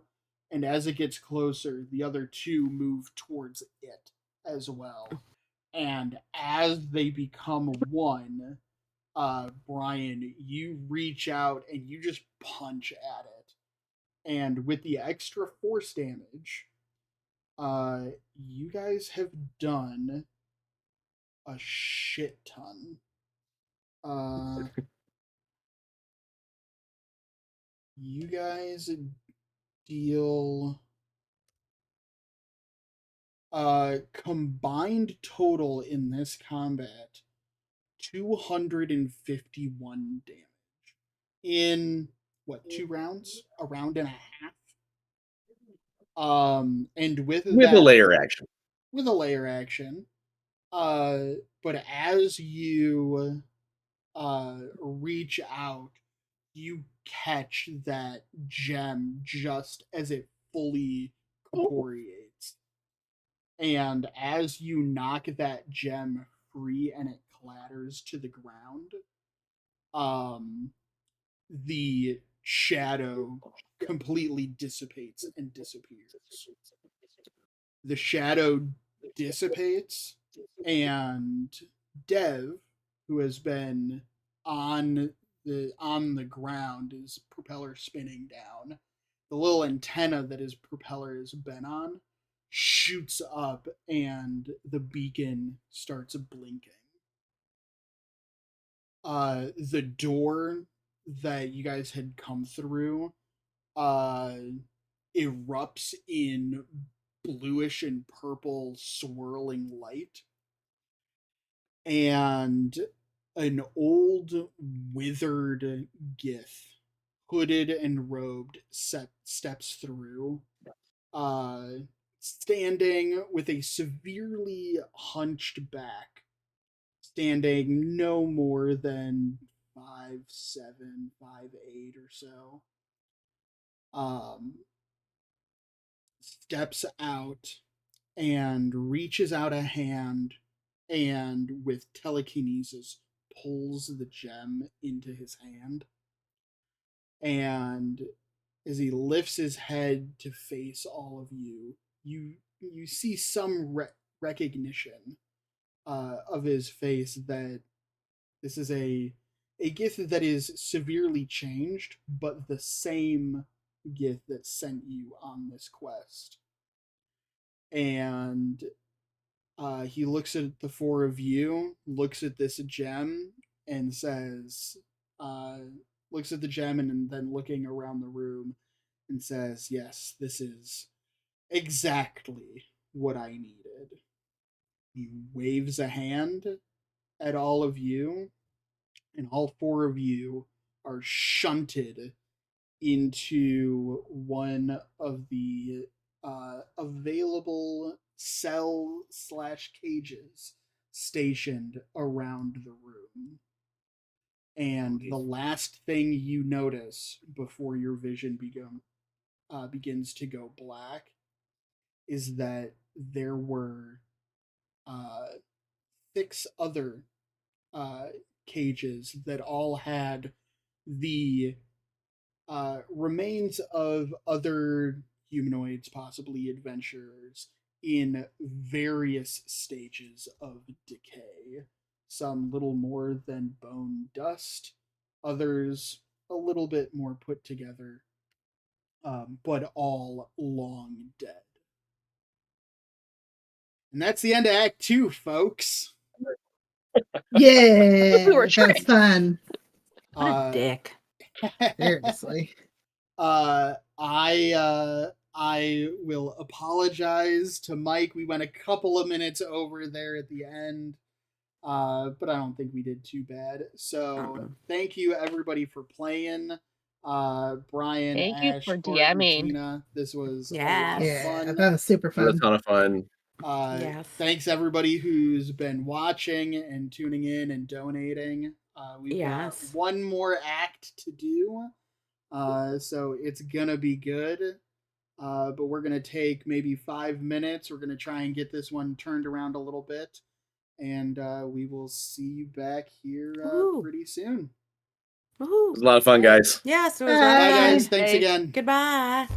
and as it gets closer, the other two move towards it as well. And as they become one, Brian, you reach out and you just punch at it. And with the extra force damage, you guys have done a shit ton. You guys deal Combined total in this combat, 251 damage. In what, 2 rounds? A round and a half? And with With that, a layer action. with a layer action. But as you reach out, you catch that gem just as it fully corporeates. And as you knock that gem free and it clatters to the ground, the shadow completely dissipates and disappears. The shadow dissipates, and Dev, who has been on the ground, his propeller spinning down, the little antenna that his propeller has been on shoots up, and the beacon starts blinking. The door that you guys had come through erupts in bluish and purple swirling light, and an old withered Gith, hooded and robed, steps through, standing with a severely hunched back, standing no more than 5'7", 5'8" or so. Steps out and reaches out a hand, and with telekinesis pulls the gem into his hand. And as he lifts his head to face all of you, you see some recognition of his face, that this is a Gith that is severely changed, but the same Gith that sent you on this quest. And he looks at the four of you, looks at this gem, and says, looks at the gem and then looking around the room and says, yes, this is exactly what I needed. He waves a hand at all of you, and all four of you are shunted into one of the available cell/cages stationed around the room. And the last thing you notice before your vision begins to go black is that there were 6 other cages that all had the remains of other humanoids, possibly adventurers, in various stages of decay. Some little more than bone dust, others a little bit more put together, but all long dead. And that's the end of Act 2, folks. Yeah, We were that's trying. fun. What a dick. Seriously. I will apologize to Mike. We went a couple of minutes over there at the end, but I don't think we did too bad. So thank you everybody for playing. Brian, Thank you Ash, for Court, and DMing. Tina. This was a lot Yes. of Yeah, fun. that was super It was a fun. ton of fun. Yes. Thanks everybody who's been watching and tuning in and donating. We've got Yes. one more act to do, so it's gonna be good. But we're gonna take maybe 5 minutes. We're gonna try and get this one turned around a little bit, and we will see you back here Woohoo. pretty soon. Woohoo. It was a lot of fun, guys. Yes, it was a lot of Bye fun. guys, thanks Bye. again. Goodbye.